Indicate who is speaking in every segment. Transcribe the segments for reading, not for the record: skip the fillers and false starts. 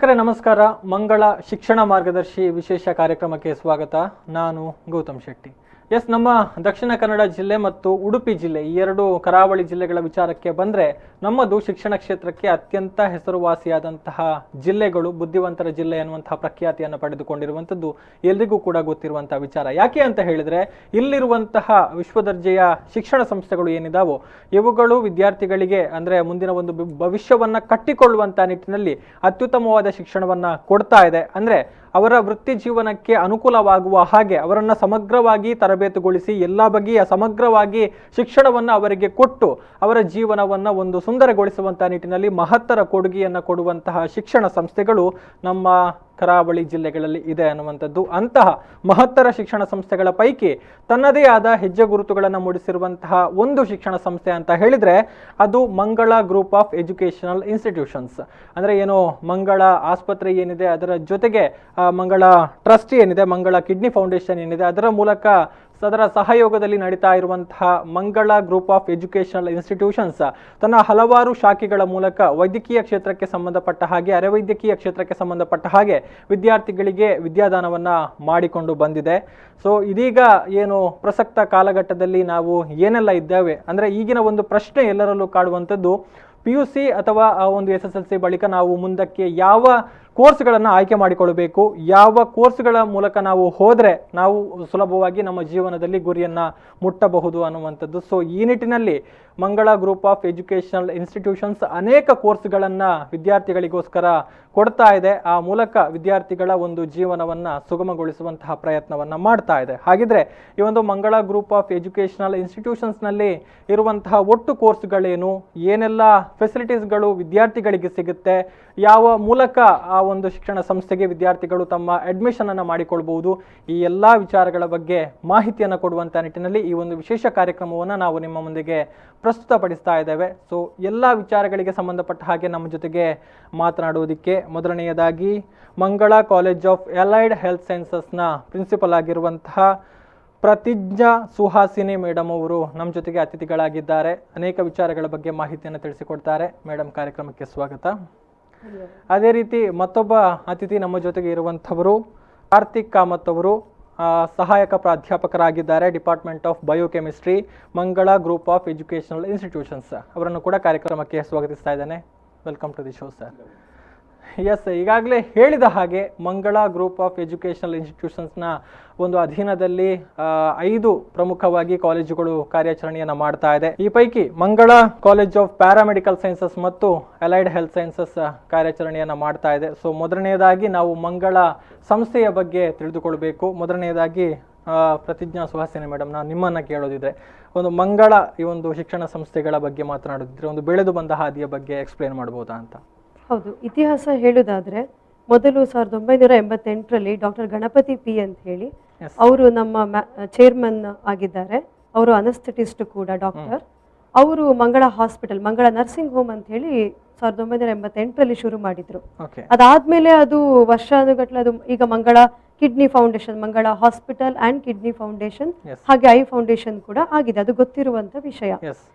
Speaker 1: ವೀಕ್ಷಕರೇ ನಮಸ್ಕಾರ. ಮಂಗಳ ಶಿಕ್ಷಣ ಮಾರ್ಗದರ್ಶಿ ವಿಶೇಷ ಕಾರ್ಯಕ್ರಮಕ್ಕೆ ಸ್ವಾಗತ. ನಾನು ಗೌತಮ್ ಶೆಟ್ಟಿ. ನಮ್ಮ ದಕ್ಷಿಣ ಕನ್ನಡ ಜಿಲ್ಲೆ ಮತ್ತು ಉಡುಪಿ ಜಿಲ್ಲೆ ಈ ಎರಡು ಕರಾವಳಿ ಜಿಲ್ಲೆಗಳ ವಿಚಾರಕ್ಕೆ ಬಂದರೆ ನಮ್ಮದು ಶಿಕ್ಷಣ ಕ್ಷೇತ್ರಕ್ಕೆ ಅತ್ಯಂತ ಹೆಸರುವಾಸಿಯಾದಂತಹ ಜಿಲ್ಲೆಗಳು, ಬುದ್ಧಿವಂತರ ಜಿಲ್ಲೆ ಅನ್ನುವಂತಹ ಪ್ರಖ್ಯಾತಿಯನ್ನು ಪಡೆದುಕೊಂಡಿರುವಂಥದ್ದು ಎಲ್ರಿಗೂ ಕೂಡ ಗೊತ್ತಿರುವಂತಹ ವಿಚಾರ. ಯಾಕೆ ಅಂತ ಹೇಳಿದರೆ ಇಲ್ಲಿರುವಂತಹ ವಿಶ್ವದರ್ಜೆಯ ಶಿಕ್ಷಣ ಸಂಸ್ಥೆಗಳು ಏನಿದಾವೋ ಇವುಗಳು ವಿದ್ಯಾರ್ಥಿಗಳಿಗೆ ಅಂದರೆ ಮುಂದಿನ ಒಂದು ಭವಿಷ್ಯವನ್ನು ಕಟ್ಟಿಕೊಳ್ಳುವಂಥ ನಿಟ್ಟಿನಲ್ಲಿ ಅತ್ಯುತ್ತಮವಾದ ಶಿಕ್ಷಣವನ್ನು ಕೊಡ್ತಾ ಇದೆ. ಅಂದರೆ ಅವರ ವೃತ್ತಿ ಜೀವನಕ್ಕೆ ಅನುಕೂಲವಾಗುವ ಹಾಗೆ ಅವರನ್ನು ಸಮಗ್ರವಾಗಿ ತರಬೇತುಗೊಳಿಸಿ ಎಲ್ಲ ಬಗೆಯ ಸಮಗ್ರವಾಗಿ ಶಿಕ್ಷಣವನ್ನು ಅವರಿಗೆ ಕೊಟ್ಟು ಅವರ ಜೀವನವನ್ನು ಒಂದು ಸುಂದರಗೊಳಿಸುವಂಥ ನಿಟ್ಟಿನಲ್ಲಿ ಮಹತ್ತರ ಕೊಡುಗೆಯನ್ನು ಕೊಡುವಂತಹ ಶಿಕ್ಷಣ ಸಂಸ್ಥೆಗಳು ನಮ್ಮ ಕರಾವಳಿ ಜಿಲ್ಲೆಗಳಲ್ಲಿ ಇದೆ ಅನ್ನುವಂಥದ್ದು. ಅಂತಹ ಮಹತ್ತರ ಶಿಕ್ಷಣ ಸಂಸ್ಥೆಗಳ ಪೈಕಿ ತನ್ನದೇ ಆದ ಹೆಜ್ಜೆ ಗುರುತುಗಳನ್ನು ಮೂಡಿಸಿರುವಂತಹ ಒಂದು ಶಿಕ್ಷಣ ಸಂಸ್ಥೆ ಅಂತ ಹೇಳಿದರೆ ಅದು ಮಂಗಳ ಗ್ರೂಪ್ ಆಫ್ ಎಜುಕೇಷನಲ್ ಇನ್ಸ್ಟಿಟ್ಯೂಷನ್ಸ್. ಅಂದರೆ ಏನು, ಮಂಗಳ ಆಸ್ಪತ್ರೆ ಏನಿದೆ ಅದರ ಜೊತೆಗೆ ಮಂಗಳ ಟ್ರಸ್ಟ್ ಏನಿದೆ, ಮಂಗಳ ಕಿಡ್ನಿ ಫೌಂಡೇಶನ್ ಏನಿದೆ, ಅದರ ಮೂಲಕ ಅದರ ಸಹಯೋಗದಲ್ಲಿ ನಡೀತಾ ಇರುವಂತಹ ಮಂಗಳ ಗ್ರೂಪ್ ಆಫ್ ಎಜುಕೇಷನಲ್ ಇನ್ಸ್ಟಿಟ್ಯೂಷನ್ಸ್ ತನ್ನ ಹಲವಾರು ಶಾಖೆಗಳ ಮೂಲಕ ವೈದ್ಯಕೀಯ ಕ್ಷೇತ್ರಕ್ಕೆ ಸಂಬಂಧಪಟ್ಟ ಹಾಗೆ ಅರೆವೈದ್ಯಕೀಯ ಕ್ಷೇತ್ರಕ್ಕೆ ಸಂಬಂಧಪಟ್ಟ ಹಾಗೆ ವಿದ್ಯಾರ್ಥಿಗಳಿಗೆ ವಿದ್ಯಾದಾನವನ್ನು ಮಾಡಿಕೊಂಡು ಬಂದಿದೆ. ಸೊ ಇದೀಗ ಏನು ಪ್ರಸಕ್ತ ಕಾಲಘಟ್ಟದಲ್ಲಿ ನಾವು ಏನೆಲ್ಲ ಇದ್ದೇವೆ ಅಂದರೆ ಈಗಿನ ಒಂದು ಪ್ರಶ್ನೆ ಎಲ್ಲರಲ್ಲೂ ಕಾಡುವಂಥದ್ದು, PUC ಅಥವಾ ಒಂದು SSLC ಬಳಿಕ ನಾವು ಮುಂದಕ್ಕೆ ಯಾವ ಕೋರ್ಸ್ಗಳನ್ನು ಆಯ್ಕೆ ಮಾಡಿಕೊಳ್ಳಬೇಕು, ಯಾವ ಕೋರ್ಸ್ಗಳ ಮೂಲಕ ನಾವು ಹೋದರೆ ನಾವು ಸುಲಭವಾಗಿ ನಮ್ಮ ಜೀವನದಲ್ಲಿ ಗುರಿಯನ್ನು ಮುಟ್ಟಬಹುದು ಅನ್ನುವಂಥದ್ದು. ಸೊ ಈ ನಿಟ್ಟಿನಲ್ಲಿ ಮಂಗಳ ಗ್ರೂಪ್ ಆಫ್ ಎಜುಕೇಷನಲ್ ಇನ್ಸ್ಟಿಟ್ಯೂಷನ್ಸ್ ಅನೇಕ ಕೋರ್ಸ್ಗಳನ್ನು ವಿದ್ಯಾರ್ಥಿಗಳಿಗೋಸ್ಕರ ಕೊಡ್ತಾ ಇದೆ. ಆ ಮೂಲಕ ವಿದ್ಯಾರ್ಥಿಗಳ ಒಂದು ಜೀವನವನ್ನು ಸುಗಮಗೊಳಿಸುವಂತಹ ಪ್ರಯತ್ನವನ್ನು ಮಾಡ್ತಾ ಇದೆ. ಹಾಗಿದ್ರೆ ಈ ಒಂದು ಮಂಗಳ ಗ್ರೂಪ್ ಆಫ್ ಎಜುಕೇಷನಲ್ ಇನ್ಸ್ಟಿಟ್ಯೂಷನ್ಸ್ನಲ್ಲಿ ಇರುವಂತಹ ಒಟ್ಟು ಕೋರ್ಸ್ಗಳೇನು, ಏನೆಲ್ಲ ಫೆಸಿಲಿಟೀಸ್ಗಳು ವಿದ್ಯಾರ್ಥಿಗಳಿಗೆ ಸಿಗುತ್ತೆ, ಯಾವ ಮೂಲಕ ಆ ಒಂದು ಶಿಕ್ಷಣ ಸಂಸ್ಥೆಗೆ ವಿದ್ಯಾರ್ಥಿಗಳು ತಮ್ಮ ಅಡ್ಮಿಷನ್ ಅನ್ನು ಮಾಡಿಕೊಳ್ಬಹುದು, ಈ ಎಲ್ಲ ವಿಚಾರಗಳ ಬಗ್ಗೆ ಮಾಹಿತಿಯನ್ನು ಕೊಡುವಂಥ ನಿಟ್ಟಿನಲ್ಲಿ ಈ ಒಂದು ವಿಶೇಷ ಕಾರ್ಯಕ್ರಮವನ್ನು ನಾವು ನಿಮ್ಮ ಮುಂದೆಗೆ ಪ್ರಸ್ತುತಪಡಿಸ್ತಾ ಇದ್ದೇವೆ. ಸೊ ಎಲ್ಲ ವಿಚಾರಗಳಿಗೆ ಸಂಬಂಧಪಟ್ಟ ಹಾಗೆ ನಮ್ಮ ಜೊತೆಗೆ ಮಾತನಾಡುವುದಕ್ಕೆ ಮೊದಲನೆಯದಾಗಿ Mangala college of allied health ಸೈನ್ಸಸ್ನ ಪ್ರಿನ್ಸಿಪಲ್ ಆಗಿರುವಂತಹ ಪ್ರತಿಜ್ಞಾ ಸುಹಾಸಿನಿ ಮೇಡಮ್ ಅವರು ನಮ್ಮ ಜೊತೆಗೆ ಅತಿಥಿಗಳಾಗಿದ್ದಾರೆ. ಅನೇಕ ವಿಚಾರಗಳ ಬಗ್ಗೆ ಮಾಹಿತಿಯನ್ನು ತಿಳಿಸಿಕೊಡ್ತಾರೆ. ಮೇಡಮ್, ಕಾರ್ಯಕ್ರಮಕ್ಕೆ ಸ್ವಾಗತ. ಅದೇ ರೀತಿ ಮತ್ತೊಬ್ಬ ಅತಿಥಿ ನಮ್ಮ ಜೊತೆಗೆ ಇರುವಂಥವರು ಕಾರ್ತಿಕ್ ಕಾಮತ್ ಅವರು, ಸಹಾಯಕ ಪ್ರಾಧ್ಯಾಪಕರಾಗಿದ್ದಾರೆ, department of biochemistry, Mangala group of educational institutions. ಅವರನ್ನು ಕೂಡ ಕಾರ್ಯಕ್ರಮಕ್ಕೆ ಸ್ವಾಗತಿಸ್ತಾ ಇದ್ದೇನೆ. Welcome to the show sir. ಈಗಾಗಲೇ ಹೇಳಿದ ಹಾಗೆ ಮಂಗಳ ಗ್ರೂಪ್ ಆಫ್ ಎಜುಕೇಷನಲ್ ಇನ್ಸ್ಟಿಟ್ಯೂಷನ್ಸ್ನ ಒಂದು ಅಧೀನದಲ್ಲಿ 5 ಪ್ರಮುಖವಾಗಿ ಕಾಲೇಜುಗಳು ಕಾರ್ಯಾಚರಣೆಯನ್ನು ಮಾಡ್ತಾ ಇದೆ. ಈ ಪೈಕಿ ಮಂಗಳ ಕಾಲೇಜ್ ಆಫ್ ಪ್ಯಾರಾಮೆಡಿಕಲ್ ಸೈನ್ಸಸ್ ಮತ್ತು ಅಲೈಡ್ ಹೆಲ್ತ್ ಸೈನ್ಸಸ್ ಕಾರ್ಯಾಚರಣೆಯನ್ನು ಮಾಡ್ತಾ ಇದೆ. ಸೊ ಮೊದಲನೆಯದಾಗಿ ನಾವು ಮಂಗಳ ಸಂಸ್ಥೆಯ ಬಗ್ಗೆ ತಿಳಿದುಕೊಳ್ಬೇಕು. ಮೊದಲನೆಯದಾಗಿ ಪ್ರತಿಜ್ಞಾ ಸುಹಾಸಿನಿ ಮೇಡಮ್, ನಾನು ನಿಮ್ಮನ್ನು ಕೇಳೋದಿದ್ರೆ ಒಂದು ಮಂಗಳ ಈ ಒಂದು ಶಿಕ್ಷಣ ಸಂಸ್ಥೆಗಳ ಬಗ್ಗೆ ಮಾತನಾಡೋದಿದ್ರೆ ಒಂದು ಬೆಳೆದು ಬಂದ ಹಾದಿಯ ಬಗ್ಗೆ ಎಕ್ಸ್ಪ್ಲೇನ್ ಮಾಡ್ಬೋದಾ ಅಂತ.
Speaker 2: ಹೌದು, ಇತಿಹಾಸ ಹೇಳುವುದಾದ್ರೆ ಮೊದಲು 1988ರಲ್ಲಿ ಡಾಕ್ಟರ್ ಗಣಪತಿ ಪಿ ಅಂತ ಹೇಳಿ ಅವರು ನಮ್ಮ ಚೇರ್ಮನ್ ಆಗಿದ್ದಾರೆ. ಅವರು ಅನಸ್ಥೆಟಿಸ್ಟ್ ಕೂಡ ಡಾಕ್ಟರ್. ಅವರು ಮಂಗಳ ಹಾಸ್ಪಿಟಲ್, ಮಂಗಳ ನರ್ಸಿಂಗ್ ಹೋಮ್ ಅಂತ ಹೇಳಿ 1988ರಲ್ಲಿ ಶುರು ಮಾಡಿದ್ರು. ಅದಾದ್ಮೇಲೆ ಅದು ವರ್ಷಾನುಗಟ್ಟಲೆ ಅದು ಈಗ ಮಂಗಳ ಕಿಡ್ನಿ ಫೌಂಡೇಶನ್, ಮಂಗಳ ಹಾಸ್ಪಿಟಲ್ ಅಂಡ್ ಕಿಡ್ನಿ ಫೌಂಡೇಶನ್, ಹಾಗೆ ಐ ಫೌಂಡೇಶನ್ ಕೂಡ ಆಗಿದೆ. ಅದು ಗೊತ್ತಿರುವಂತ ವಿಷಯ.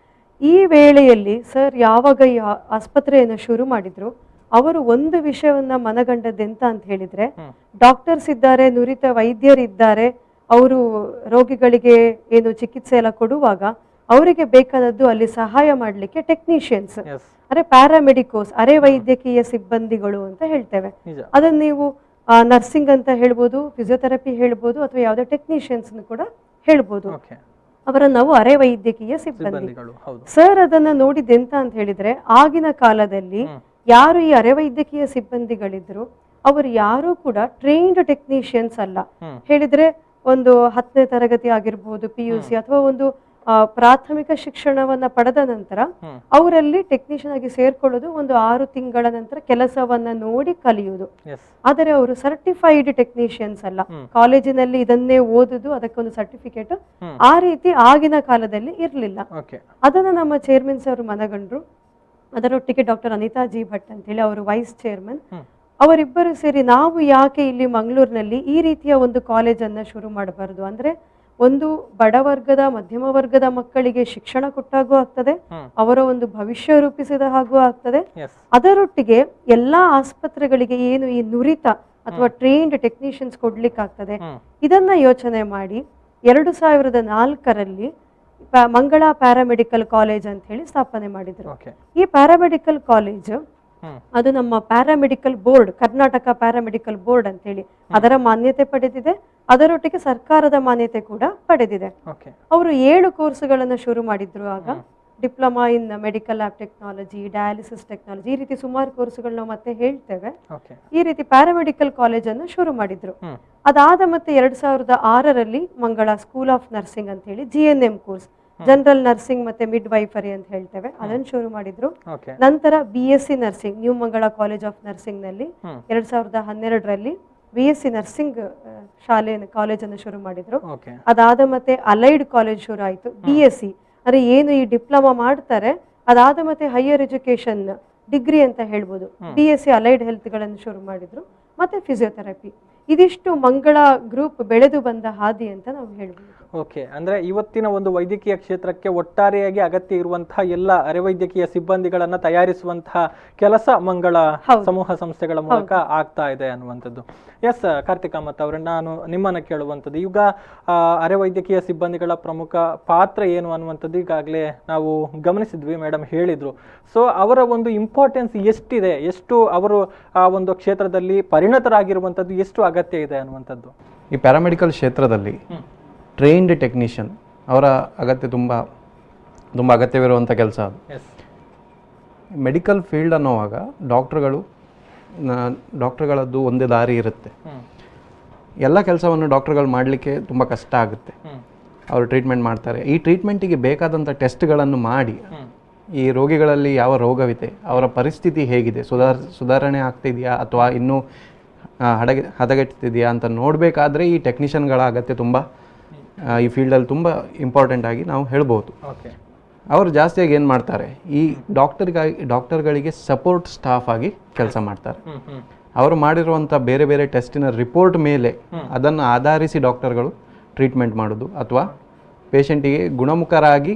Speaker 2: ಈ ವೇಳೆಯಲ್ಲಿ ಸರ್ ಯಾವಾಗ ಈ ಆಸ್ಪತ್ರೆಯನ್ನು ಶುರು ಮಾಡಿದ್ರು, ಅವರು ಒಂದು ವಿಷಯವನ್ನ ಮನಗಂಡದ್ದೆಂತ ಅಂತ ಹೇಳಿದ್ರೆ, ಡಾಕ್ಟರ್ಸ್ ಇದ್ದಾರೆ, ನುರಿತ ವೈದ್ಯರಿದ್ದಾರೆ, ಅವರು ರೋಗಿಗಳಿಗೆ ಏನು ಚಿಕಿತ್ಸೆ ಎಲ್ಲ ಕೊಡುವಾಗ ಅವರಿಗೆ ಬೇಕಾದದ್ದು ಅಲ್ಲಿ ಸಹಾಯ ಮಾಡಲಿಕ್ಕೆ ಟೆಕ್ನಿಷಿಯನ್ಸ್, ಅರೆ ಪ್ಯಾರಾಮೆಡಿಕೋಸ್, ಅರೆ ವೈದ್ಯಕೀಯ ಸಿಬ್ಬಂದಿಗಳು ಅಂತ ಹೇಳ್ತೇವೆ. ಅದನ್ನ ನೀವು ನರ್ಸಿಂಗ್ ಅಂತ ಹೇಳ್ಬೋದು, ಫಿಸಿಯೋಥೆರಪಿ ಹೇಳ್ಬೋದು, ಅಥವಾ ಯಾವುದೇ ಟೆಕ್ನಿಷಿಯನ್ಸ್ ಕೂಡ ಹೇಳ್ಬೋದು. ಅವರ ನಾವು ಅರೆ ವೈದ್ಯಕೀಯ ಸಿಬ್ಬಂದಿ. ಸರ್ ಅದನ್ನ ನೋಡಿದ್ದೆಂತ ಅಂತ ಹೇಳಿದ್ರೆ, ಆಗಿನ ಕಾಲದಲ್ಲಿ ಯಾರು ಈ ಅರೆ ವೈದ್ಯಕೀಯ ಸಿಬ್ಬಂದಿಗಳಿದ್ರು ಅವರು ಯಾರು ಕೂಡ ಟ್ರೈನ್ಡ್ ಟೆಕ್ನಿಷಿಯನ್ಸ್ ಅಲ್ಲ. ಹೇಳಿದ್ರೆ ಒಂದು 10ನೇ ತರಗತಿ ಆಗಿರ್ಬೋದು, PUC ಅಥವಾ ಒಂದು ಪ್ರಾಥಮಿಕ ಶಿಕ್ಷಣವನ್ನ ಪಡೆದ ನಂತರ ಅವರಲ್ಲಿ ಟೆಕ್ನಿಷಿಯನ್ ಆಗಿ ಸೇರ್ಕೊಳ್ಳೋದು ಒಂದು 6 ತಿಂಗಳ ನಂತರ ಕೆಲಸವನ್ನ ನೋಡಿ ಕಲಿಯುವುದು. ಆದರೆ ಅವರು ಸರ್ಟಿಫೈಡ್ ಟೆಕ್ನಿಷಿಯನ್ಸ್ ಅಲ್ಲ. ಕಾಲೇಜಿನಲ್ಲಿ ಇದನ್ನೇ ಓದುದು, ಅದಕ್ಕೊಂದು ಸರ್ಟಿಫಿಕೇಟ್, ಆ ರೀತಿ ಆಗಿನ ಕಾಲದಲ್ಲಿ ಇರ್ಲಿಲ್ಲ. ಅದನ್ನ ನಮ್ಮ ಚೇರ್ಮನ್ಸ್ ಅವರು ಮನಗಂಡ್ರು. ಅದರೊಟ್ಟಿಗೆ ಡಾಕ್ಟರ್ ಅನಿತಾ ಜಿ ಭಟ್ ಅಂತ ಹೇಳಿ ಅವರು ವೈಸ್ ಚೇರ್ಮನ್. ಅವರಿಬ್ಬರು ಸೇರಿ ನಾವು ಯಾಕೆ ಇಲ್ಲಿ ಮಂಗಳೂರಿನಲ್ಲಿ ಈ ರೀತಿಯ ಒಂದು ಕಾಲೇಜನ್ನು ಶುರು ಮಾಡಬಾರದು, ಅಂದ್ರೆ ಒಂದು ಬಡವರ್ಗದ ಮಧ್ಯಮ ವರ್ಗದ ಮಕ್ಕಳಿಗೆ ಶಿಕ್ಷಣ ಕೊಟ್ಟಾಗೂ ಆಗ್ತದೆ, ಅವರ ಒಂದು ಭವಿಷ್ಯ ರೂಪಿಸಿದ ಹಾಗೂ ಆಗ್ತದೆ. ಅದರೊಟ್ಟಿಗೆ ಎಲ್ಲಾ ಆಸ್ಪತ್ರೆಗಳಿಗೆ ಏನು ಈ ನುರಿತ ಅಥವಾ ಟ್ರೈನ್ಡ್ ಟೆಕ್ನಿಷಿಯನ್ಸ್ ಕೊಡ್ಲಿಕ್ಕೆ ಆಗ್ತದೆ. ಇದನ್ನ ಯೋಚನೆ ಮಾಡಿ 2004ರಲ್ಲಿ ಮಂಗಳ ಪ್ಯಾರಾಮೆಡಿಕಲ್ ಕಾಲೇಜ್ ಅಂತ ಹೇಳಿ ಸ್ಥಾಪನೆ ಮಾಡಿದ್ರು. ಈ ಪ್ಯಾರಾಮೆಡಿಕಲ್ ಕಾಲೇಜ್ ಅದು ನಮ್ಮ paramedical board, Karnataka paramedical board ಅಂತ ಹೇಳಿ ಅದರ ಮಾನ್ಯತೆ ಪಡೆದಿದೆ. ಅದರೊಟ್ಟಿಗೆ ಸರ್ಕಾರದ ಮಾನ್ಯತೆ ಕೂಡ ಪಡೆದಿದೆ. ಅವರು 7 ಕೋರ್ಸ್ಗಳನ್ನು ಶುರು ಮಾಡಿದ್ರು. ಆಗ diploma in medical lab technology, dialysis technology, ಈ ರೀತಿ ಸುಮಾರು ಕೋರ್ಸ್ಗಳು ನಾವು ಮತ್ತೆ ಹೇಳ್ತೇವೆ. ಈ ರೀತಿ ಪ್ಯಾರಾಮೆಡಿಕಲ್ ಕಾಲೇಜ್ ಅನ್ನು ಶುರು ಮಾಡಿದ್ರು. ಅದಾದ ಮತ್ತೆ 2006ರಲ್ಲಿ ಮಂಗಳ ಸ್ಕೂಲ್ ಆಫ್ ನರ್ಸಿಂಗ್ ಅಂತ ಹೇಳಿ GNM ಕೋರ್ಸ್, ಜನರಲ್ ನರ್ಸಿಂಗ್ ಮತ್ತೆ ಮಿಡ್ ವೈಫರಿ ಅಂತ ಹೇಳ್ತೇವೆ, ಅದನ್ನು ಶುರು ಮಾಡಿದ್ರು. ನಂತರ BSc ನರ್ಸಿಂಗ್ ನ್ಯೂ ಮಂಗಳ ಕಾಲೇಜ್ ಆಫ್ ನರ್ಸಿಂಗ್ ನಲ್ಲಿ 2012ರಲ್ಲಿ BSc ನರ್ಸಿಂಗ್ ಕಾಲೇಜನ್ನು ಶುರು ಮಾಡಿದ್ರು. ಅದಾದ ಮತ್ತೆ ಅಲೈಡ್ ಕಾಲೇಜ್ ಶುರು ಆಯ್ತು. BSc ಅಂದ್ರೆ ಏನು ಈ ಡಿಪ್ಲೊಮಾ ಮಾಡ್ತಾರೆ, ಅದಾದ ಮತ್ತೆ ಹೈಯರ್ ಎಜುಕೇಶನ್ ಡಿಗ್ರಿ ಅಂತ ಹೇಳ್ಬೋದು. BSc ಅಲೈಡ್ ಹೆಲ್ತ್ ಗಳನ್ನು ಶುರು ಮಾಡಿದ್ರು. ಮತ್ತೆ ಫಿಸಿಯೋಥೆರಪಿ. ಇದಿಷ್ಟು ಮಂಗಳ ಗ್ರೂಪ್ ಬೆಳೆದು ಬಂದ ಹಾದಿ ಅಂತ ನಾವು ಹೇಳ್ಬೋದು.
Speaker 1: ಓಕೆ, ಅಂದ್ರೆ ಇವತ್ತಿನ ಒಂದು ವೈದ್ಯಕೀಯ ಕ್ಷೇತ್ರಕ್ಕೆ ಒಟ್ಟಾರೆಯಾಗಿ ಅಗತ್ಯ ಇರುವಂತಹ ಎಲ್ಲ ಅರೆವೈದ್ಯಕೀಯ ಸಿಬ್ಬಂದಿಗಳನ್ನ ತಯಾರಿಸುವಂತಹ ಕೆಲಸ ಮಂಗಳ ಸಮೂಹ ಸಂಸ್ಥೆಗಳ ಮೂಲಕ ಆಗ್ತಾ ಇದೆ ಅನ್ನುವಂಥದ್ದು. ಎಸ್ ಕಾರ್ತಿಕ್ ಕಾಮತ್ ಅವರೇ, ನಾನು ನಿಮ್ಮನ್ನ ಕೇಳುವಂಥದ್ದು, ಈಗ ಅರೆವೈದ್ಯಕೀಯ ಸಿಬ್ಬಂದಿಗಳ ಪ್ರಮುಖ ಪಾತ್ರ ಏನು ಅನ್ನುವಂಥದ್ದು ಈಗಾಗಲೇ ನಾವು ಗಮನಿಸಿದ್ವಿ, ಮೇಡಮ್ ಹೇಳಿದ್ರು. ಸೊ ಅವರ ಒಂದು ಇಂಪಾರ್ಟೆನ್ಸ್ ಎಷ್ಟಿದೆ, ಎಷ್ಟು ಅವರು ಆ ಒಂದು ಕ್ಷೇತ್ರದಲ್ಲಿ ಪರಿಣತರಾಗಿರುವಂಥದ್ದು ಎಷ್ಟು ಅಗತ್ಯ ಇದೆ ಅನ್ನುವಂಥದ್ದು?
Speaker 3: ಈ ಪ್ಯಾರಾಮೆಡಿಕಲ್ ಕ್ಷೇತ್ರದಲ್ಲಿ ಟ್ರೈನ್ಡ್ ಟೆಕ್ನಿಷಿಯನ್ ಅವರ ಅಗತ್ಯ ತುಂಬ ಅಗತ್ಯವಿರುವಂಥ ಕೆಲಸ ಅದು. ಮೆಡಿಕಲ್ ಫೀಲ್ಡ್ ಅನ್ನೋವಾಗ ಡಾಕ್ಟರ್ಗಳದ್ದು ಒಂದೇ ದಾರಿ ಇರುತ್ತೆ. ಎಲ್ಲ ಕೆಲಸವನ್ನು ಡಾಕ್ಟರ್ಗಳು ಮಾಡಲಿಕ್ಕೆ ತುಂಬ ಕಷ್ಟ ಆಗುತ್ತೆ. ಅವರು ಟ್ರೀಟ್ಮೆಂಟ್ ಮಾಡ್ತಾರೆ. ಈ ಟ್ರೀಟ್ಮೆಂಟಿಗೆ ಬೇಕಾದಂಥ ಟೆಸ್ಟ್ಗಳನ್ನು ಮಾಡಿ ಈ ರೋಗಿಗಳಲ್ಲಿ ಯಾವ ರೋಗವಿದೆ, ಅವರ ಪರಿಸ್ಥಿತಿ ಹೇಗಿದೆ, ಸುಧಾರಣೆ ಆಗ್ತಿದೆಯಾ ಅಥವಾ ಇನ್ನೂ ಹದಗೆಟ್ಟಿದೆಯಾ ಅಂತ ನೋಡಬೇಕಾದ್ರೆ ಈ ಟೆಕ್ನಿಷಿಯನ್ಗಳ ಅಗತ್ಯ ತುಂಬ ಈ ಫೀಲ್ಡಲ್ಲಿ ತುಂಬ ಇಂಪಾರ್ಟೆಂಟ್ ಆಗಿ ನಾವು ಹೇಳ್ಬೋದು. ಅವರು ಜಾಸ್ತಿಯಾಗಿ ಏನು ಮಾಡ್ತಾರೆ, ಈ ಡಾಕ್ಟರ್ಗಳಿಗೆ ಸಪೋರ್ಟ್ ಸ್ಟಾಫ್ ಆಗಿ ಕೆಲಸ ಮಾಡ್ತಾರೆ. ಅವರು ಮಾಡಿರುವಂಥ ಬೇರೆ ಬೇರೆ ಟೆಸ್ಟಿನ ರಿಪೋರ್ಟ್ ಮೇಲೆ ಅದನ್ನು ಆಧರಿಸಿ ಡಾಕ್ಟರ್ಗಳು ಟ್ರೀಟ್ಮೆಂಟ್ ಮಾಡೋದು ಅಥವಾ ಪೇಷಂಟಿಗೆ ಗುಣಮುಖರಾಗಿ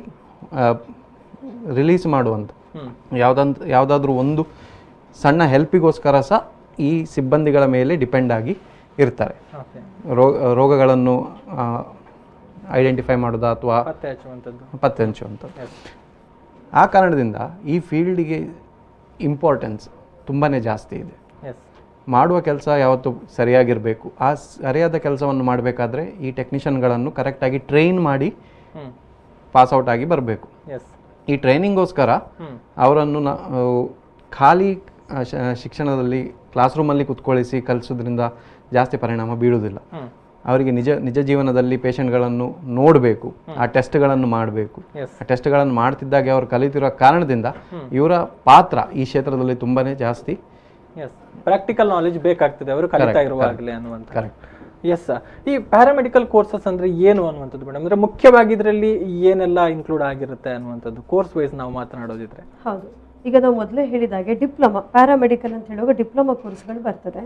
Speaker 3: ರಿಲೀಸ್ ಮಾಡುವಂಥ ಯಾವುದಾದ್ರೂ ಒಂದು ಸಣ್ಣ ಹೆಲ್ಪಿಗೋಸ್ಕರ ಸಹ ಈ ಸಿಬ್ಬಂದಿಗಳ ಮೇಲೆ ಡಿಪೆಂಡ್ ಆಗಿ ಇರ್ತಾರೆ. ರೋಗಗಳನ್ನು ಐಡೆಂಟಿಫೈ ಮಾಡೋದು ಅಥವಾ ಪತ್ತೆ ಹಚ್ಚುವಂಥದ್ದು. ಆ ಕಾರಣದಿಂದ ಈ ಫೀಲ್ಡಿಗೆ ಇಂಪಾರ್ಟೆನ್ಸ್ ತುಂಬಾ ಜಾಸ್ತಿ ಇದೆ. ಮಾಡುವ ಕೆಲಸ ಯಾವತ್ತು ಸರಿಯಾಗಿರಬೇಕು. ಆ ಸರಿಯಾದ ಕೆಲಸವನ್ನು ಮಾಡಬೇಕಾದ್ರೆ ಈ ಟೆಕ್ನಿಷಿಯನ್ಗಳನ್ನು ಕರೆಕ್ಟಾಗಿ ಟ್ರೈನ್ ಮಾಡಿ ಪಾಸ್ಔಟ್ ಆಗಿ ಬರಬೇಕು. ಈ ಟ್ರೈನಿಂಗೋಸ್ಕರ ಅವರನ್ನು ಖಾಲಿ ಶಿಕ್ಷಣದಲ್ಲಿ ಕ್ಲಾಸ್ ರೂಮಲ್ಲಿ ಕುತ್ಕೊಳಿಸಿ ಕಲಿಸೋದ್ರಿಂದ ಜಾಸ್ತಿ ಪರಿಣಾಮ ಬೀಳುವುದಿಲ್ಲ. ಅವರಿಗೆ ನಿಜ ಜೀವನದಲ್ಲಿ ಪೇಷಂಟ್ಗಳನ್ನು ನೋಡಬೇಕು, ಆ ಟೆಸ್ಟ್ಗಳನ್ನು ಮಾಡಬೇಕು. ಆ ಟೆಸ್ಟ್ಗಳನ್ನು ಮಾಡ್ತಿದ್ದಾಗೆ ಅವರು ಕಲಿತಿರೋ ಕಾರಣದಿಂದ ಇವರ ಪಾತ್ರ ಈ ಕ್ಷೇತ್ರದಲ್ಲಿ ತುಂಬಾನೇ ಜಾಸ್ತಿ
Speaker 1: ಪ್ರಾಕ್ಟಿಕಲ್ ನಾಲೆಜ್ ಬೇಕಾಗ್ತದೆ ಅವರು ಕಲಿತಾ ಇರುವಾಗಲೇ ಅನ್ನುವಂಥ. ಎಸ್, ಈ ಪ್ಯಾರಾಮೆಡಿಕಲ್ ಕೋರ್ಸಸ್ ಅಂದ್ರೆ ಏನು ಅನ್ನುವಂಥದ್ದು ಮೇಡಮ್, ಅಂದ್ರೆ ಮುಖ್ಯವಾಗಿ ಇದರಲ್ಲಿ ಏನೆಲ್ಲ ಇನ್ಕ್ಲೂಡ್ ಆಗಿರುತ್ತೆ ಅನ್ನುವಂಥದ್ದು ಕೋರ್ಸ್ ವೈಸ್ ನಾವು ಮಾತನಾಡೋದಿದ್ರೆ?
Speaker 2: ಹೌದು, ಈಗ ನಾವು ಮೊದಲೇ ಹೇಳಿದಾಗೆ ಡಿಪ್ಲೊಮಾ ಪ್ಯಾರಾಮೆಡಿಕಲ್ ಅಂತ ಹೇಳುವಾಗ ಡಿಪ್ಲೊಮಾ ಕೋರ್ಸ್ಗಳು ಬರ್ತದೆ.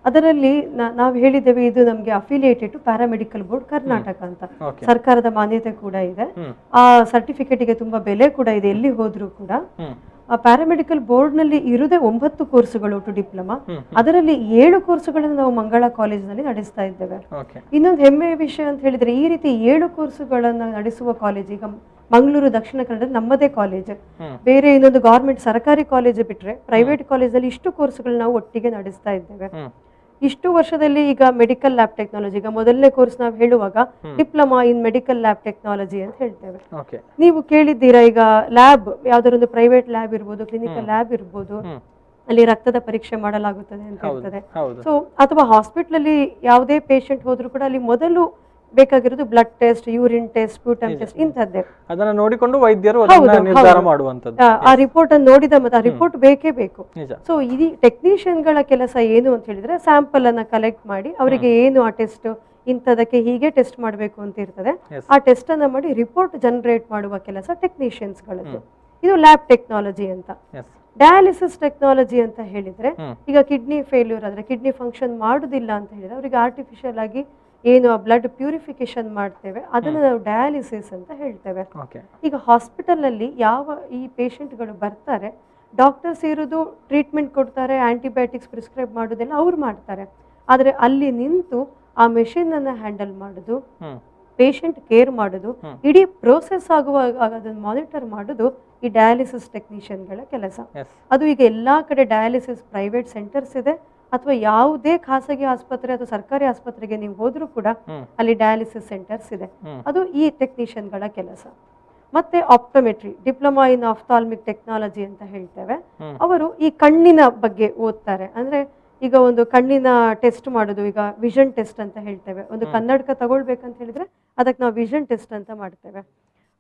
Speaker 2: ಅದರಲ್ಲಿ ನಾವು ಹೇಳಿದ್ದೇವೆ ಇದು ನಮಗೆ affiliated to paramedical board Karnataka ಅಂತ ಸರ್ಕಾರದ ಮಾನ್ಯತೆ ಕೂಡ ಇದೆ. ಆ ಸರ್ಟಿಫಿಕೇಟಿಗೆ ತುಂಬಾ ಬೆಲೆ ಕೂಡ ಇದೆ. ಎಲ್ಲಿ ಹೋದ್ರೂ ಕೂಡ ಆ ಪ್ಯಾರಾಮೆಡಿಕಲ್ ಬೋರ್ಡ್ ನಲ್ಲಿ ಇರುವುದೇ 9 ಕೋರ್ಸ್ಗಳು ಟು ಡಿಪ್ಲೊಮಾ. ಅದರಲ್ಲಿ 7 ಕೋರ್ಸ್ಗಳನ್ನು ನಾವು ಮಂಗಳ ಕಾಲೇಜಿನಲ್ಲಿ ನಡೆಸ್ತಾ ಇದ್ದೇವೆ. ಇನ್ನೊಂದು ಹೆಮ್ಮೆಯ ವಿಷಯ ಅಂತ ಹೇಳಿದ್ರೆ ಈ ರೀತಿ 7 ಕೋರ್ಸ್ಗಳನ್ನು ನಡೆಸುವ ಕಾಲೇಜ್ ಈಗ ಮಂಗಳೂರು ದಕ್ಷಿಣ ಕನ್ನಡ ನಮ್ಮದೇ ಕಾಲೇಜ್. ಬೇರೆ ಇನ್ನೊಂದು ಗವರ್ಮೆಂಟ್ ಸರ್ಕಾರಿ ಕಾಲೇಜ್ ಬಿಟ್ರೆ ಪ್ರೈವೇಟ್ ಕಾಲೇಜಲ್ಲಿ ಇಷ್ಟು ಕೋರ್ಸ್ಗಳು ನಾವು ಒಟ್ಟಿಗೆ ನಡೆಸ್ತಾ ಇದ್ದೇವೆ. ಇಷ್ಟು ವರ್ಷದಲ್ಲಿ ಈಗ ಮೆಡಿಕಲ್ ಲ್ಯಾಬ್ ಟೆಕ್ನಾಲಜಿ, ಈಗ ಮೊದಲನೇ ಕೋರ್ಸ್ ನಾವು ಹೇಳುವಾಗ diploma in medical lab technology ಅಂತ ಹೇಳ್ತೇವೆ. ನೀವು ಕೇಳಿದ್ದೀರಾ, ಈಗ ಲ್ಯಾಬ್ ಯಾವ್ದಾರೊಂದು ಪ್ರೈವೇಟ್ ಲ್ಯಾಬ್ ಇರ್ಬೋದು, ಕ್ಲಿನಿಕಲ್ ಲ್ಯಾಬ್ ಇರ್ಬೋದು, ಅಲ್ಲಿ ರಕ್ತದ ಪರೀಕ್ಷೆ ಮಾಡಲಾಗುತ್ತದೆ ಅಂತ ಹೇಳ್ತದೆ. ಸೊ ಅಥವಾ ಹಾಸ್ಪಿಟಲ್ ಅಲ್ಲಿ ಯಾವುದೇ ಪೇಷಂಟ್ ಹೋದ್ರು ಕೂಡ ಅಲ್ಲಿ ಮೊದಲು ಬೇಕಾಗಿರೋದು blood test, urine test, sputum test, ಇಂಥದ್ದೇ.
Speaker 1: ಅದನ್ನ ನೋಡಿಕೊಂಡು ವೈದ್ಯರು ನಿರ್ಧಾರ ಮಾಡುವಂತದ್ದು.
Speaker 2: ಆ ರಿಪೋರ್ಟ್ ಅನ್ನು ನೋಡಿದ ಮತ್ತೆ ಆ ರಿಪೋರ್ಟ್ ಬೇಕೇ ಬೇಕು. ಸೊ ಈ ಟೆಕ್ನಿಷಿಯನ್ ಗಳ ಕೆಲಸ ಏನು ಅಂತ ಹೇಳಿದ್ರೆ ಸ್ಯಾಂಪಲ್ ಅನ್ನ ಕಲೆಕ್ಟ್ ಮಾಡಿ ಅವರಿಗೆ ಏನು ಆ ಟೆಸ್ಟ್ ಇಂಥದಕ್ಕೆ ಹೀಗೆ ಟೆಸ್ಟ್ ಮಾಡಬೇಕು ಅಂತ ಇರ್ತದೆ. ಆ ಟೆಸ್ಟ್ ಅನ್ನ ಮಾಡಿ ರಿಪೋರ್ಟ್ ಜನರೇಟ್ ಮಾಡುವ ಕೆಲಸ ಟೆಕ್ನಿಷಿಯನ್ಸ್ ಗಳದ್ದು. ಇದು ಲ್ಯಾಬ್ ಟೆಕ್ನಾಲಜಿ ಅಂತ. ಡಯಾಲಿಸಿಸ್ ಟೆಕ್ನಾಲಜಿ ಅಂತ ಹೇಳಿದ್ರೆ ಈಗ ಕಿಡ್ನಿ ಫೇಲ್ಯೂರ್ ಆದ್ರೆ, ಕಿಡ್ನಿ ಫಂಕ್ಷನ್ ಮಾಡುದಿಲ್ಲ ಅಂತ ಹೇಳಿದ್ರೆ ಅವರಿಗೆ ಆರ್ಟಿಫಿಷಿಯಲ್ ಆಗಿ ಏನು ಬ್ಲಡ್ ಪ್ಯೂರಿಫಿಕೇಶನ್ ಮಾಡ್ತೇವೆ ಅದನ್ನು ನಾವು ಡಯಾಲಿಸಿಸ್ ಅಂತ ಹೇಳ್ತೇವೆ.
Speaker 1: ಓಕೆ.
Speaker 2: ಈಗ ಹಾಸ್ಪಿಟಲಲ್ಲಿ ಯಾವ ಈ ಪೇಷಂಟ್ಗಳು ಬರ್ತಾರೆ, ಡಾಕ್ಟರ್ಸ್ ಇರೋದು ಟ್ರೀಟ್ಮೆಂಟ್ ಕೊಡ್ತಾರೆ, ಆಂಟಿಬಯೋಟಿಕ್ಸ್ ಪ್ರಿಸ್ಕ್ರೈಬ್ ಮಾಡೋದೆಲ್ಲ ಅವ್ರು ಮಾಡ್ತಾರೆ. ಆದರೆ ಅಲ್ಲಿ ನಿಂತು ಆ ಮೆಷಿನನ್ನು ಹ್ಯಾಂಡಲ್ ಮಾಡೋದು, ಪೇಷಂಟ್ ಕೇರ್ ಮಾಡೋದು, ಇಡೀ ಪ್ರೋಸೆಸ್ ಆಗುವಾಗ ಅದನ್ನು ಮಾನಿಟರ್ ಮಾಡೋದು ಈ ಡಯಾಲಿಸಿಸ್ ಟೆಕ್ನಿಷಿಯನ್ಗಳ ಕೆಲಸ. ಅದು ಈಗ ಎಲ್ಲ ಕಡೆ ಡಯಾಲಿಸಿಸ್ ಪ್ರೈವೇಟ್ ಸೆಂಟರ್ಸ್ ಇದೆ, ಅಥವಾ ಯಾವುದೇ ಖಾಸಗಿ ಆಸ್ಪತ್ರೆ ಅಥವಾ ಸರ್ಕಾರಿ ಆಸ್ಪತ್ರೆಗೆ ನೀವು ಹೋದ್ರೂ ಕೂಡ ಅಲ್ಲಿ ಡಯಾಲಿಸಿಸ್ ಸೆಂಟರ್ಸ್ ಇದೆ. ಅದು ಈ ಟೆಕ್ನಿಷಿಯನ್ಗಳ ಕೆಲಸ. ಮತ್ತೆ optometry, diploma in ophthalmic technology ಅಂತ ಹೇಳ್ತೇವೆ. ಅವರು ಈ ಕಣ್ಣಿನ ಬಗ್ಗೆ ಓದ್ತಾರೆ. ಅಂದ್ರೆ ಈಗ ಒಂದು ಕಣ್ಣಿನ ಟೆಸ್ಟ್ ಮಾಡೋದು, ಈಗ ವಿಷನ್ ಟೆಸ್ಟ್ ಅಂತ ಹೇಳ್ತೇವೆ. ಒಂದು ಕನ್ನಡಕ ತಗೊಳ್ಬೇಕಂತ ಹೇಳಿದ್ರೆ ಅದಕ್ಕೆ ನಾವು ವಿಷನ್ ಟೆಸ್ಟ್ ಅಂತ ಮಾಡ್ತೇವೆ.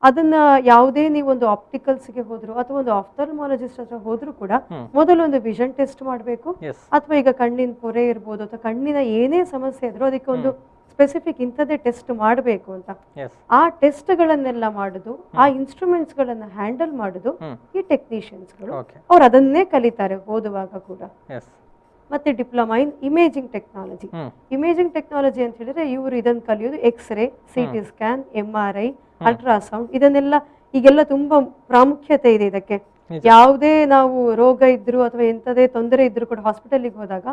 Speaker 2: ಅದನ್ನ ಯಾವುದೇ ನೀವು ಒಂದು ಆಪ್ಟಿಕಲ್ಸ್ಗೆ ಹೋದ್ರು ಅಥವಾ ಒಂದು ಆಫ್ಥಾಲ್ಮಾಲಜಿಸ್ಟ್ ಹತ್ರ ಹೋದ್ರು ಕೂಡ ಮೊದಲು ಒಂದು ವಿಷನ್ ಟೆಸ್ಟ್ ಮಾಡಬೇಕು. ಅಥವಾ ಈಗ ಕಣ್ಣಿನ ಪೊರೆ ಇರ್ಬೋದು ಅಥವಾ ಕಣ್ಣಿನ ಏನೇ ಸಮಸ್ಯೆ ಇದ್ರು ಅದಕ್ಕೆ ಒಂದು ಸ್ಪೆಸಿಫಿಕ್ ಇಂಥದ್ದೇ ಟೆಸ್ಟ್ ಮಾಡಬೇಕು ಅಂತ. ಆ ಟೆಸ್ಟ್ಗಳನ್ನೆಲ್ಲ ಮಾಡುದು, ಆ ಇನ್ಸ್ಟ್ರೂಮೆಂಟ್ಸ್ ಗಳನ್ನ ಹ್ಯಾಂಡಲ್ ಮಾಡುದು ಈ ಟೆಕ್ನಿಷಿಯನ್ಸ್ಗಳು. ಅವ್ರು ಅದನ್ನೇ ಕಲಿತಾರೆ ಓದುವಾಗ ಕೂಡ. ಮತ್ತೆ diploma in imaging technology. Imaging technology ಅಂತ ಹೇಳಿದ್ರೆ ಇವರು ಇದನ್ನು ಕಲಿಯೋದು X ray, CT scan, MRI, ultrasound, ಇದನ್ನೆಲ್ಲ ಈಗೆಲ್ಲ ತುಂಬಾ ಪ್ರಾಮುಖ್ಯತೆ ಇದೆ ಇದಕ್ಕೆ. ಯಾವುದೇ ನಾವು ರೋಗ ಇದ್ರು ಅಥವಾ ಎಂತದೇ ತೊಂದರೆ ಇದ್ರು ಕೂಡ ಹಾಸ್ಪಿಟಲ್ಗೆ ಹೋದಾಗ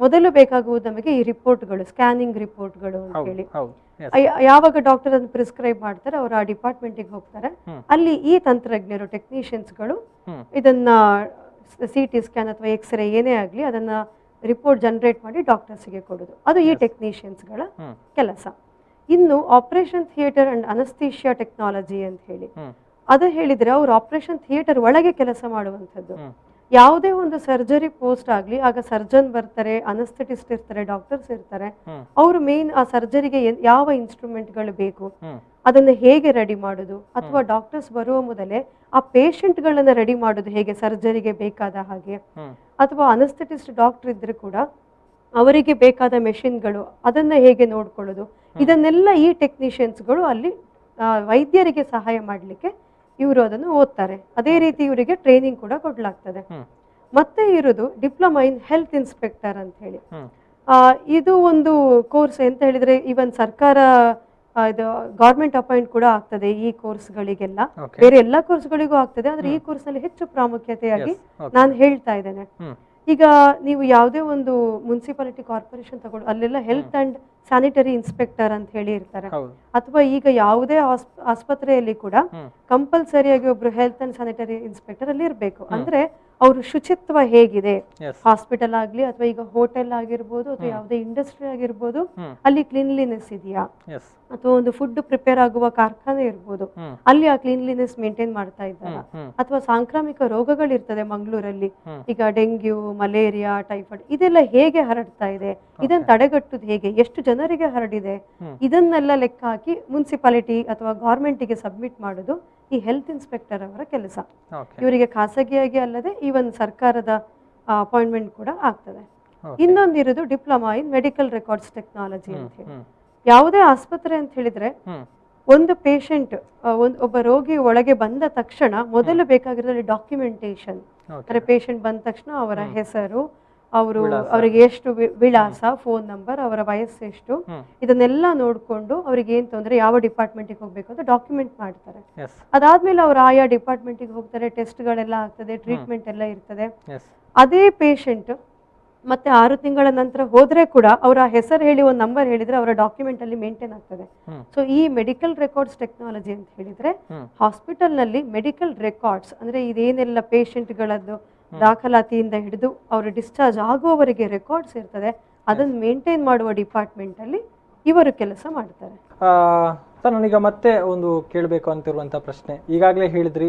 Speaker 2: ಮೊದಲು ಬೇಕಾಗುವುದು ನಮಗೆ ಈ ರಿಪೋರ್ಟ್ಗಳು, ಸ್ಕ್ಯಾನಿಂಗ್ ರಿಪೋರ್ಟ್ಗಳು ಅಂತ ಹೇಳಿ. ಯಾವಾಗ ಡಾಕ್ಟರ್ ಅನ್ನು ಪ್ರಿಸ್ಕ್ರೈಬ್ ಮಾಡ್ತಾರೆ ಅವರು ಆ ಡಿಪಾರ್ಟ್ಮೆಂಟ್ಗೆ ಹೋಗ್ತಾರೆ. ಅಲ್ಲಿ ಈ ತಂತ್ರಜ್ಞರು ಟೆಕ್ನಿಷಿಯನ್ಸ್ಗಳು ಇದನ್ನ CT ಸ್ಕ್ಯಾನ್ ಅಥವಾ ಎಕ್ಸ್ರೇ ಏನೇ ಆಗಲಿ ಅದನ್ನ ರಿಪೋರ್ಟ್ ಜನರೇಟ್ ಮಾಡಿ ಡಾಕ್ಟರ್ಸ್ಗೆ ಕೊಡೋದು. ಅದು ಈ ಟೆಕ್ನಿಷಿಯನ್ಸ್ಗಳ ಕೆಲಸ. ಇನ್ನು ಆಪರೇಷನ್ ಥಿಯೇಟರ್ ಅಂಡ್ ಅನಸ್ಥೀಶಿಯಾ ಟೆಕ್ನಾಲಜಿ ಅಂತ ಹೇಳಿ, ಅದು ಹೇಳಿದ್ರೆ ಅವ್ರು ಆಪರೇಷನ್ ಥಿಯೇಟರ್ ಒಳಗೆ ಕೆಲಸ ಮಾಡುವಂಥದ್ದು. ಯಾವುದೇ ಒಂದು ಸರ್ಜರಿ ಪೋಸ್ಟ್ ಆಗ್ಲಿ, ಆಗ ಸರ್ಜನ್ ಬರ್ತಾರೆ, ಅನಸ್ಥೆಟಿಸ್ಟ್ ಇರ್ತಾರೆ, ಡಾಕ್ಟರ್ಸ್ ಇರ್ತಾರೆ. ಅವರು ಮೇನ್ ಆ ಸರ್ಜರಿಗೆ ಯಾವ ಇನ್ಸ್ಟ್ರೂಮೆಂಟ್ಗಳು ಬೇಕು, ಅದನ್ನ ಹೇಗೆ ರೆಡಿ ಮಾಡೋದು, ಅಥವಾ ಡಾಕ್ಟರ್ಸ್ ಬರುವ ಮೊದಲೇ ಆ ಪೇಷಂಟ್ಗಳನ್ನ ರೆಡಿ ಮಾಡೋದು ಹೇಗೆ ಸರ್ಜರಿಗೆ ಬೇಕಾದ ಹಾಗೆ, ಅಥವಾ ಅನಸ್ಥೆಟಿಸ್ಟ್ ಡಾಕ್ಟರ್ ಇದ್ರೆ ಕೂಡ ಅವರಿಗೆ ಬೇಕಾದ ಮೆಷಿನ್ಗಳು ಅದನ್ನ ಹೇಗೆ ನೋಡ್ಕೊಳ್ಳೋದು, ಇದನ್ನೆಲ್ಲ ಈ ಟೆಕ್ನಿಷಿಯನ್ಸ್ಗಳು ಅಲ್ಲಿ ವೈದ್ಯರಿಗೆ ಸಹಾಯ ಮಾಡಲಿಕ್ಕೆ ಇವರು ಅದನ್ನು ಓದ್ತಾರೆ. ಅದೇ ರೀತಿ ಇವರಿಗೆ ಟ್ರೈನಿಂಗ್ ಕೂಡ ಕೊಡ್ಲಾಗ್ತದೆ. ಮತ್ತೆ ಇರೋದು ಡಿಪ್ಲೊಮಾ ಇನ್ ಹೆಲ್ತ್ ಇನ್ಸ್ಪೆಕ್ಟರ್ ಅಂತ ಹೇಳಿ. ಇದು ಒಂದು ಕೋರ್ಸ್ ಎಂತ ಹೇಳಿದ್ರೆ ಇವನ್ ಸರ್ಕಾರ ಇದು ಗೌರ್ಮೆಂಟ್ ಅಪಾಯಿಂಟ್ ಕೂಡ ಆಗ್ತದೆ ಈ ಕೋರ್ಸ್ಗಳಿಗೆಲ್ಲ. ಬೇರೆ ಎಲ್ಲಾ ಕೋರ್ಸ್ಗಳಿಗೂ ಆಗ್ತದೆ, ಆದ್ರೆ ಈ ಕೋರ್ಸ್ ನಲ್ಲಿ ಹೆಚ್ಚು ಪ್ರಾಮುಖ್ಯತೆಯಾಗಿ ನಾನು ಹೇಳ್ತಾ ಇದ್ದೇನೆ. ಈಗ ನೀವು ಯಾವುದೇ ಒಂದು ಮುನ್ಸಿಪಾಲಿಟಿ ಕಾರ್ಪೊರೇಷನ್ ತಗೊಳ್ಳಿ, ಅಲ್ಲೆಲ್ಲ ಹೆಲ್ತ್ ಅಂಡ್ ಸ್ಯಾನಿಟರಿ ಇನ್ಸ್ಪೆಕ್ಟರ್ ಅಂತ ಹೇಳಿ ಇರ್ತಾರೆ. ಅಥವಾ ಈಗ ಯಾವುದೇ ಆಸ್ಪತ್ರೆಯಲ್ಲಿ ಕೂಡ ಕಂಪಲ್ಸರಿಯಾಗಿ ಒಬ್ರು ಹೆಲ್ತ್ ಅಂಡ್ ಸ್ಯಾನಿಟರಿ ಇನ್ಸ್ಪೆಕ್ಟರ್ ಅಲ್ಲಿ ಇರಬೇಕು. ಅಂದ್ರೆ ಅವರು ಶುಚಿತ್ವ ಹೇಗಿದೆ, ಹಾಸ್ಪಿಟಲ್ ಆಗ್ಲಿ ಅಥವಾ ಈಗ ಹೋಟೆಲ್ ಆಗಿರ್ಬೋದು ಅಥವಾ ಯಾವುದೇ ಇಂಡಸ್ಟ್ರಿ ಆಗಿರ್ಬೋದು, ಅಲ್ಲಿ ಕ್ಲೀನ್ಲಿನೆಸ್ ಇದೆಯಾ, ಅಥವಾ ಒಂದು ಫುಡ್ ಪ್ರಿಪೇರ್ ಆಗುವ ಕಾರ್ಖಾನೆ ಇರ್ಬೋದು, ಅಲ್ಲಿ ಆ ಕ್ಲೀನ್ಲಿನೆಸ್ ಮೇಂಟೈನ್ ಮಾಡ್ತಾ ಇದ್ದಾರಾ, ಅಥವಾ ಸಾಂಕ್ರಾಮಿಕ ರೋಗಗಳಿರ್ತದೆ ಮಂಗಳೂರಲ್ಲಿ, ಈಗ ಡೆಂಗ್ಯೂ, ಮಲೇರಿಯಾ, ಟೈಫಾಯ್ಡ್, ಇದೆಲ್ಲ ಹೇಗೆ ಹರಡ್ತಾ ಇದೆ, ಇದನ್ನ ತಡೆಗಟ್ಟುದು ಹೇಗೆ, ಎಷ್ಟು ಜನರಿಗೆ ಹರಡಿದೆ, ಇದನ್ನೆಲ್ಲ ಲೆಕ್ಕ ಹಾಕಿ ಮುನ್ಸಿಪಾಲಿಟಿ ಅಥವಾ ಗವರ್ಮೆಂಟಿಗೆ ಸಬ್ಮಿಟ್ ಮಾಡೋದು ಈ ಹೆಲ್ತ್ ಇನ್ಸ್ಪೆಕ್ಟರ್ ಅವರ ಕೆಲಸ. ಇವರಿಗೆ ಖಾಸಗಿಯಾಗಿ ಅಲ್ಲದೆ ಈವನ್ ಸರ್ಕಾರದ ಅಪಾಯಿಂಟ್ಮೆಂಟ್ ಕೂಡ ಆಗ್ತದೆ. ಇನ್ನೊಂದಿರೋದು diploma in medical records technology ಅಂತ ಹೇಳಿ. ಯಾವುದೇ ಆಸ್ಪತ್ರೆ ಅಂತ ಹೇಳಿದ್ರೆ ಒಂದು ಪೇಷಂಟ್ ಒಬ್ಬ ರೋಗಿ ಒಳಗೆ ಬಂದ ತಕ್ಷಣ ಮೊದಲು ಬೇಕಾಗಿರೋದ್ರಲ್ಲಿ ಡಾಕ್ಯುಮೆಂಟೇಶನ್. ಅಂದ್ರೆ ಪೇಷಂಟ್ ಬಂದ ತಕ್ಷಣ ಅವರ ಹೆಸರು, ಅವರಿಗೆ ಎಷ್ಟು ವಿಳಾಸ, ಫೋನ್ ನಂಬರ್, ಅವರ ವಯಸ್ಸು ಎಷ್ಟು, ಇದನ್ನೆಲ್ಲ ನೋಡ್ಕೊಂಡು ಅವ್ರಿಗೆ ಏನ್ ತೊಂದ್ರೆ, ಯಾವ ಡಿಪಾರ್ಟ್ಮೆಂಟ್ಗೆ ಹೋಗ್ಬೇಕು ಅಂತ ಡಾಕ್ಯುಮೆಂಟ್ ಮಾಡ್ತಾರೆ. ಅದಾದ್ಮೇಲೆ ಅವ್ರು ಆಯಾ ಡಿಪಾರ್ಟ್ಮೆಂಟ್ಗೆ ಹೋಗ್ತಾರೆ, ಟೆಸ್ಟ್ಗಳೆಲ್ಲ ಆಗ್ತದೆ, ಟ್ರೀಟ್ಮೆಂಟ್ ಎಲ್ಲ ಇರ್ತದೆ. ಅದೇ ಪೇಷಂಟ್ ಮತ್ತೆ 6 ತಿಂಗಳ ನಂತರ ಹೋದ್ರೆ ಕೂಡ ಅವರ ಹೆಸರು ಹೇಳಿ ಒಂದು ನಂಬರ್ ಹೇಳಿದ್ರೆ ಅವರ ಡಾಕ್ಯುಮೆಂಟ್ ಅಲ್ಲಿ ಮೇಂಟೈನ್ ಆಗ್ತದೆ. ಸೊ ಈ ಮೆಡಿಕಲ್ ರೆಕಾರ್ಡ್ಸ್ ಟೆಕ್ನಾಲಜಿ ಅಂತ ಹೇಳಿದ್ರೆ ಹಾಸ್ಪಿಟಲ್ ನಲ್ಲಿ ಮೆಡಿಕಲ್ ರೆಕಾರ್ಡ್ಸ್ ಅಂದ್ರೆ ಇದೇನೆಲ್ಲ ಪೇಷಂಟ್ಗಳದ್ದು ದಾಖಲಾತಿಯಿಂದ ಹಿಡಿದು ಅವರು ಡಿಸ್ಚಾರ್ಜ್ ಆಗುವವರೆಗೆ ರೆಕಾರ್ಡ್ಸ್ ಇರ್ತದೆ, ಅದನ್ನು ಮೇಂಟೈನ್ ಮಾಡುವ ಡಿಪಾರ್ಟ್ಮೆಂಟ್ ಅಲ್ಲಿ ಇವರು ಕೆಲಸ ಮಾಡ್ತಾರೆ.
Speaker 1: ಸರ್, ನಾನೀಗ ಮತ್ತೆ ಒಂದು ಕೇಳಬೇಕು ಅಂತಿರುವಂಥ ಪ್ರಶ್ನೆ, ಈಗಾಗಲೇ ಹೇಳಿದ್ರಿ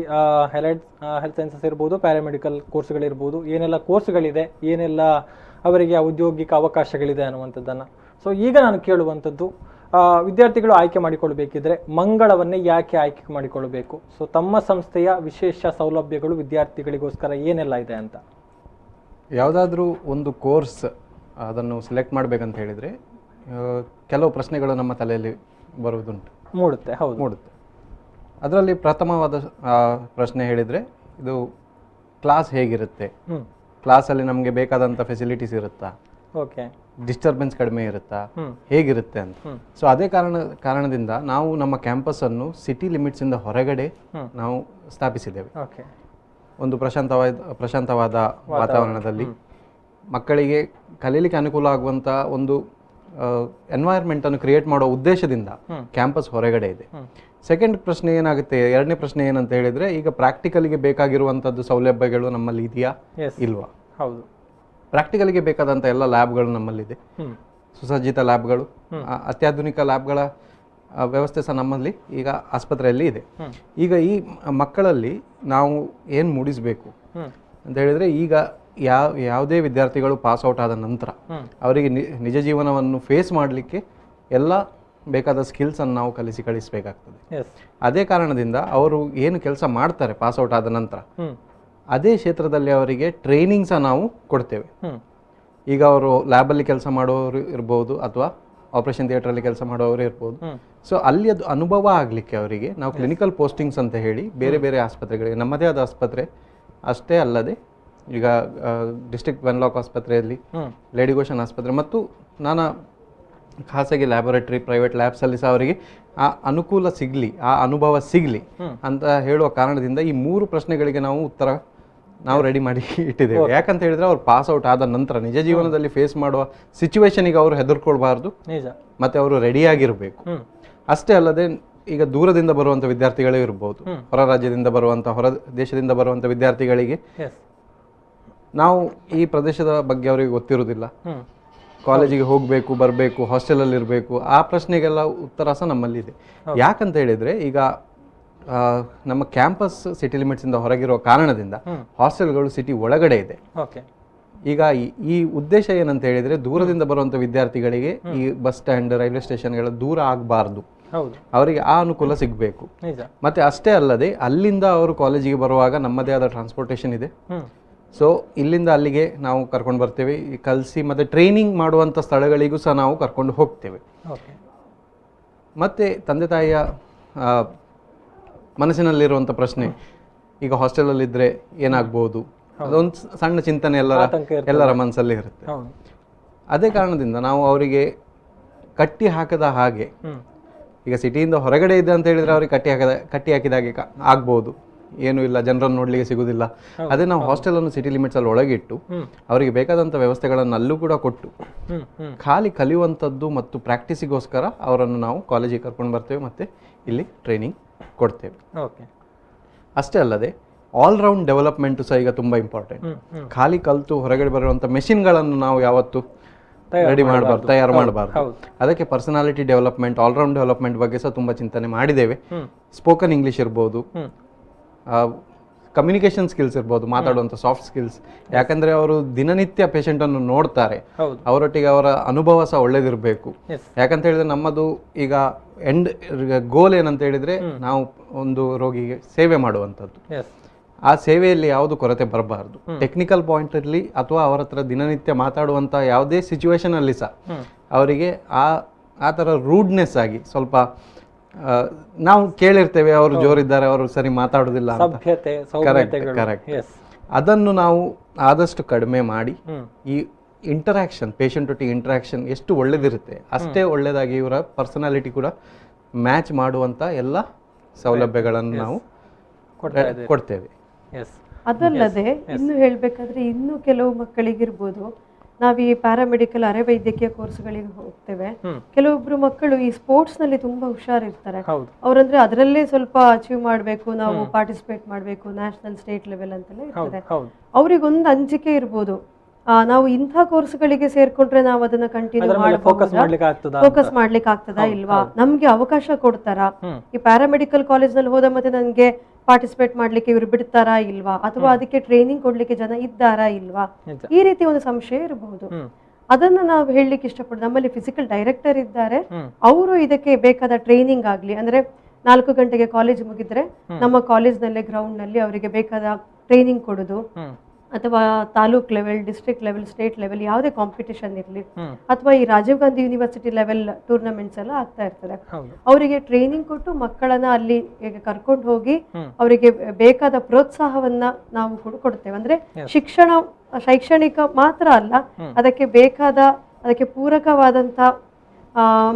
Speaker 1: ಹೆಲ್ತ್ ಸೈನ್ಸಸ್ ಇರ್ಬೋದು, ಪ್ಯಾರಾಮೆಡಿಕಲ್ ಕೋರ್ಸ್ಗಳಿರ್ಬೋದು, ಏನೆಲ್ಲ ಕೋರ್ಸ್ಗಳಿದೆ, ಏನೆಲ್ಲ ಅವರಿಗೆ ಔದ್ಯೋಗಿಕ ಅವಕಾಶಗಳಿದೆ ಅನ್ನುವಂಥದ್ದನ್ನು. ಸೊ ಈಗ ನಾನು ಕೇಳುವಂಥದ್ದು, ವಿದ್ಯಾರ್ಥಿಗಳು ಆಯ್ಕೆ ಮಾಡಿಕೊಳ್ಬೇಕಿದ್ರೆ ಮಂಗಳವನ್ನೇ ಯಾಕೆ ಆಯ್ಕೆ ಮಾಡಿಕೊಳ್ಳಬೇಕು? ಸೊ ತಮ್ಮ ಸಂಸ್ಥೆಯ ವಿಶೇಷ ಸೌಲಭ್ಯಗಳು ವಿದ್ಯಾರ್ಥಿಗಳಿಗೋಸ್ಕರ ಏನೆಲ್ಲ ಇದೆ ಅಂತ.
Speaker 3: ಯಾವುದಾದ್ರೂ ಒಂದು ಕೋರ್ಸ್ ಅದನ್ನು ಸೆಲೆಕ್ಟ್ ಮಾಡಬೇಕಂತ ಹೇಳಿದರೆ ಕೆಲವು ಪ್ರಶ್ನೆಗಳು ನಮ್ಮ ತಲೆಯಲ್ಲಿ ಬರುವುದುಂಟು,
Speaker 1: ಮೂಡುತ್ತೆ.
Speaker 3: ಅದರಲ್ಲಿ ಪ್ರಥಮವಾದ ಪ್ರಶ್ನೆ ಹೇಳಿದರೆ ಇದು ಕ್ಲಾಸ್ ಹೇಗಿರುತ್ತೆ, ಕ್ಲಾಸಲ್ಲಿ ನಮಗೆ ಬೇಕಾದಂಥ ಫೆಸಿಲಿಟೀಸ್ ಇರುತ್ತಾ,
Speaker 1: ಓಕೆ.
Speaker 3: ಡಿಸ್ಟರ್ಬೆನ್ಸ್ ಕಡಿಮೆ ಇರುತ್ತಾ,
Speaker 1: ಹ್ಮ್.
Speaker 3: ಹೇಗಿರುತ್ತೆ ಅಂತ. ಸೊ ಅದೇ ಕಾರಣದಿಂದ ನಾವು ನಮ್ಮ ಕ್ಯಾಂಪಸ್ಸನ್ನು ಸಿಟಿ ಲಿಮಿಟ್ಸಿಂದ ಹೊರಗಡೆ ನಾವು ಸ್ಥಾಪಿಸಿದ್ದೇವೆ.
Speaker 1: ಓಕೆ.
Speaker 3: ಒಂದು ಪ್ರಶಾಂತವಾದ ವಾತಾವರಣದಲ್ಲಿ ಮಕ್ಕಳಿಗೆ ಕಲೀಲಿಕ್ಕೆ ಅನುಕೂಲ ಆಗುವಂಥ ಒಂದು ಎನ್ವೈರ್ಮೆಂಟನ್ನು ಕ್ರಿಯೇಟ್ ಮಾಡೋ ಉದ್ದೇಶದಿಂದ ಕ್ಯಾಂಪಸ್ ಹೊರಗಡೆ ಇದೆ. ಸೆಕೆಂಡ್ ಪ್ರಶ್ನೆ ಏನಾಗುತ್ತೆ, ಎರಡನೇ ಪ್ರಶ್ನೆ ಏನಂತ ಹೇಳಿದರೆ, ಈಗ ಪ್ರಾಕ್ಟಿಕಲಿಗೆ ಬೇಕಾಗಿರುವಂಥದ್ದು ಸೌಲಭ್ಯಗಳು ನಮ್ಮಲ್ಲಿ ಇದೆಯಾ ಇಲ್ವಾ?
Speaker 1: ಹೌದು.
Speaker 3: ಪ್ರಾಕ್ಟಿಕಲಿಗೆ ಬೇಕಾದಂಥ ಎಲ್ಲ ಲ್ಯಾಬ್ಗಳು ನಮ್ಮಲ್ಲಿದೆ, ಸುಸಜ್ಜಿತ ಲ್ಯಾಬ್ಗಳು, ಅತ್ಯಾಧುನಿಕ ಲ್ಯಾಬ್ಗಳ ವ್ಯವಸ್ಥೆ ಸಹ ನಮ್ಮಲ್ಲಿ ಈಗ ಆಸ್ಪತ್ರೆಯಲ್ಲಿ ಇದೆ. ಈಗ ಈ ಮಕ್ಕಳಲ್ಲಿ ನಾವು ಏನು ಮೂಡಿಸಬೇಕು ಅಂತ ಹೇಳಿದರೆ, ಈಗ ಯಾವುದೇ ವಿದ್ಯಾರ್ಥಿಗಳು ಪಾಸ್ ಔಟ್ ಆದ ನಂತರ ಅವರಿಗೆ ನಿಜ ಜೀವನವನ್ನು ಫೇಸ್ ಮಾಡಲಿಕ್ಕೆ ಎಲ್ಲ ಬೇಕಾದ ಸ್ಕಿಲ್ಸನ್ನು ನಾವು ಕಳಿಸಬೇಕಾಗ್ತದೆ. ಅದೇ ಕಾರಣದಿಂದ ಅವರು ಏನು ಕೆಲಸ ಮಾಡ್ತಾರೆ ಪಾಸ್ ಔಟ್ ಆದ ನಂತರ, ಅದೇ ಕ್ಷೇತ್ರದಲ್ಲಿ ಅವರಿಗೆ ಟ್ರೈನಿಂಗ್ ಸಹ ನಾವು ಕೊಡ್ತೇವೆ. ಈಗ ಅವರು ಲ್ಯಾಬಲ್ಲಿ ಕೆಲಸ ಮಾಡೋರು ಇರ್ಬೋದು, ಅಥವಾ ಆಪರೇಷನ್ ಥಿಯೇಟ್ರಲ್ಲಿ ಕೆಲಸ ಮಾಡೋರು ಇರ್ಬೋದು. ಸೊ ಅಲ್ಲಿ ಅದು ಅನುಭವ ಆಗಲಿಕ್ಕೆ ಅವರಿಗೆ ನಾವು ಕ್ಲಿನಿಕಲ್ ಪೋಸ್ಟಿಂಗ್ಸ್ ಅಂತ ಹೇಳಿ ಬೇರೆ ಬೇರೆ ಆಸ್ಪತ್ರೆಗಳಿಗೆ, ನಮ್ಮದೇ ಆದ ಆಸ್ಪತ್ರೆ ಅಷ್ಟೇ ಅಲ್ಲದೆ ಈಗ ಡಿಸ್ಟ್ರಿಕ್ಟ್ ವೆನ್ಲಾಕ್ ಆಸ್ಪತ್ರೆಯಲ್ಲಿ, ಲೇಡಿ ಗೋಶನ್ ಆಸ್ಪತ್ರೆ ಮತ್ತು ನಾನಾ ಖಾಸಗಿ ಲ್ಯಾಬೊರೇಟರಿ, ಪ್ರೈವೇಟ್ ಲ್ಯಾಬ್ಸಲ್ಲಿ ಸಹ ಅವರಿಗೆ ಆ ಅನುಕೂಲ ಸಿಗಲಿ, ಆ ಅನುಭವ ಸಿಗಲಿ ಅಂತ ಹೇಳುವ ಕಾರಣದಿಂದ ಈ 3 ಪ್ರಶ್ನೆಗಳಿಗೆ ನಾವು ಉತ್ತರ ರೆಡಿ ಮಾಡಿ ಇಟ್ಟಿದ್ದೇವೆ. ಯಾಕಂತ ಹೇಳಿದ್ರೆ ಅವ್ರು ಪಾಸ್ ಔಟ್ ಆದ ನಂತರ ನಿಜ ಜೀವನದಲ್ಲಿ ಫೇಸ್ ಮಾಡುವ ಸಿಚುವೇಶನ್ಗೆ ಅವರು ಹೆದರ್ಕೊಳ್ಬಾರ್ದು, ಮತ್ತೆ ಅವರು ರೆಡಿಯಾಗಿರಬೇಕು. ಅಷ್ಟೇ ಅಲ್ಲದೆ ಈಗ ದೂರದಿಂದ ಬರುವಂಥ ವಿದ್ಯಾರ್ಥಿಗಳೇ ಇರ್ಬೋದು, ಹೊರ ರಾಜ್ಯದಿಂದ ಬರುವಂಥ, ಹೊರ ದೇಶದಿಂದ ಬರುವಂಥ ವಿದ್ಯಾರ್ಥಿಗಳಿಗೆ ನಾವು ಈ ಪ್ರದೇಶದ ಬಗ್ಗೆ ಅವರಿಗೆ ಗೊತ್ತಿರುವುದಿಲ್ಲ, ಕಾಲೇಜಿಗೆ ಹೋಗಬೇಕು, ಬರಬೇಕು, ಹಾಸ್ಟೆಲಲ್ಲಿ ಇರಬೇಕು, ಆ ಪ್ರಶ್ನೆಗೆಲ್ಲ ಉತ್ತರ ಸಹ ನಮ್ಮಲ್ಲಿದೆ. ಯಾಕಂತ ಹೇಳಿದರೆ ಈಗ ನಮ್ಮ ಕ್ಯಾಂಪಸ್ ಸಿಟಿ ಲಿಮಿಟ್ಸಿಂದ ಹೊರಗಿರೋ ಕಾರಣದಿಂದ ಹಾಸ್ಟೆಲ್ಗಳು ಸಿಟಿ ಒಳಗಡೆ ಇದೆ. ಈಗ ಈ ಉದ್ದೇಶ ಏನಂತ ಹೇಳಿದರೆ, ದೂರದಿಂದ ಬರುವಂಥ ವಿದ್ಯಾರ್ಥಿಗಳಿಗೆ ಈ ಬಸ್ ಸ್ಟ್ಯಾಂಡ್, ರೈಲ್ವೆ ಸ್ಟೇಷನ್ಗಳ ದೂರ ಆಗಬಾರ್ದು, ಅವರಿಗೆ ಆ ಅನುಕೂಲ ಸಿಗಬೇಕು. ಮತ್ತೆ ಅಷ್ಟೇ ಅಲ್ಲದೆ ಅಲ್ಲಿಂದ ಅವರು ಕಾಲೇಜಿಗೆ ಬರುವಾಗ ನಮ್ಮದೇ ಆದ ಟ್ರಾನ್ಸ್ಪೋರ್ಟೇಷನ್ ಇದೆ. ಸೊ ಇಲ್ಲಿಂದ ಅಲ್ಲಿಗೆ ನಾವು ಕರ್ಕೊಂಡು ಬರ್ತೇವೆ, ಕಲಿಸಿ ಮತ್ತು ಟ್ರೈನಿಂಗ್ ಮಾಡುವಂಥ ಸ್ಥಳಗಳಿಗೂ ಸಹ ನಾವು ಕರ್ಕೊಂಡು ಹೋಗ್ತೇವೆ. ಮತ್ತು ತಂದೆ ತಾಯಿಯ ಮನಸ್ಸಿನಲ್ಲಿರುವಂಥ ಪ್ರಶ್ನೆ, ಈಗ ಹಾಸ್ಟೆಲಲ್ಲಿದ್ದರೆ ಏನಾಗ್ಬೋದು, ಅದೊಂದು ಸಣ್ಣ ಚಿಂತನೆ ಎಲ್ಲರ ಮನಸ್ಸಲ್ಲಿ ಇರುತ್ತೆ. ಅದೇ ಕಾರಣದಿಂದ ನಾವು ಅವರಿಗೆ ಕಟ್ಟಿ ಹಾಕದ ಹಾಗೆ, ಈಗ ಸಿಟಿಯಿಂದ ಹೊರಗಡೆ ಇದೆ ಅಂತ ಹೇಳಿದರೆ ಅವ್ರಿಗೆ ಕಟ್ಟಿ ಹಾಕಿದ ಹಾಗೆ ಆಗ್ಬೋದು, ಏನೂ ಇಲ್ಲ, ಜನರನ್ನು ನೋಡ್ಲಿಕ್ಕೆ ಸಿಗುವುದಿಲ್ಲ. ಅದೇ ನಾವು ಹಾಸ್ಟೆಲನ್ನು ಸಿಟಿ ಲಿಮಿಟ್ಸಲ್ಲಿ ಒಳಗಿಟ್ಟು ಅವರಿಗೆ ಬೇಕಾದಂಥ ವ್ಯವಸ್ಥೆಗಳನ್ನು ಅಲ್ಲೂ ಕೂಡ ಕೊಟ್ಟು ಖಾಲಿ ಕಲಿಯುವಂಥದ್ದು ಮತ್ತು ಪ್ರಾಕ್ಟೀಸಿಗೋಸ್ಕರ ಅವರನ್ನು ನಾವು ಕಾಲೇಜಿಗೆ ಕರ್ಕೊಂಡು ಬರ್ತೇವೆ ಮತ್ತು ಇಲ್ಲಿ ಟ್ರೈನಿಂಗ್ ಕೊಡ್ತೇವೆ. ಅಷ್ಟೇ ಅಲ್ಲದೆ ಆಲ್ರೌಂಡ್ ಡೆವಲಪ್ಮೆಂಟು ಸಹ ಈಗ ತುಂಬ ಇಂಪಾರ್ಟೆಂಟ್. ಖಾಲಿ ಕಲಿತು ಹೊರಗಡೆ ಬರುವಂಥ ಮೆಷಿನ್ಗಳನ್ನು ನಾವು ಯಾವತ್ತು ತಯಾರು ಮಾಡಬಾರ್ದು. ಅದಕ್ಕೆ ಪರ್ಸನಾಲಿಟಿ ಡೆವಲಪ್ಮೆಂಟ್, ಆಲ್ರೌಂಡ್ ಡೆವಲಪ್ಮೆಂಟ್ ಬಗ್ಗೆ ಸಹ ತುಂಬ ಚಿಂತನೆ ಮಾಡಿದ್ದೇವೆ. ಸ್ಪೋಕನ್ ಇಂಗ್ಲಿಷ್ ಇರ್ಬೋದು, ಕಮ್ಯುನಿಕೇಶನ್ ಸ್ಕಿಲ್ಸ್ ಇರ್ಬೋದು, ಮಾತಾಡುವಂಥ ಸಾಫ್ಟ್ ಸ್ಕಿಲ್ಸ್. ಯಾಕಂದರೆ ಅವರು ದಿನನಿತ್ಯ ಪೇಷಂಟನ್ನು ನೋಡ್ತಾರೆ, ಅವರೊಟ್ಟಿಗೆ ಅವರ ಅನುಭವ ಸಹ ಒಳ್ಳೇದಿರಬೇಕು. ಯಾಕಂತ ಹೇಳಿದ್ರೆ ನಮ್ಮದು ಈಗ ಗೋಲ್ ಏನಂತ ಹೇಳಿದರೆ, ನಾವು ಒಂದು ರೋಗಿಗೆ ಸೇವೆ ಮಾಡುವಂಥದ್ದು. ಆ ಸೇವೆಯಲ್ಲಿ ಯಾವುದು ಕೊರತೆ ಬರಬಾರ್ದು. ಟೆಕ್ನಿಕಲ್ ಪಾಯಿಂಟ್ ಇರಲಿ ಅಥವಾ ಅವರ ಹತ್ರ ದಿನನಿತ್ಯ ಮಾತಾಡುವಂಥ ಯಾವುದೇ ಸಿಚುವೇಶನ್ ಅಲ್ಲಿ ಸಹ ಅವರಿಗೆ ಆ ಥರ ರೂಡ್ನೆಸ್ ಆಗಿ ಸ್ವಲ್ಪ ನಾವು ಕೇಳಿರ್ತೇವೆ, ಅವರು ಜೋರಿದ್ದಾರೆ, ಅವರು ಸರಿ ಮಾತಾಡೋದಿಲ್ಲ ಅಂತ. ಕರೆಕ್ಟ್. ಅದನ್ನು ನಾವು ಆದಷ್ಟು ಕಡಿಮೆ ಮಾಡಿ ಈ ಇಂಟರಾಕ್ಷನ್, ಪೇಷಂಟ್ ಒಟ್ಟಿಗೆ ಇಂಟರಾಕ್ಷನ್ ಎಷ್ಟು ಒಳ್ಳೇದಿರುತ್ತೆ ಅಷ್ಟೇ ಒಳ್ಳೇದಾಗಿ ಇವರ ಪರ್ಸನಾಲಿಟಿ ಕೂಡ ಮ್ಯಾಚ್ ಮಾಡುವಂಥ ಎಲ್ಲ ಸೌಲಭ್ಯಗಳನ್ನು ನಾವು ಕೊಡ್ತೇವೆ.
Speaker 2: ಅದಲ್ಲದೆ ಇನ್ನು ಹೇಳ್ಬೇಕಾದ್ರೆ ಇನ್ನು ಕೆಲವು ಮಕ್ಕಳಿಗಿರ್ಬೋದು, ನಾವು ಈ ಪ್ಯಾರಾಮೆಡಿಕಲ್ ಅರೆವೈದ್ಯಕೀಯ ಕೋರ್ಸ್ಗಳಿಗೆ ಹೋಗ್ತೇವೆ. ಕೆಲವೊಬ್ರು ಮಕ್ಕಳು ಈ ಸ್ಪೋರ್ಟ್ಸ್ ನಲ್ಲಿ ತುಂಬಾ ಹುಷಾರಿರ್ತಾರೆ, ಅವ್ರಂದ್ರೆ ಅದರಲ್ಲೇ ಸ್ವಲ್ಪ ಅಚೀವ್ ಮಾಡ್ಬೇಕು, ನಾವು ಪಾರ್ಟಿಸಿಪೇಟ್ ಮಾಡ್ಬೇಕು, ನ್ಯಾಷನಲ್ ಸ್ಟೇಟ್ ಲೆವೆಲ್ ಅಂತೆಲ್ಲ ಇರ್ತದೆ. ಅವ್ರಿಗೊಂದು ಅಂಜಿಕೆ ಇರ್ಬೋದು, ನಾವು ಇಂಥ ಕೋರ್ಸ್ಗಳಿಗೆ ಸೇರ್ಕೊಂಡ್ರೆ ನಾವು ಅದನ್ನ ಕಂಟಿನ್ಯೂ ಫೋಕಸ್ ಮಾಡ್ಲಿಕ್ಕೆ ಆಗ್ತದಾ ಇಲ್ವಾ, ನಮ್ಗೆ ಅವಕಾಶ ಕೊಡ್ತಾರಾ, ಈ ಪ್ಯಾರಾಮೆಡಿಕಲ್ ಕಾಲೇಜ್ ನಲ್ಲಿ ಹೋದ ಮತ್ತೆ ನನ್ಗೆ ಪಾರ್ಟಿಸಿಪೇಟ್ ಮಾಡ್ಲಿಕ್ಕೆ ಇವ್ರು ಬಿಡ್ತಾರಾ ಇಲ್ವಾ, ಅಥವಾ ಅದಕ್ಕೆ ಟ್ರೈನಿಂಗ್ ಕೊಡ್ಲಿಕ್ಕೆ ಜನ ಇದ್ದಾರಾ ಇಲ್ವಾ, ಈ ರೀತಿ ಒಂದು ಸಂಶಯ ಇರಬಹುದು. ಅದನ್ನ ನಾವು ಹೇಳಲಿಕ್ಕೆ ಇಷ್ಟಪಡ್ತೀವಿ. ನಮ್ಮಲ್ಲಿ ಫಿಸಿಕಲ್ ಡೈರೆಕ್ಟರ್ ಇದ್ದಾರೆ, ಅವರು ಇದಕ್ಕೆ ಬೇಕಾದ ಟ್ರೈನಿಂಗ್ ಆಗ್ಲಿ ಅಂದ್ರೆ 4 ಗಂಟೆಗೆ ಕಾಲೇಜ್ ಮುಗಿದ್ರೆ ನಮ್ಮ ಕಾಲೇಜ್ ನಲ್ಲೇ ಗ್ರೌಂಡ್ ನಲ್ಲಿ ಅವರಿಗೆ ಬೇಕಾದ ಟ್ರೈನಿಂಗ್ ಕೊಡುದು, ಅಥವಾ taluk level, district level, state level ಯಾವುದೇ ಕಾಂಪಿಟೇಷನ್ ಇರಲಿ, ಅಥವಾ ಈ Rajiv Gandhi university level tournaments ಎಲ್ಲ ಆಗ್ತಾ ಇರ್ತದೆ. ಅವರಿಗೆ ಟ್ರೈನಿಂಗ್ ಕೊಟ್ಟು ಮಕ್ಕಳನ್ನ ಅಲ್ಲಿ ಕರ್ಕೊಂಡು ಹೋಗಿ ಅವರಿಗೆ ಬೇಕಾದ ಪ್ರೋತ್ಸಾಹವನ್ನ ನಾವು ಕೂಡ ಕೊಡ್ತೇವೆ. ಅಂದ್ರೆ ಶೈಕ್ಷಣಿಕ ಮಾತ್ರ ಅಲ್ಲ, ಅದಕ್ಕೆ ಪೂರಕವಾದಂತ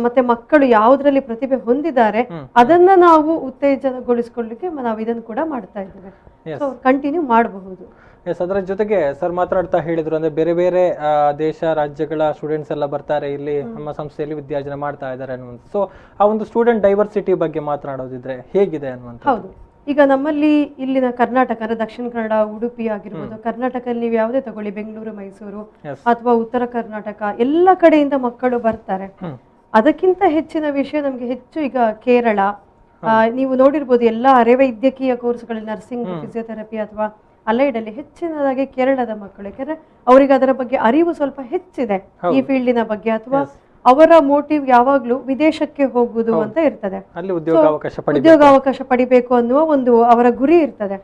Speaker 2: ಮತ್ತೆ ಮಕ್ಕಳು ಯಾವುದರಲ್ಲಿ ಪ್ರತಿಭೆ ಹೊಂದಿದ್ದಾರೆ ಅದನ್ನ ನಾವು ಉತ್ತೇಜನಗೊಳಿಸ್ಕೊಳ್ಳಿಕ್ಕೆ ನಾವು ಇದನ್ನು ಕೂಡ ಮಾಡ್ತಾ ಇದ್ದೇವೆ. ಕಂಟಿನ್ಯೂ ಮಾಡಬಹುದು.
Speaker 1: ಎಸ್, ಅದರ ಜೊತೆಗೆ ಸರ್ ಮಾತನಾಡ್ತಾ ಹೇಳಿದ್ರು ಅಂದ್ರೆ ಬೇರೆ ಬೇರೆ ದೇಶ ರಾಜ್ಯಗಳ ಸ್ಟೂಡೆಂಟ್ಸ್ ಎಲ್ಲ ಬರ್ತಾರೆ ಇಲ್ಲಿ ನಮ್ಮ ಸಂಸ್ಥೆಯಲ್ಲಿ ವಿದ್ಯಾರ್ಜನೆ ಮಾಡ್ತಾ ಇದ್ದಾರೆ ಅನ್ನುವಂಥ. ಸೊ ಆ ಒಂದು ಸ್ಟೂಡೆಂಟ್ ಡೈವರ್ಸಿಟಿ ಬಗ್ಗೆ ಮಾತನಾಡೋದಿದ್ರೆ ಹೇಗಿದೆ ಅನ್ನುವಂಥ.
Speaker 2: ಹೌದು, ಈಗ ನಮ್ಮಲ್ಲಿ ಇಲ್ಲಿನ ಕರ್ನಾಟಕ ಅಂದ್ರೆ ದಕ್ಷಿಣ ಕನ್ನಡ, ಉಡುಪಿ ಆಗಿರ್ಬೋದು, ಕರ್ನಾಟಕದಲ್ಲಿ ನೀವು ಯಾವುದೇ ತಗೊಳ್ಳಿ, ಬೆಂಗಳೂರು, ಮೈಸೂರು ಅಥವಾ ಉತ್ತರ ಕರ್ನಾಟಕ, ಎಲ್ಲ ಕಡೆಯಿಂದ ಮಕ್ಕಳು ಬರ್ತಾರೆ. ಅದಕ್ಕಿಂತ ಹೆಚ್ಚಿನ ವಿಷಯ ನಮ್ಗೆ ಹೆಚ್ಚು ಈಗ ಕೇರಳ, ನೀವು ನೋಡಿರ್ಬೋದು ಎಲ್ಲ ಅರೆವೈದ್ಯಕೀಯ ಕೋರ್ಸ್ಗಳಲ್ಲಿ ನರ್ಸಿಂಗ್, ಫಿಸಿಯೋಥೆರಪಿ ಅಥವಾ ಅಲೈಡ್ ಅಲ್ಲಿ ಹೆಚ್ಚಿನದಾಗಿ ಕೇರಳದ ಮಕ್ಕಳು. ಯಾಕಂದ್ರೆ ಅವರಿಗೆ ಅದರ ಬಗ್ಗೆ ಅರಿವು ಸ್ವಲ್ಪ ಹೆಚ್ಚಿದೆ ಈ ಫೀಲ್ಡಿನ ಬಗ್ಗೆ, ಅಥವಾ ಅವರ ಮೋಟಿವ್ ಯಾವಾಗ್ಲೂ ವಿದೇಶಕ್ಕೆ ಹೋಗುದು ಅಂತ ಇರ್ತದೆ, ಉದ್ಯೋಗಾವಕಾಶ ಪಡಿಬೇಕು ಅನ್ನುವ ಒಂದು ಅವರ ಗುರಿ ಇರ್ತದೆ.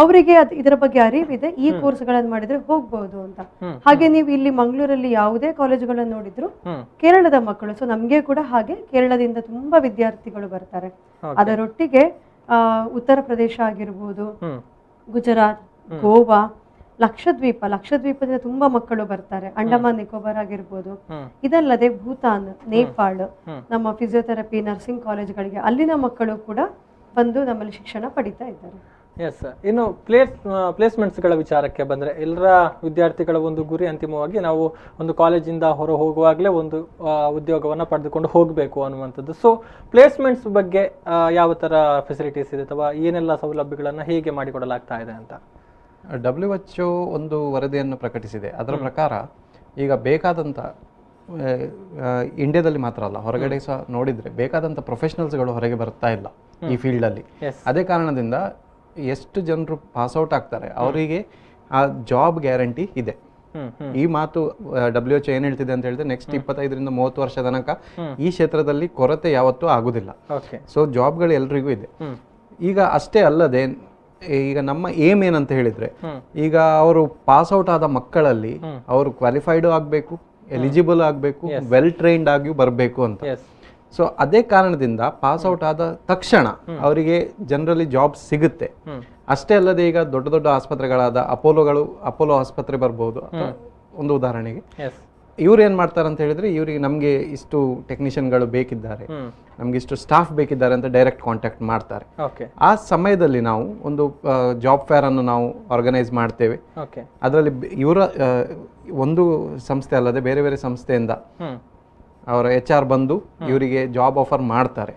Speaker 2: ಅವರಿಗೆ ಇದರ ಬಗ್ಗೆ ಅರಿವಿದೆ, ಈ ಕೋರ್ಸ್ಗಳನ್ನು ಮಾಡಿದ್ರೆ ಹೋಗ್ಬಹುದು ಅಂತ. ಹಾಗೆ ನೀವು ಇಲ್ಲಿ ಮಂಗಳೂರಲ್ಲಿ ಯಾವುದೇ ಕಾಲೇಜುಗಳನ್ನು ನೋಡಿದ್ರು ಕೇರಳದ ಮಕ್ಕಳು. ಸೊ ನಮ್ಗೆ ಕೂಡ ಹಾಗೆ ಕೇರಳದಿಂದ ತುಂಬಾ ವಿದ್ಯಾರ್ಥಿಗಳು ಬರ್ತಾರೆ. ಅದರೊಟ್ಟಿಗೆ ಉತ್ತರ ಪ್ರದೇಶ ಆಗಿರ್ಬೋದು, ಗುಜರಾತ್, ಗೋವಾ, ಲಕ್ಷದ್ವೀಪದಿಂದ ತುಂಬಾ ಮಕ್ಕಳು ಬರ್ತಾರೆ. ಅಂಡಮಾನ್ ನಿಕೋಬಾರ್ ಆಗಿರ್ಬೋದು. ಇದಲ್ಲದೆ ಭೂತಾನ್, ನೇಪಾಳ, ನಮ್ಮ ಫಿಸಿಯೋಥೆರಪಿ, ನರ್ಸಿಂಗ್ ಕಾಲೇಜ್ಗಳಿಗೆ ಅಲ್ಲಿನ ಮಕ್ಕಳು ಕೂಡ ಬಂದು ನಮ್ಮಲ್ಲಿ ಶಿಕ್ಷಣ ಪಡಿತಾ ಇದ್ದಾರೆ.
Speaker 1: ಎಸ್, ಇನ್ನು ಪ್ಲೇಸ್ಮೆಂಟ್ಸ್ಗಳ ವಿಚಾರಕ್ಕೆ ಬಂದ್ರೆ, ಎಲ್ಲರ ವಿದ್ಯಾರ್ಥಿಗಳ ಒಂದು ಗುರಿ ಅಂತಿಮವಾಗಿ ನಾವು ಒಂದು ಕಾಲೇಜಿಂದ ಹೊರ ಹೋಗುವಾಗಲೇ ಒಂದು ಉದ್ಯೋಗವನ್ನು ಪಡೆದುಕೊಂಡು ಹೋಗಬೇಕು ಅನ್ನುವಂಥದ್ದು. ಸೊ ಪ್ಲೇಸ್ಮೆಂಟ್ಸ್ ಬಗ್ಗೆ ಯಾವ ಥರ ಫೆಸಿಲಿಟೀಸ್ ಇದೆ ಅಥವಾ ಏನೆಲ್ಲ ಸೌಲಭ್ಯಗಳನ್ನು ಹೇಗೆ ಮಾಡಿಕೊಡಲಾಗ್ತಾ ಇದೆ ಅಂತ?
Speaker 3: WHO ಒಂದು ವರದಿಯನ್ನು ಪ್ರಕಟಿಸಿದೆ. ಅದರ ಪ್ರಕಾರ ಈಗ ಬೇಕಾದಂಥ ಇಂಡಿಯಾದಲ್ಲಿ ಮಾತ್ರ ಅಲ್ಲ, ಹೊರಗಡೆ ಸಹ ನೋಡಿದರೆ ಬೇಕಾದಂಥ ಪ್ರೊಫೆಷನಲ್ಸ್ಗಳು ಹೊರಗೆ ಬರ್ತಾ ಇಲ್ಲ ಈ ಫೀಲ್ಡಲ್ಲಿ. ಅದೇ ಕಾರಣದಿಂದ ಎಷ್ಟು ಜನರು ಪಾಸ್ಔಟ್ ಆಗ್ತಾರೆ ಅವರಿಗೆ ಆ ಜಾಬ್ ಗ್ಯಾರಂಟಿ ಇದೆ. ಈ ಮಾತು WHO ಏನು ಹೇಳ್ತಿದೆ ಅಂತ ಹೇಳಿದ್ರೆ, ನೆಕ್ಸ್ಟ್ 25ರಿಂದ 30 ವರ್ಷ ತನಕ ಈ ಕ್ಷೇತ್ರದಲ್ಲಿ ಕೊರತೆ ಯಾವತ್ತೂ ಆಗುದಿಲ್ಲ. ಸೊ ಜಾಬ್ಗಳು ಎಲ್ರಿಗೂ ಇದೆ. ಈಗ ಅಷ್ಟೇ ಅಲ್ಲದೆ ಈಗ ನಮ್ಮ ಏಮ್ ಏನಂತ ಹೇಳಿದ್ರೆ, ಈಗ ಅವರು ಪಾಸ್ಔಟ್ ಆದ ಮಕ್ಕಳಲ್ಲಿ ಅವರು ಕ್ವಾಲಿಫೈಡ್ ಆಗಬೇಕು, ಎಲಿಜಿಬಲ್ ಆಗಬೇಕು, ವೆಲ್ ಟ್ರೈನ್ಡ್ ಆಗಿಯೂ ಬರಬೇಕು ಅಂತ. ಸೊ ಅದೇ ಕಾರಣದಿಂದ ಪಾಸ್ಔಟ್ ಆದ ತಕ್ಷಣ ಅವರಿಗೆ ಜನರಲಿ ಜಾಬ್ ಸಿಗುತ್ತೆ. ಅಷ್ಟೇ ಅಲ್ಲದೆ ಈಗ ದೊಡ್ಡ ದೊಡ್ಡ ಆಸ್ಪತ್ರೆಗಳಾದ ಅಪೋಲೋ ಆಸ್ಪತ್ರೆ ಬರ್ಬೋದು ಒಂದು ಉದಾಹರಣೆಗೆ. ಇವ್ರು ಏನ್ ಮಾಡ್ತಾರೆ ಅಂತ ಹೇಳಿದ್ರೆ, ಇವ್ರಿಗೆ ನಮ್ಗೆ ಇಷ್ಟು ಟೆಕ್ನಿಷಿಯನ್ಗಳು ಬೇಕಿದ್ದಾರೆ, ನಮ್ಗೆ ಇಷ್ಟು ಸ್ಟಾಫ್ ಬೇಕಿದ್ದಾರೆ ಅಂತ ಡೈರೆಕ್ಟ್ ಕಾಂಟ್ಯಾಕ್ಟ್ ಮಾಡ್ತಾರೆ. ಆ ಸಮಯದಲ್ಲಿ ನಾವು ಒಂದು ಜಾಬ್ ಫೇರ್ ಅನ್ನು ನಾವು ಆರ್ಗನೈಸ್ ಮಾಡ್ತೇವೆ. ಅದರಲ್ಲಿ ಇವರ ಒಂದು ಸಂಸ್ಥೆ ಅಲ್ಲದೆ ಬೇರೆ ಬೇರೆ ಸಂಸ್ಥೆಯಿಂದ ಅವರ HR ಬಂದು ಇವರಿಗೆ ಜಾಬ್ ಆಫರ್ ಮಾಡ್ತಾರೆ.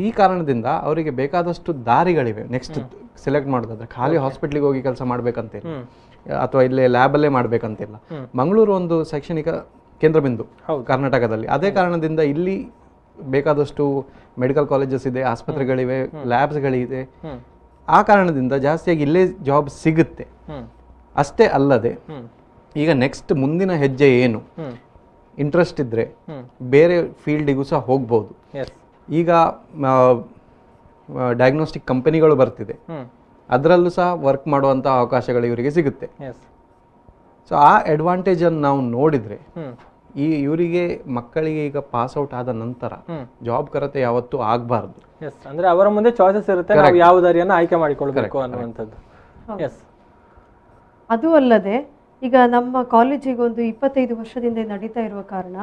Speaker 3: ಈ ಕಾರಣದಿಂದ ಅವರಿಗೆ ಬೇಕಾದಷ್ಟು ದಾರಿಗಳಿವೆ. ನೆಕ್ಸ್ಟ್ ಸೆಲೆಕ್ಟ್ ಮಾಡೋದಾದ್ರೆ ಖಾಲಿ ಹಾಸ್ಪಿಟ್ಲಿಗೆ ಹೋಗಿ ಕೆಲಸ ಮಾಡ್ಬೇಕಂತಿಲ್ಲ, ಅಥವಾ ಇಲ್ಲೇ ಲ್ಯಾಬಲ್ಲೇ ಮಾಡ್ಬೇಕಂತಿಲ್ಲ. ಮಂಗಳೂರು ಒಂದು ಶೈಕ್ಷಣಿಕ ಕೇಂದ್ರ ಬಿಂದು ಕರ್ನಾಟಕದಲ್ಲಿ. ಅದೇ ಕಾರಣದಿಂದ ಇಲ್ಲಿ ಬೇಕಾದಷ್ಟು ಮೆಡಿಕಲ್ ಕಾಲೇಜಸ್ ಇದೆ, ಆಸ್ಪತ್ರೆಗಳಿವೆ, ಲ್ಯಾಬ್ಸ್ಗಳಿದೆ. ಆ ಕಾರಣದಿಂದ ಜಾಸ್ತಿಯಾಗಿ ಇಲ್ಲೇ ಜಾಬ್ ಸಿಗುತ್ತೆ. ಅಷ್ಟೇ ಅಲ್ಲದೆ ಈಗ ನೆಕ್ಸ್ಟ್ ಮುಂದಿನ ಹೆಜ್ಜೆ ಏನು, ಇಂಟ್ರೆಸ್ಟ್ ಇದ್ರೆ ಬೇರೆ ಫೀಲ್ಡಿಗೂ ಸಹ ಹೋಗ್ಬೋದು. ಈಗ ಡಯಾಗ್ನೋಸ್ಟಿಕ್ ಕಂಪನಿಗಳು ಬರ್ತಿದೆ, ಅದರಲ್ಲೂ ಸಹ ವರ್ಕ್ ಮಾಡುವಂಥ ಅವಕಾಶಗಳು ಇವರಿಗೆ ಸಿಗುತ್ತೆ. ಸೊ ಆ ಅಡ್ವಾಂಟೇಜ್ ಅನ್ನು ನಾವು ನೋಡಿದ್ರೆ, ಇವರಿಗೆ ಮಕ್ಕಳಿಗೆ ಈಗ ಪಾಸ್ ಔಟ್ ಆದ ನಂತರ ಜಾಬ್ ಕೊರತೆ ಯಾವತ್ತೂ ಆಗಬಾರ್ದು.
Speaker 1: ಅಂದ್ರೆ ಅವರ ಮುಂದೆ ಚಾಯ್ಸಸ್ ಇರುತ್ತೆ, ನಾವು ಯಾವ ದಾರಿಯನ್ನು ಆಯ್ಕೆ ಮಾಡಿಕೊಳ್ಬೇಕು ಅನ್ನುವಂಥದ್ದು.
Speaker 2: ಅದು ಅಲ್ಲದೆ ಈಗ ನಮ್ಮ ಕಾಲೇಜಿಗೆ ಒಂದು 25 ವರ್ಷದಿಂದ ನಡೀತಾ ಇರುವ ಕಾರಣ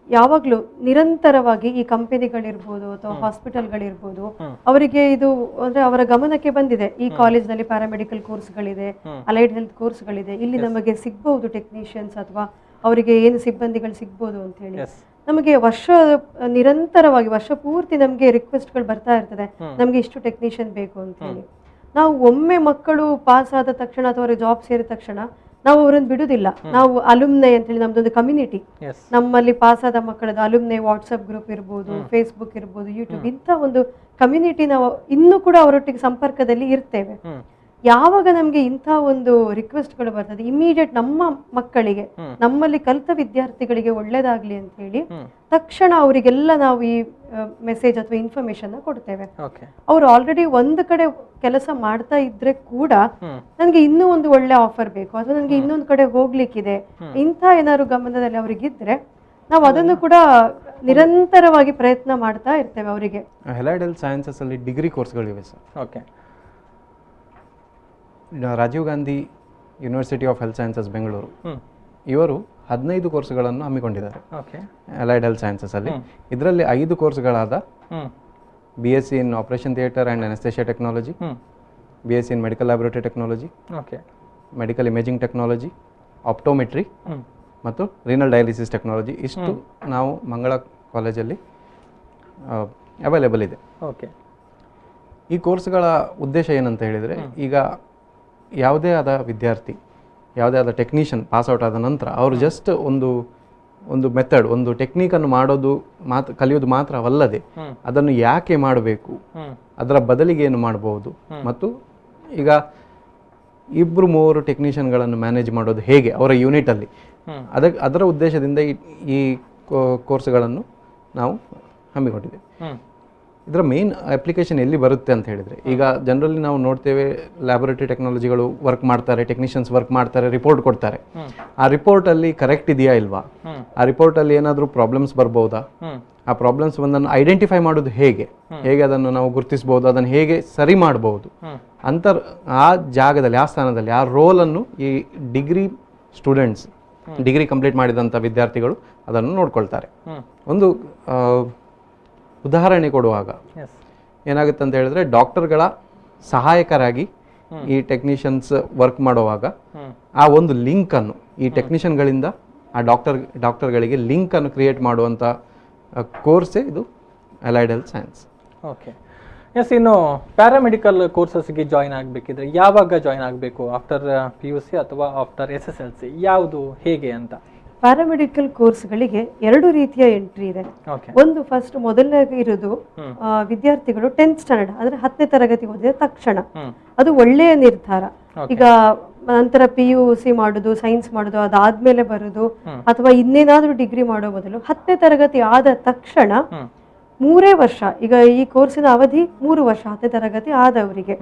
Speaker 2: ಯಾವಾಗ್ಲೂ ನಿರಂತರವಾಗಿ ಈ ಕಂಪನಿಗಳಿರ್ಬೋದು ಅಥವಾ ಹಾಸ್ಪಿಟಲ್ಗಳಿರ್ಬೋದು ಅವರಿಗೆ ಇದು ಅಂದ್ರೆ ಅವರ ಗಮನಕ್ಕೆ ಬಂದಿದೆ, ಈ ಕಾಲೇಜ್ನಲ್ಲಿ ಪ್ಯಾರಾಮೆಡಿಕಲ್ ಕೋರ್ಸ್ಗಳಿದೆ, ಅಲೈಡ್ ಹೆಲ್ತ್ ಕೋರ್ಸ್ಗಳಿದೆ, ಇಲ್ಲಿ ನಮಗೆ ಸಿಗ್ಬಹುದು ಟೆಕ್ನಿಷಿಯನ್ಸ್ ಅಥವಾ ಅವರಿಗೆ ಏನು ಸಿಬ್ಬಂದಿಗಳು ಸಿಗ್ಬೋದು ಅಂತ ಹೇಳಿ. ನಮಗೆ ನಿರಂತರವಾಗಿ ವರ್ಷ ಪೂರ್ತಿ ನಮಗೆ ರಿಕ್ವೆಸ್ಟ್ಗಳು ಬರ್ತಾ ಇರ್ತದೆ, ನಮ್ಗೆ ಇಷ್ಟು ಟೆಕ್ನಿಷಿಯನ್ ಬೇಕು ಅಂತ ಹೇಳಿ. ನಾವು ಒಮ್ಮೆ ಮಕ್ಕಳು ಪಾಸ್ ಆದ ತಕ್ಷಣ ಅಥವಾ ಅವ್ರಿಗೆ ಜಾಬ್ ಸೇರಿದ ತಕ್ಷಣ ನಾವು ಅವರನ್ನು ಬಿಡುದಿಲ್ಲ. ನಾವು ಅಲುಮ್ನೈ ಅಂತ ಹೇಳಿ ನಮ್ದೊಂದು ಕಮ್ಯುನಿಟಿ, ನಮ್ಮಲ್ಲಿ ಪಾಸ್ ಆದ ಮಕ್ಕಳದ ಅಲುಮ್ನೈ ವಾಟ್ಸ್ಆಪ್ ಗ್ರೂಪ್ ಇರ್ಬೋದು, ಫೇಸ್ಬುಕ್ ಇರ್ಬೋದು, ಯೂಟ್ಯೂಬ್, ಇಂಥ ಒಂದು ಕಮ್ಯುನಿಟಿ ನಾವು ಇನ್ನೂ ಕೂಡ ಅವರೊಟ್ಟಿಗೆ ಸಂಪರ್ಕದಲ್ಲಿ ಇರ್ತೇವೆ. ಯಾವಾಗ ನಮ್ಗೆ ಇಂಥ ಒಂದು ರಿಕ್ವೆಸ್ಟ್ಗಳು ಬರ್ತದೆ, ಇಮಿಡಿಯೇಟ್ ನಮ್ಮ ಮಕ್ಕಳಿಗೆ, ನಮ್ಮಲ್ಲಿ ಕಲಿತ ವಿದ್ಯಾರ್ಥಿಗಳಿಗೆ ಒಳ್ಳೇದಾಗ್ಲಿ ಅಂತ ಹೇಳಿ ತಕ್ಷಣ ಅವರಿಗೆಲ್ಲ ನಾವು ಈ ಮೆಸೇಜ್ ಅಥವಾ ಇನ್ಫಾರ್ಮೇಶನ್ ಕೊಡ್ತೇವೆ. ಅವ್ರು ಆಲ್ರೆಡಿ ಒಂದು ಕಡೆ ಕೆಲಸ ಮಾಡ್ತಾ ಇದ್ರೆ ಕೂಡ ನನ್ಗೆ ಇನ್ನೂ ಒಂದು ಒಳ್ಳೆ ಆಫರ್ ಬೇಕು ಅಥವಾ ನನ್ಗೆ ಇನ್ನೊಂದು ಕಡೆ ಹೋಗ್ಲಿಕ್ಕಿದೆ, ಇಂಥ ಏನಾದ್ರು ಗಮನದಲ್ಲಿ ಅವ್ರಿಗಿದ್ರೆ ನಾವು ಅದನ್ನು ಕೂಡ ನಿರಂತರವಾಗಿ ಪ್ರಯತ್ನ ಮಾಡ್ತಾ ಇರ್ತೇವೆ. ಅವರಿಗೆ
Speaker 3: ಅಲೈಡ್ ಹೆಲ್ತ್ ಸೈನ್ಸಸ್ ಅಲ್ಲಿ ಡಿಗ್ರಿ ಕೋರ್ಸ್ಗಳಿವೆ sir.
Speaker 1: Okay.
Speaker 3: Rajiv Gandhi university of health sciences Bengaluru ಇವರು 15 ಕೋರ್ಸ್ಗಳನ್ನು ಹಮ್ಮಿಕೊಂಡಿದ್ದಾರೆ ಅಲೈಡ್ ಹೆಲ್ತ್ ಸೈನ್ಸಸ್ ಅಲ್ಲಿ. ಇದರಲ್ಲಿ 5 ಕೋರ್ಸ್ಗಳಾದ BSc in operation theatre and anaesthesia technology, BSc in medical laboratory technology, medical imaging technology, optometry ಮತ್ತು ರೀನಲ್ ಡಯಾಲಿಸಿಸ್ ಟೆಕ್ನಾಲಜಿ, ಇಷ್ಟು ನಾವು ಮಂಗಳ ಕಾಲೇಜಲ್ಲಿ ಅವೈಲೇಬಲ್ ಇದೆ.
Speaker 1: ಓಕೆ.
Speaker 3: ಈ ಕೋರ್ಸ್ಗಳ ಉದ್ದೇಶ ಏನಂತ ಹೇಳಿದರೆ, ಈಗ ಯಾವುದೇ ಆದ ವಿದ್ಯಾರ್ಥಿ, ಯಾವುದೇ ಆದ ಟೆಕ್ನಿಷಿಯನ್ ಪಾಸ್ಔಟ್ ಆದ ನಂತರ ಅವರು ಜಸ್ಟ್ ಒಂದು ಮೆಥಡ್, ಒಂದು ಟೆಕ್ನಿಕನ್ನು ಮಾಡೋದು ಕಲಿಯೋದು ಮಾತ್ರವಲ್ಲದೆ ಅದನ್ನು ಯಾಕೆ ಮಾಡಬೇಕು, ಅದರ ಬದಲಿಗೆ ಏನು ಮಾಡಬಹುದು, ಮತ್ತು ಈಗ 2-3 ಟೆಕ್ನಿಷಿಯನ್ಗಳನ್ನು ಮ್ಯಾನೇಜ್ ಮಾಡೋದು ಹೇಗೆ ಅವರ ಯೂನಿಟಲ್ಲಿ, ಅದರ ಉದ್ದೇಶದಿಂದ ಈ ಕೋರ್ಸ್ಗಳನ್ನು ನಾವು ಹಮ್ಮಿಕೊಂಡಿದ್ದೇವೆ. ಇದರ ಮೇನ್ ಅಪ್ಲಿಕೇಶನ್ ಎಲ್ಲಿ ಬರುತ್ತೆ ಅಂತ ಹೇಳಿದರೆ, ಈಗ ಜನರಲಿ ನಾವು ನೋಡ್ತೇವೆ ಲ್ಯಾಬೊರೇಟರಿ ಟೆಕ್ನಾಲಜಿಗಳು ವರ್ಕ್ ಮಾಡ್ತಾರೆ, ಟೆಕ್ನಿಷಿಯನ್ಸ್ ವರ್ಕ್ ಮಾಡ್ತಾರೆ, ರಿಪೋರ್ಟ್ ಕೊಡ್ತಾರೆ. ಆ ರಿಪೋರ್ಟಲ್ಲಿ ಕರೆಕ್ಟ್ ಇದೆಯಾ ಇಲ್ವಾ, ಆ ರಿಪೋರ್ಟಲ್ಲಿ ಏನಾದರೂ ಪ್ರಾಬ್ಲಮ್ಸ್ ಬರ್ಬೋದಾ, ಆ ಪ್ರಾಬ್ಲಮ್ಸ್ ಒಂದನ್ನು ಐಡೆಂಟಿಫೈ ಮಾಡೋದು ಹೇಗೆ ಅದನ್ನು ನಾವು ಗುರುತಿಸಬಹುದು, ಅದನ್ನು ಹೇಗೆ ಸರಿ ಮಾಡಬಹುದು ಅಂತ ಆ ಜಾಗದಲ್ಲಿ, ಆ ಸ್ಥಾನದಲ್ಲಿ, ಆ ರೋಲನ್ನು ಈ ಡಿಗ್ರಿ ಸ್ಟೂಡೆಂಟ್ಸ್, ಡಿಗ್ರಿ ಕಂಪ್ಲೀಟ್ ಮಾಡಿದಂಥ ವಿದ್ಯಾರ್ಥಿಗಳು ಅದನ್ನು ನೋಡ್ಕೊಳ್ತಾರೆ. ಒಂದು ಉದಾಹರಣೆ ಕೊಡುವಾಗ ಏನಾಗುತ್ತೆ ಅಂತ ಹೇಳಿದ್ರೆ, ಡಾಕ್ಟರ್ಗಳ ಸಹಾಯಕರಾಗಿ ಈ ಟೆಕ್ನಿಷಿಯನ್ಸ್ ವರ್ಕ್ ಮಾಡುವಾಗ ಆ ಒಂದು ಲಿಂಕನ್ನು ಈ ಟೆಕ್ನಿಷಿಯನ್ಗಳಿಂದ ಆ ಡಾಕ್ಟರ್ಗಳಿಗೆ ಲಿಂಕನ್ನು ಕ್ರಿಯೇಟ್ ಮಾಡುವಂಥ ಕೋರ್ಸೇ ಇದು allied health science.
Speaker 1: Okay. Yes, ಇನ್ನು ಪ್ಯಾರಾಮೆಡಿಕಲ್ ಕೋರ್ಸಸ್ಗೆ ಜಾಯಿನ್ ಆಗಬೇಕಿದ್ರೆ ಯಾವಾಗ ಜಾಯಿನ್ ಆಗಬೇಕು? ಆಫ್ಟರ್ PUC ಅಥವಾ ಆಫ್ಟರ್ SSLC, ಯಾವುದು ಹೇಗೆ ಅಂತ?
Speaker 2: ಪ್ಯಾರಾಮೆಡಿಕಲ್ ಕೋರ್ಸ್ಗಳಿಗೆ 2 ರೀತಿಯ ಎಂಟ್ರಿ ಇದೆ. ಒಂದು ಫಸ್ಟ್ ಮೊದಲನೇಗೆ ಇರೋದು ವಿದ್ಯಾರ್ಥಿಗಳು 10th ಸ್ಟ್ಯಾಂಡರ್ಡ್ ಅಂದ್ರೆ 10ನೇ ತರಗತಿ ಓದಿದ ತಕ್ಷಣ, ಅದು ಒಳ್ಳೆಯ ನಿರ್ಧಾರ. ಈಗ ನಂತರ PUC ಮಾಡೋದು, ಸೈನ್ಸ್ ಮಾಡೋದು, ಅದಾದ್ಮೇಲೆ ಬರೋದು ಅಥವಾ ಇನ್ನೇನಾದ್ರೂ ಡಿಗ್ರಿ ಮಾಡೋ ಬದಲು 10ನೇ ತರಗತಿ ಆದ ತಕ್ಷಣ 3 ವರ್ಷ, ಈಗ ಈ ಕೋರ್ಸಿನ ಅವಧಿ 3 ವರ್ಷ, 10ನೇ ತರಗತಿ ಆದವರಿಗೆ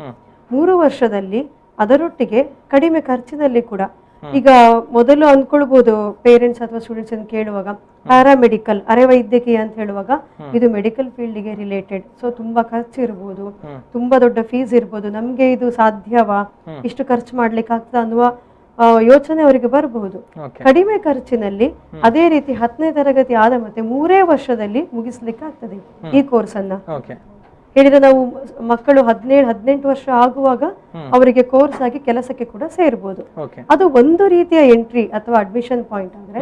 Speaker 2: 3 ವರ್ಷದಲ್ಲಿ ಅದರೊಟ್ಟಿಗೆ ಕಡಿಮೆ ಖರ್ಚಿನಲ್ಲಿ ಕೂಡ, ಈಗ ಮೊದಲು ಅಂದ್ಕೊಳ್ಬಹುದು ಪೇರೆಂಟ್ಸ್ ಅಥವಾ ಸ್ಟೂಡೆಂಟ್ಸ್ ಅನ್ನು ಕೇಳುವಾಗ, ಪ್ಯಾರಾಮೆಡಿಕಲ್ ಅರೆ ವೈದ್ಯಕೀಯ ಅಂತ ಹೇಳುವಾಗ ಇದು ಮೆಡಿಕಲ್ ಫೀಲ್ಡ್ಗೆ ರಿಲೇಟೆಡ್, ಸೊ ತುಂಬಾ ಖರ್ಚು ಇರ್ಬೋದು, ತುಂಬಾ ದೊಡ್ಡ ಫೀಸ್ ಇರ್ಬೋದು, ನಮ್ಗೆ ಇದು ಸಾಧ್ಯವಾ, ಇಷ್ಟು ಖರ್ಚು ಮಾಡ್ಲಿಕ್ಕೆ ಆಗ್ತದ ಅನ್ನುವ ಯೋಚನೆ ಅವರಿಗೆ ಬರಬಹುದು. ಕಡಿಮೆ ಖರ್ಚಿನಲ್ಲಿ ಅದೇ ರೀತಿ 10ನೇ ತರಗತಿ ಆದ ಮತ್ತೆ 3 ವರ್ಷದಲ್ಲಿ ಮುಗಿಸ್ಲಿಕ್ಕೆ ಆಗ್ತದೆ ಈ ಕೋರ್ಸ್ ಅನ್ನ. ಹೇಳಿದ್ರೆ ನಾವು ಮಕ್ಕಳು 17-18 ವರ್ಷ ಆಗುವಾಗ ಅವರಿಗೆ ಕೋರ್ಸ್ ಆಗಿ ಕೆಲಸಕ್ಕೆ ಕೂಡ ಸೇರ್ಬೋದು. ಅದು ಒಂದು ರೀತಿಯ ಎಂಟ್ರಿ ಅಥವಾ ಅಡ್ಮಿಷನ್ ಪಾಯಿಂಟ್ ಆದ್ರೆ,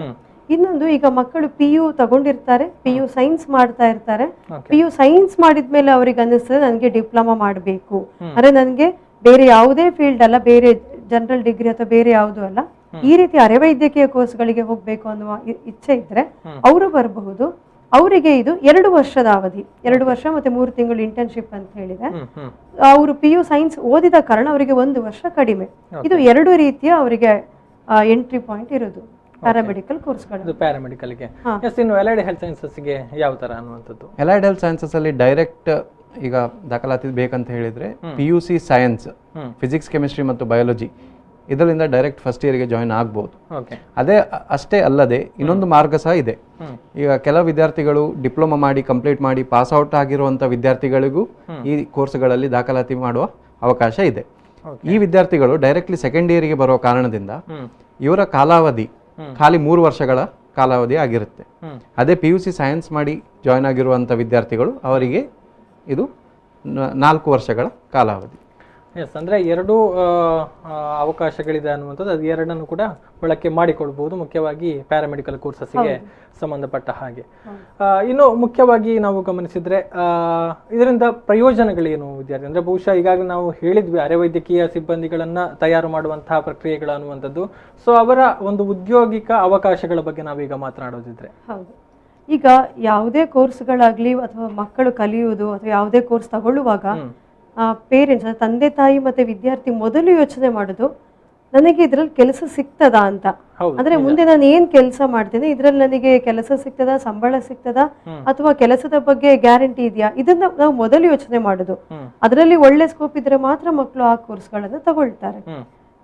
Speaker 2: ಇನ್ನೊಂದು ಈಗ ಮಕ್ಕಳು PU ತಗೊಂಡಿರ್ತಾರೆ, PU ಸೈನ್ಸ್ ಮಾಡ್ತಾ ಇರ್ತಾರೆ, PU ಸೈನ್ಸ್ ಮಾಡಿದ್ಮೇಲೆ ಅವ್ರಿಗೆ ಅನ್ನಿಸ್ತದೆ ನನಗೆ ಡಿಪ್ಲೊಮಾ ಮಾಡಬೇಕು, ಅಂದ್ರೆ ನನಗೆ ಬೇರೆ ಯಾವುದೇ ಫೀಲ್ಡ್ ಅಲ್ಲ, ಬೇರೆ ಜನರಲ್ ಡಿಗ್ರಿ ಅಥವಾ ಬೇರೆ ಯಾವುದು ಅಲ್ಲ, ಈ ರೀತಿ ಅರೆ ವೈದ್ಯಕೀಯ ಕೋರ್ಸ್ಗಳಿಗೆ ಹೋಗ್ಬೇಕು ಅನ್ನುವ ಇಚ್ಛೆ ಇದ್ರೆ ಅವರು ಬರಬಹುದು. ಅವರಿಗೆ ಇದು 2 ವರ್ಷದ ಅವಧಿ, 2 ವರ್ಷ ಮತ್ತೆ 3 ತಿಂಗಳು ಇಂಟರ್ನ್ಶಿಪ್ ಅಂತ ಹೇಳಿದೆ. ಅವರು PU ಸೈನ್ಸ್ ಓದಿದ ಕಾರಣ ಅವರಿಗೆ 1 ವರ್ಷ ಕಡಿಮೆ. ಇದು 2 ರೀತಿಯ ಅವರಿಗೆ ಎಂಟ್ರಿ ಪಾಯಿಂಟ್ ಇರೋದು ಪ್ಯಾರಾಮೆಡಿಕಲ್ ಕೋರ್ಸ್ಗಳು.
Speaker 1: ಪ್ಯಾರಾಮೆಡಿಕಲ್ಗೆ ಇನ್ನು ಅಲೈಡ್ ಹೆಲ್ತ್ ಸೈನ್ಸಸ್ಗೆ ಯಾವ ತರ ಅನ್ನುವಂಥದ್ದು?
Speaker 3: ಅಲೈಡ್ ಹೆಲ್ತ್ ಸೈನ್ಸಸ್ ಅಲ್ಲಿ ಡೈರೆಕ್ಟ್ ಈಗ ದಾಖಲಾತಿ ಬೇಕಂತ ಹೇಳಿದ್ರೆ PUC ಸೈನ್ಸ್, ಫಿಸಿಕ್ಸ್, ಕೆಮಿಸ್ಟ್ರಿ ಮತ್ತು ಬಯಾಲಜಿ ಇದರಿಂದ ಡೈರೆಕ್ಟ್ ಫಸ್ಟ್ ಇಯರ್ಗೆ ಜಾಯಿನ್ ಆಗ್ಬೋದು. ಅಷ್ಟೇ ಅಲ್ಲದೆ ಇನ್ನೊಂದು ಮಾರ್ಗ ಸಹ ಇದೆ. ಈಗ ಕೆಲವು ವಿದ್ಯಾರ್ಥಿಗಳು ಡಿಪ್ಲೊಮಾ ಮಾಡಿ ಕಂಪ್ಲೀಟ್ ಮಾಡಿ ಪಾಸ್ ಔಟ್ ಆಗಿರುವಂಥ ವಿದ್ಯಾರ್ಥಿಗಳಿಗೂ ಈ ಕೋರ್ಸ್ಗಳಲ್ಲಿ ದಾಖಲಾತಿ ಮಾಡುವ ಅವಕಾಶ ಇದೆ. ಈ ವಿದ್ಯಾರ್ಥಿಗಳು ಡೈರೆಕ್ಟ್ಲಿ ಸೆಕೆಂಡ್ ಇಯರ್ಗೆ ಬರುವ ಕಾರಣದಿಂದ ಇವರ ಕಾಲಾವಧಿ ಖಾಲಿ 3 ವರ್ಷಗಳ ಕಾಲಾವಧಿ ಆಗಿರುತ್ತೆ. ಅದೇ PUC ಸೈನ್ಸ್ ಮಾಡಿ ಜಾಯಿನ್ ಆಗಿರುವಂಥ ವಿದ್ಯಾರ್ಥಿಗಳು ಅವರಿಗೆ ಇದು 4 ವರ್ಷಗಳ ಕಾಲಾವಧಿ.
Speaker 1: ಎಸ್, ಅಂದರೆ 2 ಅವಕಾಶಗಳಿದೆ ಅನ್ನುವಂಥದ್ದು, ಅದು 2 ಕೂಡ ಬಳಕೆ ಮಾಡಿಕೊಳ್ಬಹುದು, ಮುಖ್ಯವಾಗಿ ಪ್ಯಾರಾಮೆಡಿಕಲ್ ಕೋರ್ಸಸ್ಗೆ ಸಂಬಂಧಪಟ್ಟ ಹಾಗೆ. ಇನ್ನು ಮುಖ್ಯವಾಗಿ ನಾವು ಗಮನಿಸಿದ್ರೆ ಇದರಿಂದ ಪ್ರಯೋಜನಗಳೇನು ವಿದ್ಯಾರ್ಥಿ ಅಂದರೆ, ಬಹುಶಃ ಈಗಾಗಲೇ ನಾವು ಹೇಳಿದ್ವಿ ಅರೆ ವೈದ್ಯಕೀಯ ಸಿಬ್ಬಂದಿಗಳನ್ನು ತಯಾರು ಮಾಡುವಂತಹ ಪ್ರಕ್ರಿಯೆಗಳು ಅನ್ನುವಂಥದ್ದು. ಸೊ ಅವರ ಒಂದು ಉದ್ಯೋಗಿಕ ಅವಕಾಶಗಳ ಬಗ್ಗೆ ನಾವೀಗ ಮಾತನಾಡೋದಿದ್ರೆ,
Speaker 2: ಹೌದು, ಈಗ ಯಾವುದೇ ಕೋರ್ಸ್ಗಳಾಗ್ಲಿ ಅಥವಾ ಮಕ್ಕಳು ಕಲಿಯುವುದು ಅಥವಾ ಯಾವುದೇ ಕೋರ್ಸ್ ತಗೊಳ್ಳುವಾಗ ಪೇರೆಂಟ್ಸ್ ತಂದೆ ತಾಯಿ ಮತ್ತೆ ವಿದ್ಯಾರ್ಥಿ ಮೊದಲು ಯೋಚನೆ ಮಾಡೋದು ನನಗೆ ಇದ್ರಲ್ಲಿ ಕೆಲಸ ಸಿಗ್ತದಾ ಅಂತ. ಅಂದ್ರೆ ಮುಂದೆ ನಾನು ಏನ್ ಕೆಲಸ ಮಾಡ್ತೇನೆ, ಇದ್ರಲ್ಲಿ ನನಗೆ ಕೆಲಸ ಸಿಗ್ತದಾ, ಸಂಬಳ ಸಿಗ್ತದಾ, ಅಥವಾ ಕೆಲಸದ ಬಗ್ಗೆ ಗ್ಯಾರಂಟಿ ಇದೆಯಾ, ಇದನ್ನ ನಾವು ಮೊದಲು ಯೋಚನೆ ಮಾಡೋದು. ಅದರಲ್ಲಿ ಒಳ್ಳೆ ಸ್ಕೋಪ್ ಇದ್ರೆ ಮಾತ್ರ ಮಕ್ಕಳು ಆ ಕೋರ್ಸ್ಗಳನ್ನ ತಗೊಳ್ತಾರೆ.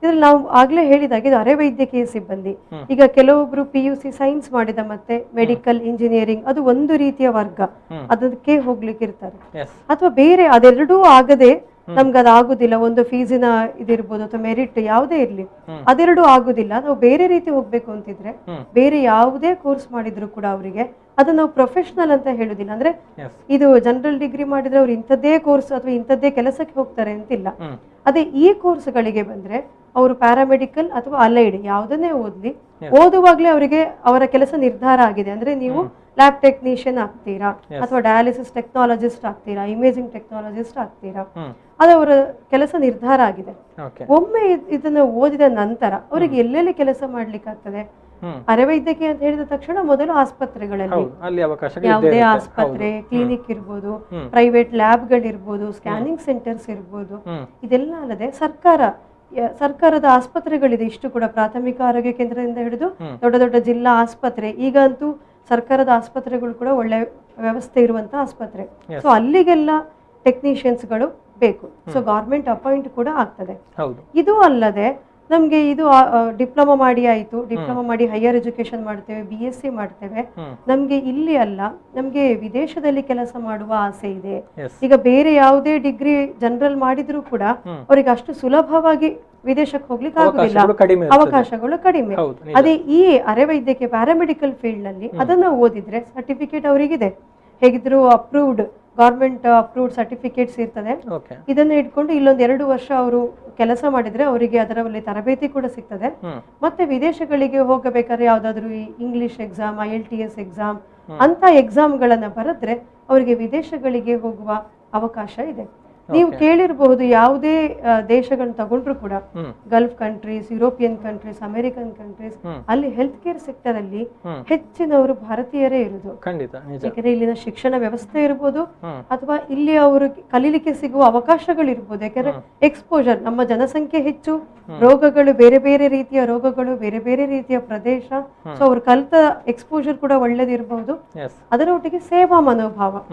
Speaker 2: ಇದ್ರಲ್ಲಿ ನಾವು ಆಗ್ಲೇ ಹೇಳಿದಾಗೆ ಇದು ಅರೆವೈದ್ಯಕೀಯ ಸಿಬ್ಬಂದಿ. ಈಗ ಕೆಲವೊಬ್ರು PUC ಸೈನ್ಸ್ ಮಾಡಿದ ಮತ್ತೆ ಮೆಡಿಕಲ್ ಇಂಜಿನಿಯರಿಂಗ್ ಅದು ಒಂದು ರೀತಿಯ ವರ್ಗ, ಅದಕ್ಕೆ ಹೋಗ್ಲಿಕ್ಕೆ ಇರ್ತಾರೆ. ಅಥವಾ ಬೇರೆ ಅದೆರಡೂ ಆಗದೆ ನಮ್ಗೆ ಅದಾಗುದಿಲ್ಲ, ಒಂದು ಫೀಸಿನ ಇದಿರ್ಬೋದು ಅಥವಾ ಮೆರಿಟ್ ಯಾವುದೇ ಇರ್ಲಿ, ಅದೆರಡೂ ಆಗುದಿಲ್ಲ, ನಾವು ಬೇರೆ ರೀತಿ ಹೋಗ್ಬೇಕು ಅಂತಿದ್ರೆ ಬೇರೆ ಯಾವುದೇ ಕೋರ್ಸ್ ಮಾಡಿದ್ರು ಕೂಡ ಅವರಿಗೆ ಅದನ್ನ ನಾವು ಪ್ರೊಫೆಷನಲ್ ಅಂತ ಹೇಳುದಿಲ್ಲ. ಅಂದ್ರೆ ಇದು ಜನರಲ್ ಡಿಗ್ರಿ ಮಾಡಿದ್ರೆ ಅವ್ರು ಇಂಥದ್ದೇ ಕೋರ್ಸ್ ಅಥವಾ ಇಂಥದ್ದೇ ಕೆಲಸಕ್ಕೆ ಹೋಗ್ತಾರೆ ಅಂತಿಲ್ಲ. ಅದೇ ಈ ಕೋರ್ಸ್ಗಳಿಗೆ ಬಂದ್ರೆ ಅವರು ಪ್ಯಾರಾಮೆಡಿಕಲ್ ಅಥವಾ ಅಲೈಡ್ ಯಾವುದನ್ನೇ ಓದುವಾಗ್ಲೇ ಅವರಿಗೆ ಅವರ ಕೆಲಸ ನಿರ್ಧಾರ ಆಗಿದೆ. ಅಂದ್ರೆ ನೀವು ಲ್ಯಾಬ್ ಟೆಕ್ನಿಷಿಯನ್ ಆಗ್ತೀರಾ, ಅಥವಾ ಡಯಾಲಿಸಿಸ್ ಟೆಕ್ನಾಲಜಿಸ್ಟ್ ಆಗ್ತೀರಾ, ಇಮೇಜಿಂಗ್ ಟೆಕ್ನಾಲಜಿಸ್ಟ್ ಆಗ್ತೀರಾ, ಅದು ಅವರ ಕೆಲಸ ನಿರ್ಧಾರ ಆಗಿದೆ. ಒಮ್ಮೆ ಇದನ್ನ ಓದಿದ ನಂತರ ಅವರಿಗೆ ಎಲ್ಲೆಲ್ಲಿ ಕೆಲಸ ಮಾಡ್ಲಿಕ್ಕೆ ಆಗ್ತದೆ, ಅರೆವೈದ್ಯಕೀಯ ಅಂತ ಹೇಳಿದ ತಕ್ಷಣ ಮೊದಲು ಆಸ್ಪತ್ರೆಗಳಲ್ಲಿ ಯಾವುದೇ ಆಸ್ಪತ್ರೆ, ಕ್ಲಿನಿಕ್ ಇರ್ಬೋದು, ಪ್ರೈವೇಟ್ ಲ್ಯಾಬ್ಗಳಿರ್ಬೋದು, ಸ್ಕ್ಯಾನಿಂಗ್ ಸೆಂಟರ್ಸ್ ಇರ್ಬೋದು, ಇದೆಲ್ಲ ಅಲ್ಲದೆ ಸರ್ಕಾರದ ಆಸ್ಪತ್ರೆಗಳಿದೆ. ಇಷ್ಟು ಕೂಡ ಪ್ರಾಥಮಿಕ ಆರೋಗ್ಯ ಕೇಂದ್ರದಿಂದ ಹಿಡಿದು ದೊಡ್ಡ ದೊಡ್ಡ ಜಿಲ್ಲಾ ಆಸ್ಪತ್ರೆ, ಈಗ ಅಂತೂ ಸರ್ಕಾರದ ಆಸ್ಪತ್ರೆಗಳು ಕೂಡ ಒಳ್ಳೆ ವ್ಯವಸ್ಥೆ ಇರುವಂತ ಆಸ್ಪತ್ರೆ. ಸೊ ಅಲ್ಲಿಗೆಲ್ಲ ಟೆಕ್ನಿಷಿಯನ್ಸ್ಗಳು ಬೇಕು. ಸೊ ಗವರ್ಮೆಂಟ್ ಅಪಾಯಿಂಟ್ ಕೂಡ ಆಗ್ತದೆ. ಇದು ಅಲ್ಲದೆ ನಮ್ಗೆ ಇದು ಡಿಪ್ಲೊಮಾ ಮಾಡಿ ಆಯ್ತು, ಡಿಪ್ಲೊಮಾ ಮಾಡಿ ಹೈಯರ್ ಎಜುಕೇಶನ್ ಮಾಡ್ತೇವೆ, BSc ಮಾಡ್ತೇವೆ, ನಮ್ಗೆ ಇಲ್ಲಿ ಅಲ್ಲ, ನಮ್ಗೆ ವಿದೇಶದಲ್ಲಿ ಕೆಲಸ ಮಾಡುವ ಆಸೆ ಇದೆ. ಈಗ ಬೇರೆ ಯಾವುದೇ ಡಿಗ್ರಿ ಜನರಲ್ ಮಾಡಿದ್ರು ಕೂಡ ಅವರಿಗೆ ಅಷ್ಟು ಸುಲಭವಾಗಿ ವಿದೇಶಕ್ಕೆ ಹೋಗ್ಲಿಕ್ಕೆ ಆಗುದಿಲ್ಲ, ಅವಕಾಶಗಳು ಕಡಿಮೆ. ಅದೇ ಈ ಅರೆವೈದ್ಯಕೀಯ ಪ್ಯಾರಾಮೆಡಿಕಲ್ ಫೀಲ್ಡ್ ನಲ್ಲಿ ಅದನ್ನ ಓದಿದ್ರೆ ಸರ್ಟಿಫಿಕೇಟ್ ಅವರಿಗಿದೆ, ಹೇಗಿದ್ರು ಅಪ್ರೂವ್ಡ್ ಗವರ್ಮೆಂಟ್ ಅಪ್ರೂವ್ಡ್ ಸರ್ಟಿಫಿಕೇಟ್ಸ್ ಇರ್ತದೆ. ಇದನ್ನ ಇಟ್ಕೊಂಡು ಇಲ್ಲೊಂದು 2 ವರ್ಷ ಅವರು ಕೆಲಸ ಮಾಡಿದ್ರೆ ಅವರಿಗೆ ಅದರಲ್ಲಿ ತರಬೇತಿ ಕೂಡ ಸಿಗ್ತದೆ. ಮತ್ತೆ ವಿದೇಶಗಳಿಗೆ ಹೋಗಬೇಕಾದ್ರೆ ಯಾವ್ದಾದ್ರು ಇಂಗ್ಲಿಷ್ ಎಕ್ಸಾಮ್, IELTS ಎಕ್ಸಾಮ್ ಅಂತ ಎಕ್ಸಾಮ್ಗಳನ್ನ ಬರೆದ್ರೆ ಅವರಿಗೆ ವಿದೇಶಗಳಿಗೆ ಹೋಗುವ ಅವಕಾಶ ಇದೆ. ನೀವು ಕೇಳಿರಬಹುದು, ಯಾವುದೇ ದೇಶಗಳನ್ನ ತಗೊಂಡ್ರು ಕೂಡ Gulf countries, European countries, American countries, ಅಲ್ಲಿ ಹೆಲ್ತ್ ಕೇರ್ ಸೆಕ್ಟರ್ ಅಲ್ಲಿ ಹೆಚ್ಚಿನವರು ಭಾರತೀಯರೇ ಇರುವುದು. ಯಾಕಂದ್ರೆ ಇಲ್ಲಿನ ಶಿಕ್ಷಣ ವ್ಯವಸ್ಥೆ ಇರ್ಬೋದು, ಅಥವಾ ಇಲ್ಲಿ ಅವರು ಕಲೀಲಿಕ್ಕೆ ಸಿಗುವ ಅವಕಾಶಗಳಿರ್ಬೋದು. ಯಾಕಂದ್ರೆ ಎಕ್ಸ್ಪೋಜರ್, ನಮ್ಮ ಜನಸಂಖ್ಯೆ ಹೆಚ್ಚು, ರೋಗಗಳು ಬೇರೆ ಬೇರೆ ರೀತಿಯ ರೋಗಗಳು, ಬೇರೆ ಬೇರೆ ರೀತಿಯ ಪ್ರದೇಶ, ಸೊ ಅವ್ರು ಕಲಿತ ಎಕ್ಸ್ಪೋಜರ್ ಕೂಡ ಒಳ್ಳೇದಿರಬಹುದು. ಅದರ ಒಟ್ಟಿಗೆ ಸೇವಾ ಮನೋಭಾವ,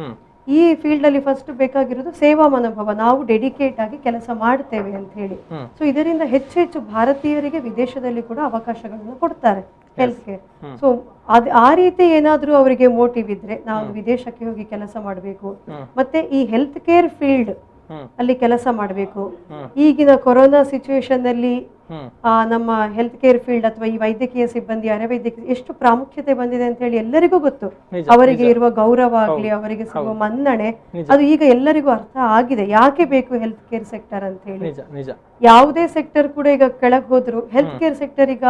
Speaker 2: ಈ ಫೀಲ್ಡ್ ಅಲ್ಲಿ ಫಸ್ಟ್ ಬೇಕಾಗಿರೋದು ಸೇವಾ ಮನೋಭಾವ, ನಾವು ಡೆಡಿಕೇಟ್ ಆಗಿ ಕೆಲಸ ಮಾಡ್ತೇವೆ ಅಂತ ಹೇಳಿ. ಸೊ ಇದರಿಂದ ಹೆಚ್ಚು ಭಾರತೀಯರಿಗೆ ವಿದೇಶದಲ್ಲಿ ಕೂಡ ಅವಕಾಶಗಳನ್ನು ಕೊಡ್ತಾರೆ ಹೆಲ್ತ್ ಕೇರ್. ಸೊ ಆ ರೀತಿ ಏನಾದ್ರೂ ಅವರಿಗೆ ಮೋಟಿವ್ ಇದ್ರೆ ನಾವು ವಿದೇಶಕ್ಕೆ ಹೋಗಿ ಕೆಲಸ ಮಾಡಬೇಕು, ಮತ್ತೆ ಈ ಹೆಲ್ತ್ ಕೇರ್ ಫೀಲ್ಡ್ ಅಲ್ಲಿ ಕೆಲಸ ಮಾಡಬೇಕು. ಈಗಿನ ಕೊರೋನಾ ಸಿಚುವೇಶನ್ ಅಲ್ಲಿ ನಮ್ಮ ಹೆಲ್ತ್ ಕೇರ್ ಫೀಲ್ಡ್ ಅಥವಾ ಈ ವೈದ್ಯಕೀಯ ಸಿಬ್ಬಂದಿ, ಅರೆವೈದ್ಯಕೀಯ ಎಷ್ಟು ಪ್ರಾಮುಖ್ಯತೆ ಬಂದಿದೆ ಅಂತ ಹೇಳಿ ಎಲ್ಲರಿಗೂ ಗೊತ್ತು. ಅವರಿಗೆ ಇರುವ ಗೌರವ ಆಗ್ಲಿ, ಅವರಿಗೆ ಸಿಗುವ ಮನ್ನಣೆ, ಅದು ಈಗ ಎಲ್ಲರಿಗೂ ಅರ್ಥ ಆಗಿದೆ, ಯಾಕೆ ಬೇಕು ಹೆಲ್ತ್ ಕೇರ್ ಸೆಕ್ಟರ್ ಅಂತ ಹೇಳಿ. ಯಾವುದೇ ಸೆಕ್ಟರ್ ಕೂಡ ಈಗ ಕೆಳಗ್ ಹೋದ್ರು, ಹೆಲ್ತ್ ಕೇರ್ ಸೆಕ್ಟರ್ ಈಗ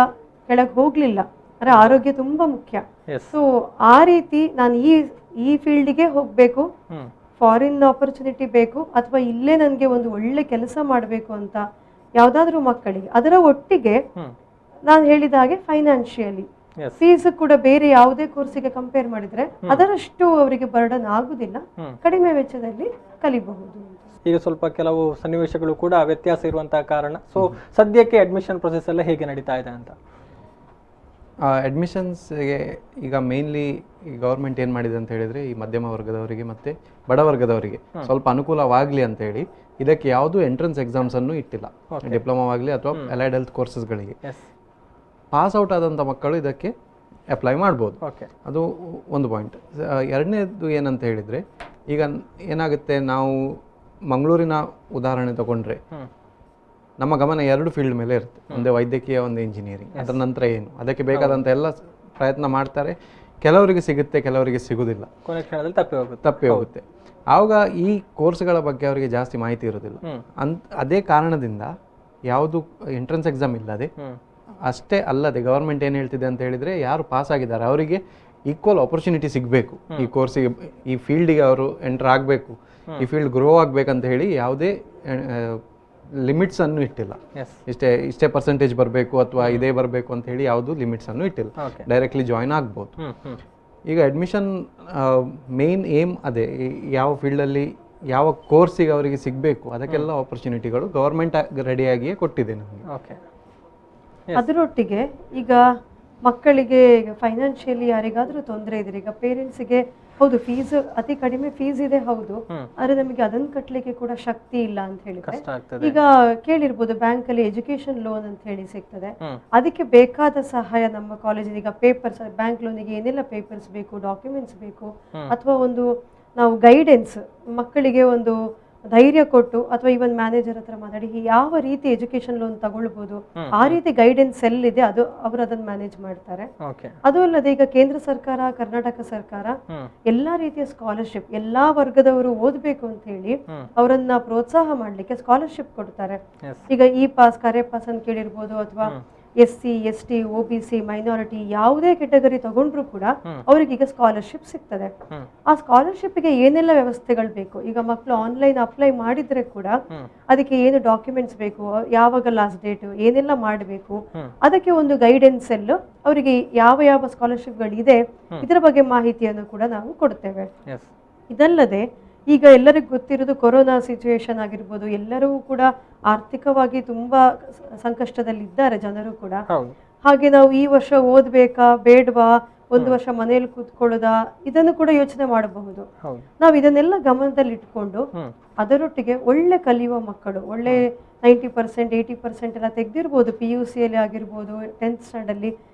Speaker 2: ಕೆಳಗ್ ಹೋಗ್ಲಿಲ್ಲ. ಅಂದ್ರೆ ಆರೋಗ್ಯ ತುಂಬಾ ಮುಖ್ಯ. ಸೊ ಆ ರೀತಿ ನಾನು ಈ ಫೀಲ್ಡ್ಗೆ ಹೋಗ್ಬೇಕು, ಫಾರಿನ್ ಆಪರ್ಚುನಿಟಿ ಬೇಕು, ಅಥವಾ ಇಲ್ಲೇ ನನ್ಗೆ ಒಂದು ಒಳ್ಳೆ ಕೆಲಸ ಮಾಡಬೇಕು ಅಂತ ಯಾವ್ದಾದ್ರು ಮಕ್ಕಳಿಗೆ, ಅದರ ಒಟ್ಟಿಗೆ ನಾನು ಹೇಳಿದ ಹಾಗೆ ಫೈನಾನ್ಷಿಯಲಿ ಫೀಸ್ ಕೂಡ ಬೇರೆ ಯಾವುದೇ ಕೋರ್ಸಿಗೆ ಕಂಪೇರ್ ಮಾಡಿದ್ರೆ ಅದರಷ್ಟು ಅವರಿಗೆ ಬರ್ಡನ್ ಆಗುದಿಲ್ಲ, ಕಡಿಮೆ ವೆಚ್ಚದಲ್ಲಿ ಕಲಿಬಹುದು.
Speaker 1: ಈಗ ಸ್ವಲ್ಪ ಕೆಲವು ಸನ್ನಿವೇಶಗಳು ಕೂಡ ವ್ಯತ್ಯಾಸ ಇರುವಂತಹ ಕಾರಣ, ಸೊ ಸದ್ಯಕ್ಕೆ ಅಡ್ಮಿಷನ್ ಪ್ರೊಸೆಸ್ ಎಲ್ಲ ಹೇಗೆ ನಡೀತಾ ಇದೆ ಅಂತ?
Speaker 3: ಅಡ್ಮಿಷನ್ಸ್ಗೆ ಈಗ ಮೇನ್ಲಿ ಈ ಗೌರ್ಮೆಂಟ್ ಏನು ಮಾಡಿದೆ ಅಂತ ಹೇಳಿದರೆ, ಈ ಮಧ್ಯಮ ವರ್ಗದವರಿಗೆ ಮತ್ತು ಬಡವರ್ಗದವರಿಗೆ ಸ್ವಲ್ಪ ಅನುಕೂಲವಾಗಲಿ ಅಂತ ಹೇಳಿ ಇದಕ್ಕೆ ಯಾವುದು ಎಂಟ್ರೆನ್ಸ್ ಎಕ್ಸಾಮ್ಸನ್ನು ಇಟ್ಟಿಲ್ಲ. ಡಿಪ್ಲೊಮಾವಾಗಲಿ ಅಥವಾ ಅಲೈಡ್ ಹೆಲ್ತ್ ಕೋರ್ಸಸ್ಗಳಿಗೆ ಪಾಸ್ ಔಟ್ ಆದಂಥ ಮಕ್ಕಳು ಇದಕ್ಕೆ ಅಪ್ಲೈ ಮಾಡ್ಬೋದು. ಅದು ಒಂದು ಪಾಯಿಂಟ್. ಎರಡನೇದು ಏನಂತ ಹೇಳಿದರೆ, ಈಗ ಏನಾಗುತ್ತೆ, ನಾವು ಮಂಗಳೂರಿನ ಉದಾಹರಣೆ ತಗೊಂಡ್ರೆ ನಮ್ಮ ಗಮನ 2 ಫೀಲ್ಡ್ ಮೇಲೆ ಇರುತ್ತೆ, ಒಂದು ವೈದ್ಯಕೀಯ, ಒಂದು ಇಂಜಿನಿಯರಿಂಗ್. ಅದರ ನಂತರ ಏನು, ಅದಕ್ಕೆ ಬೇಕಾದಂಥ ಎಲ್ಲ ಪ್ರಯತ್ನ ಮಾಡ್ತಾರೆ. ಕೆಲವರಿಗೆ ಸಿಗುತ್ತೆ, ಕೆಲವರಿಗೆ ಸಿಗುವುದಿಲ್ಲ, ತಪ್ಪಿ ಹೋಗುತ್ತೆ. ಆವಾಗ ಈ ಕೋರ್ಸ್ಗಳ ಬಗ್ಗೆ ಅವರಿಗೆ ಜಾಸ್ತಿ ಮಾಹಿತಿ ಇರೋದಿಲ್ಲ. ಅದೇ ಕಾರಣದಿಂದ ಯಾವುದು ಎಂಟ್ರೆನ್ಸ್ ಎಕ್ಸಾಮ್ ಇಲ್ಲದೆ, ಅಷ್ಟೇ ಅಲ್ಲದೆ ಗವರ್ಮೆಂಟ್ ಏನು ಹೇಳ್ತಿದೆ ಅಂತ ಹೇಳಿದರೆ, ಯಾರು ಪಾಸ್ ಆಗಿದ್ದಾರೆ ಅವರಿಗೆ ಈಕ್ವಲ್ ಆಪರ್ಚುನಿಟಿ ಸಿಗಬೇಕು, ಈ ಕೋರ್ಸಿಗೆ, ಈ ಫೀಲ್ಡಿಗೆ ಅವರು ಎಂಟರ್ ಆಗಬೇಕು, ಈ ಫೀಲ್ಡ್ ಗ್ರೋ ಆಗಬೇಕಂತ ಹೇಳಿ ಯಾವುದೇ ಲಿಮಿಟ್ಸ್ ಅನ್ನು ಇಟ್ಟಿಲ್ಲ. ಇಷ್ಟೇ ಪರ್ಸೆಂಟೇಜ್ ಬರಬೇಕು ಅಥವಾ ಇದೇ ಬರಬೇಕು ಅಂತ ಹೇಳಿ ಯಾವುದು ಲಿಮಿಟ್ಸ್ ಅನ್ನು ಇಟ್ಟಿಲ್ಲ, ಡೈರೆಕ್ಟ್ಲಿ ಜಾಯ್ನ್ ಆಗ್ಬೋದು. ಈಗ ಅಡ್ಮಿಷನ್ ಮೇನ್ ಏಮ್ ಅದೇ, ಯಾವ ಫೀಲ್ಡಲ್ಲಿ ಯಾವ ಕೋರ್ಸಿಗೆ ಅವರಿಗೆ ಸಿಗಬೇಕು ಅದಕ್ಕೆಲ್ಲ ಆಪರ್ಚುನಿಟಿಗಳು ಗವರ್ಮೆಂಟ್ ರೆಡಿಯಾಗಿಯೇ ಕೊಟ್ಟಿದೆ ನಮಗೆ.
Speaker 1: ಓಕೆ.
Speaker 2: ಅದರೊಟ್ಟಿಗೆ ಈಗ ಮಕ್ಕಳಿಗೆ ಈಗ ಫೈನಾನ್ಷಿಯಲಿ ಯಾರಿಗಾದ್ರೂ ತೊಂದರೆ ಇದ್ರೆ, ಈಗ ಪೇರೆಂಟ್ಸಿಗೆ ಹೌದು ಫೀಸ್ ಅತಿ ಕಡಿಮೆ ಫೀಸ್ ಇದೆ ಹೌದು, ಆದ್ರೆ ನಮಗೆ ಅದನ್ನ ಕಟ್ಟಲಿಕ್ಕೆ ಕೂಡ ಶಕ್ತಿ ಇಲ್ಲ ಅಂತ ಹೇಳಿದ್ರೆ
Speaker 1: ಕಷ್ಟ ಆಗ್ತದೆ.
Speaker 2: ಈಗ ಕೇಳಿರ್ಬೋದು ಬ್ಯಾಂಕ್ ಅಲ್ಲಿ ಎಜುಕೇಶನ್ ಲೋನ್ ಅಂತ ಹೇಳಿ ಸಿಗ್ತದೆ. ಅದಕ್ಕೆ ಬೇಕಾದ ಸಹಾಯ ನಮ್ಮ ಕಾಲೇಜಿನ ಈಗ ಪೇಪರ್ಸ್, ಬ್ಯಾಂಕ್ ಲೋನಿಗೆ ಏನೆಲ್ಲ ಪೇಪರ್ಸ್ ಬೇಕು, ಡಾಕ್ಯುಮೆಂಟ್ಸ್ ಬೇಕು, ಅಥವಾ ಒಂದು ನಾವು ಗೈಡೆನ್ಸ್ ಮಕ್ಕಳಿಗೆ ಒಂದು ಧೈರ್ಯ ಕೊಟ್ಟು ಅಥವಾ ಈವನ್ ಮ್ಯಾನೇಜರ್ ಹತ್ರ ಮಾತಾಡಿ ಯಾವ ರೀತಿ ಎಜುಕೇಶನ್ ಲೋನ್ ತಗೊಳ್ಬಹುದು ಆ ರೀತಿ ಗೈಡೆನ್ಸ್ ಎಲ್ ಇದೆ ಅದು ಅವರು ಅದನ್ನ ಮ್ಯಾನೇಜ್ ಮಾಡ್ತಾರೆ. ಅದು ಅಲ್ಲದೆ ಈಗ ಕೇಂದ್ರ ಸರ್ಕಾರ, ಕರ್ನಾಟಕ ಸರ್ಕಾರ ಎಲ್ಲಾ ರೀತಿಯ ಸ್ಕಾಲರ್ಶಿಪ್ ಎಲ್ಲಾ ವರ್ಗದವರು ಓದ್ಬೇಕು ಅಂತ ಹೇಳಿ ಅವರನ್ನ ಪ್ರೋತ್ಸಾಹ ಮಾಡ್ಲಿಕ್ಕೆ ಸ್ಕಾಲರ್ಶಿಪ್ ಕೊಡ್ತಾರೆ. ಈಗ ಇ ಪಾಸ್, ಕರೆ ಪಾಸ್ ಅಂತ ಕೇಳಿರ್ಬೋದು, ಅಥವಾ SC, ST, OBC, ಮೈನಾರಿಟಿ ಯಾವುದೇ ಕೆಟಗರಿ ತಗೊಂಡ್ರು ಕೂಡ ಅವ್ರಿಗೀಗ ಸ್ಕಾಲರ್ಶಿಪ್ ಸಿಗ್ತದೆ. ಆ ಸ್ಕಾಲರ್ಶಿಪ್ಗೆ ಏನೆಲ್ಲ ವ್ಯವಸ್ಥೆಗಳು ಬೇಕು, ಈಗ ಮಕ್ಕಳು ಆನ್ಲೈನ್ ಅಪ್ಲೈ ಮಾಡಿದ್ರೆ ಕೂಡ ಅದಕ್ಕೆ ಏನು ಡಾಕ್ಯುಮೆಂಟ್ಸ್ ಬೇಕು, ಯಾವಾಗ ಲಾಸ್ಟ್ ಡೇಟ್, ಏನೆಲ್ಲ ಮಾಡಬೇಕು, ಅದಕ್ಕೆ ಒಂದು ಗೈಡೆನ್ಸ್ ಎಲ್ಲ ಅವರಿಗೆ ಯಾವ ಯಾವ ಸ್ಕಾಲರ್ಶಿಪ್ಗಳಿದೆ ಇದರ ಬಗ್ಗೆ ಮಾಹಿತಿಯನ್ನು ಕೂಡ ನಾವು ಕೊಡ್ತೇವೆ. ಇದಲ್ಲದೆ ಈಗ ಎಲ್ಲರಿಗೂ ಗೊತ್ತಿರೋದು ಕೊರೋನಾ ಸಿಚುವೇಶನ್ ಆಗಿರ್ಬೋದು, ಎಲ್ಲರೂ ಕೂಡ ಆರ್ಥಿಕವಾಗಿ ತುಂಬಾ ಸಂಕಷ್ಟದಲ್ಲಿದ್ದಾರೆ ಜನರು ಕೂಡ. ಹಾಗೆ ನಾವು ಈ ವರ್ಷ ಓದ್ಬೇಕಾ ಬೇಡವಾ, ಒಂದು ವರ್ಷ ಮನೆಯಲ್ಲಿ ಕೂತ್ಕೊಳ್ಳೋದಾ, ಇದನ್ನು ಕೂಡ ಯೋಚನೆ ಮಾಡಬಹುದು. ನಾವು ಇದನ್ನೆಲ್ಲ ಗಮನದಲ್ಲಿ ಇಟ್ಕೊಂಡು ಅದರೊಟ್ಟಿಗೆ ಒಳ್ಳೆ ಕಲಿಯುವ ಮಕ್ಕಳು, ಒಳ್ಳೆ 90%, 80% ಎಲ್ಲ ತೆಗೆದಿರ್ಬೋದು, PUC ಅಲ್ಲಿ ಆಗಿರ್ಬೋದು, 10th ಸ್ಟ್ಯಾಂಡರ್ಡ್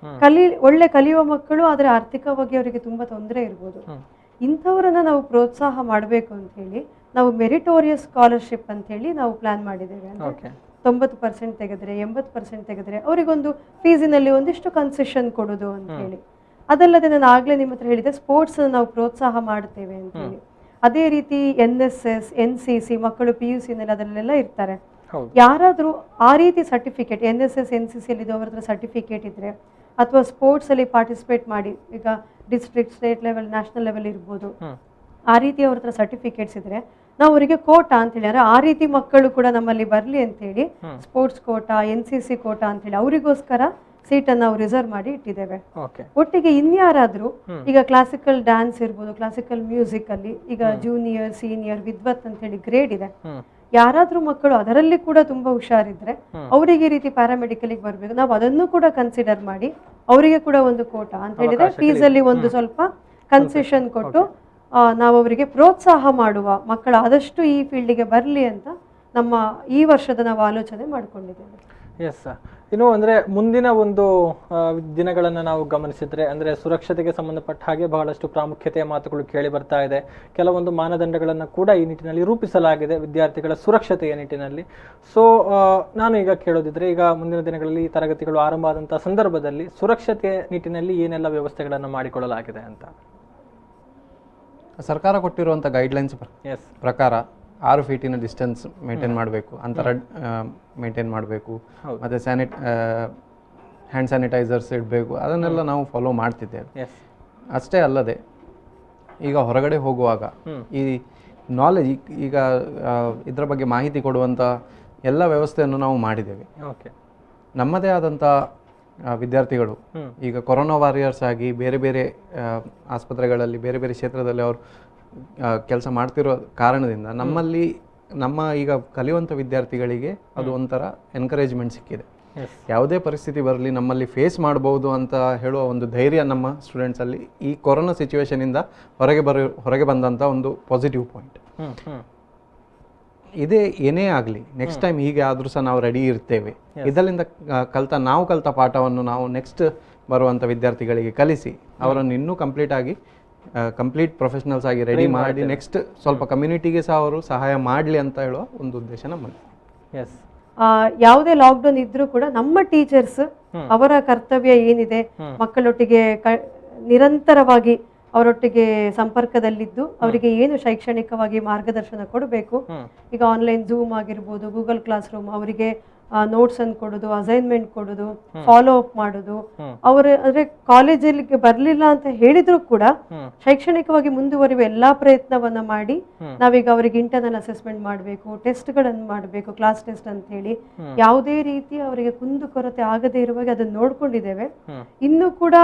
Speaker 2: ಅಲ್ಲಿ ಒಳ್ಳೆ ಕಲಿಯುವ ಮಕ್ಕಳು, ಆದ್ರೆ ಆರ್ಥಿಕವಾಗಿ ಅವರಿಗೆ ತುಂಬಾ ತೊಂದರೆ ಇರ್ಬೋದು. ಇಂಥವರನ್ನ ನಾವು ಪ್ರೋತ್ಸಾಹ ಮಾಡಬೇಕು ಅಂತ ಹೇಳಿ ನಾವು ಮೆರಿಟೋರಿಯಸ್ ಸ್ಕಾಲರ್ಶಿಪ್ ಅಂತ ಹೇಳಿ ನಾವು ಪ್ಲಾನ್ ಮಾಡಿದ್ದೇವೆ. 90% ತೆಗೆದ್ರೆ, 80% ತೆಗೆದ್ರೆ ಅವರಿಗೊಂದು ಫೀಸಿನಲ್ಲಿ ಒಂದಿಷ್ಟು ಕನ್ಸೆಷನ್ ಕೊಡೋದು ಅಂತ ಹೇಳಿ. ಅದಲ್ಲದೆ ನಾನು ಆಗ್ಲೇ ನಿಮ್ಮ ಹತ್ರ ಹೇಳಿದೆ ಸ್ಪೋರ್ಟ್ಸ್ ನಾವು ಪ್ರೋತ್ಸಾಹ ಮಾಡ್ತೇವೆ ಅಂತ ಹೇಳಿ. ಅದೇ ರೀತಿ NSS, NCC ಮಕ್ಕಳು PUC ನಲ್ಲಿ ಅದರಲ್ಲೆಲ್ಲ ಇರ್ತಾರೆ. ಯಾರಾದ್ರೂ ಆ ರೀತಿ ಸರ್ಟಿಫಿಕೇಟ್ NSS, NCC ಅಲ್ಲಿ ಅವರ ಹತ್ರ ಸರ್ಟಿಫಿಕೇಟ್ ಇದ್ರೆ, ಅಥವಾ ಸ್ಪೋರ್ಟ್ಸ್ ಅಲ್ಲಿ ಪಾರ್ಟಿಸಿಪೇಟ್ ಮಾಡಿ, ಈಗ district, state level, national level ಇರ್ಬೋದು, ಆ ರೀತಿ ಅವ್ರ ಹತ್ರ ಸರ್ಟಿಫಿಕೇಟ್ಸ್ ಇದ್ರೆ ನಾವು ಅವರಿಗೆ ಕೋಟಾ ಅಂತ ಹೇಳಿ, ಆ ರೀತಿ ಮಕ್ಕಳು ಕೂಡ ನಮ್ಮಲ್ಲಿ ಬರ್ಲಿ ಅಂತ ಹೇಳಿ ಸ್ಪೋರ್ಟ್ಸ್ ಕೋಟಾ, NCC ಕೋಟಾ ಅಂತ ಹೇಳಿ ಅವರಿಗೋಸ್ಕರ ಸೀಟ್ ಅನ್ನು ನಾವು ರಿಸರ್ವ್ ಮಾಡಿ ಇಟ್ಟಿದ್ದೇವೆ. ಒಟ್ಟಿಗೆ ಇನ್ಯಾರಾದ್ರೂ ಈಗ ಕ್ಲಾಸಿಕಲ್ ಡ್ಯಾನ್ಸ್ ಇರ್ಬೋದು, ಕ್ಲಾಸಿಕಲ್ ಮ್ಯೂಸಿಕ್ ಅಲ್ಲಿ ಈಗ ಜೂನಿಯರ್, ಸೀನಿಯರ್, ವಿದ್ವತ್ ಅಂತ ಹೇಳಿ ಗ್ರೇಡ್ ಇದೆ. ಯಾರಾದ್ರೂ ಮಕ್ಕಳು ಅದರಲ್ಲಿ ಕೂಡ ತುಂಬಾ ಹುಷಾರಿದ್ರೆ ಅವರಿಗೆ ಈ ರೀತಿ ಪ್ಯಾರಾಮೆಡಿಕಲ್ ಬರ್ಬೇಕು, ನಾವು ಅದನ್ನು ಕೂಡ ಕನ್ಸಿಡರ್ ಮಾಡಿ ಅವರಿಗೆ ಕೂಡ ಒಂದು ಕೋಟಾ ಅಂತ ಹೇಳಿದ್ರೆ ಫೀಸ್ ಅಲ್ಲಿ ಒಂದು ಸ್ವಲ್ಪ ಕನ್ಸೆಷನ್ ಕೊಟ್ಟು ನಾವು ಅವರಿಗೆ ಪ್ರೋತ್ಸಾಹ ಮಾಡುವ, ಮಕ್ಕಳು ಆದಷ್ಟು ಈ ಫೀಲ್ಡಿಗೆ ಬರಲಿ ಅಂತ ನಮ್ಮ ಈ ವರ್ಷದ ನಾವು ಆಲೋಚನೆ ಮಾಡ್ಕೊಂಡಿದ್ದೇವೆ.
Speaker 1: ಎಸ್, ಇನ್ನು ಅಂದರೆ ಮುಂದಿನ ಒಂದು ದಿನಗಳನ್ನು ನಾವು ಗಮನಿಸಿದರೆ ಅಂದರೆ ಸುರಕ್ಷತೆಗೆ ಸಂಬಂಧಪಟ್ಟ ಹಾಗೆ ಬಹಳಷ್ಟು ಪ್ರಾಮುಖ್ಯತೆಯ ಮಾತುಗಳು ಕೇಳಿ ಬರ್ತಾ ಇದೆ. ಕೆಲವೊಂದು ಮಾನದಂಡಗಳನ್ನು ಕೂಡ ಈ ನಿಟ್ಟಿನಲ್ಲಿ ರೂಪಿಸಲಾಗಿದೆ ವಿದ್ಯಾರ್ಥಿಗಳ ಸುರಕ್ಷತೆಯ ನಿಟ್ಟಿನಲ್ಲಿ. ಸೊ ನಾನು ಈಗ ಕೇಳೋದಿದ್ರೆ, ಈಗ ಮುಂದಿನ ದಿನಗಳಲ್ಲಿ ತರಗತಿಗಳು ಆರಂಭ ಆದಂಥ ಸಂದರ್ಭದಲ್ಲಿ ಸುರಕ್ಷತೆಯ ನಿಟ್ಟಿನಲ್ಲಿ ಏನೆಲ್ಲ ವ್ಯವಸ್ಥೆಗಳನ್ನು ಮಾಡಿಕೊಳ್ಳಲಾಗಿದೆ ಅಂತ
Speaker 3: ಸರ್ಕಾರ ಕೊಟ್ಟಿರುವಂಥ ಗೈಡ್ಲೈನ್ಸ್ ಪ್ರಕಾರ 6 ಫೀಟಿನ ಡಿಸ್ಟೆನ್ಸ್ ಮೇಂಟೈನ್ ಮಾಡಬೇಕು, ಅಂತರ ಮೇಂಟೈನ್ ಮಾಡಬೇಕು, ಮತ್ತು ಹ್ಯಾಂಡ್ ಸ್ಯಾನಿಟೈಸರ್ಸ್ ಇಡಬೇಕು, ಅದನ್ನೆಲ್ಲ ನಾವು ಫಾಲೋ ಮಾಡ್ತಿದ್ದೇವೆ. ಅಷ್ಟೇ ಅಲ್ಲದೆ ಈಗ ಹೊರಗಡೆ ಹೋಗುವಾಗ ಈ ನಾಲೆಜ್, ಈಗ ಇದರ ಬಗ್ಗೆ ಮಾಹಿತಿ ಕೊಡುವಂಥ ಎಲ್ಲ ವ್ಯವಸ್ಥೆಯನ್ನು ನಾವು ಮಾಡಿದ್ದೇವೆ. ನಮ್ಮದೇ ಆದಂಥ ವಿದ್ಯಾರ್ಥಿಗಳು ಈಗ ಕೊರೋನಾ ವಾರಿಯರ್ಸ್ ಆಗಿ ಬೇರೆ ಬೇರೆ ಆಸ್ಪತ್ರೆಗಳಲ್ಲಿ, ಬೇರೆ ಬೇರೆ ಕ್ಷೇತ್ರದಲ್ಲಿ ಅವರು ಕೆಲಸ ಮಾಡ್ತಿರೋ ಕಾರಣದಿಂದ ನಮ್ಮ ಈಗ ಕಲಿಯುವಂಥ ವಿದ್ಯಾರ್ಥಿಗಳಿಗೆ ಅದು ಒಂಥರ ಎನ್ಕರೇಜ್ಮೆಂಟ್ ಸಿಕ್ಕಿದೆ. ಯಾವುದೇ ಪರಿಸ್ಥಿತಿ ಬರಲಿ ನಮ್ಮಲ್ಲಿ ಫೇಸ್ ಮಾಡ್ಬೋದು ಅಂತ ಹೇಳುವ ಒಂದು ಧೈರ್ಯ ನಮ್ಮ ಸ್ಟೂಡೆಂಟ್ಸಲ್ಲಿ ಈ ಕೊರೋನಾ ಸಿಚುವೇಶನಿಂದ ಹೊರಗೆ ಬಂದಂಥ ಒಂದು ಪಾಸಿಟಿವ್ ಪಾಯಿಂಟ್. ಇದೇ ಏನೇ ಆಗಲಿ ನೆಕ್ಸ್ಟ್ ಟೈಮ್ ಹೀಗೆ ಆದರೂ ಸಹ ನಾವು ರೆಡಿ ಇರ್ತೇವೆ. ಇದರಿಂದ ನಾವು ಕಲಿತ ಪಾಠವನ್ನು ನಾವು ನೆಕ್ಸ್ಟ್ ಬರುವಂಥ ವಿದ್ಯಾರ್ಥಿಗಳಿಗೆ ಕಲಿಸಿ ಅವರನ್ನು ಇನ್ನೂ ಕಂಪ್ಲೀಟ್ ಪ್ರೊಫೆಷನಲ್ಸ್ ಆಗಿ ರೆಡಿ ಮಾಡಿ ನೆಕ್ಸ್ಟ್ ಸ್ವಲ್ಪ ಕಮ್ಯುನಿಟಿಗೆ ಸಹ ಅವರು ಸಹಾಯ ಮಾಡಲಿ ಅಂತ ಹೇಳುವ ಒಂದು ಉದ್ದೇಶ ನಮ್ಮಲ್ಲಿ.
Speaker 2: ಯಾವುದೇ ಲಾಕ್ಡೌನ್ ಇದ್ರೂ ಕೂಡ ನಮ್ಮ ಟೀಚರ್ಸ್ ಅವರ ಕರ್ತವ್ಯ ಏನಿದೆ, ಮಕ್ಕಳೊಟ್ಟಿಗೆ ನಿರಂತರವಾಗಿ ಅವರೊಟ್ಟಿಗೆ ಸಂಪರ್ಕದಲ್ಲಿದ್ದು ಅವರಿಗೆ ಏನು ಶೈಕ್ಷಣಿಕವಾಗಿ ಮಾರ್ಗದರ್ಶನ ಕೊಡಬೇಕು, ಈಗ ಆನ್ಲೈನ್ ಝೂಮ್ ಆಗಿರ್ಬೋದು, ಗೂಗಲ್ ಕ್ಲಾಸ್ ರೂಮ್, ಅವರಿಗೆ ನೋಟ್ಸ್ ಅನ್ನು ಕೊಡೋದು, ಅಸೈನ್ಮೆಂಟ್ ಕೊಡೋದು, ಫಾಲೋ ಅಪ್ ಮಾಡೋದು. ಅಂದ್ರೆ ಕಾಲೇಜಲ್ಲಿ ಬರ್ಲಿಲ್ಲ ಅಂತ ಹೇಳಿದ್ರು ಕೂಡ ಶೈಕ್ಷಣಿಕವಾಗಿ ಮುಂದುವರಿಯುವ ಎಲ್ಲಾ ಪ್ರಯತ್ನವನ್ನ ಮಾಡಿ ನಾವೀಗ ಅವರಿಗೆ ಇಂಟರ್ನಲ್ ಅಸೆಸ್ಮೆಂಟ್ ಮಾಡಬೇಕು, ಟೆಸ್ಟ್ ಗಳನ್ನು ಮಾಡಬೇಕು, ಕ್ಲಾಸ್ ಟೆಸ್ಟ್ ಅಂತ ಹೇಳಿ ಯಾವುದೇ ರೀತಿ ಅವರಿಗೆ ಕುಂದು ಕೊರತೆ ಆಗದೇ ಇರುವಾಗ ಅದನ್ನ ನೋಡ್ಕೊಂಡಿದ್ದೇವೆ. ಇನ್ನು ಕೂಡ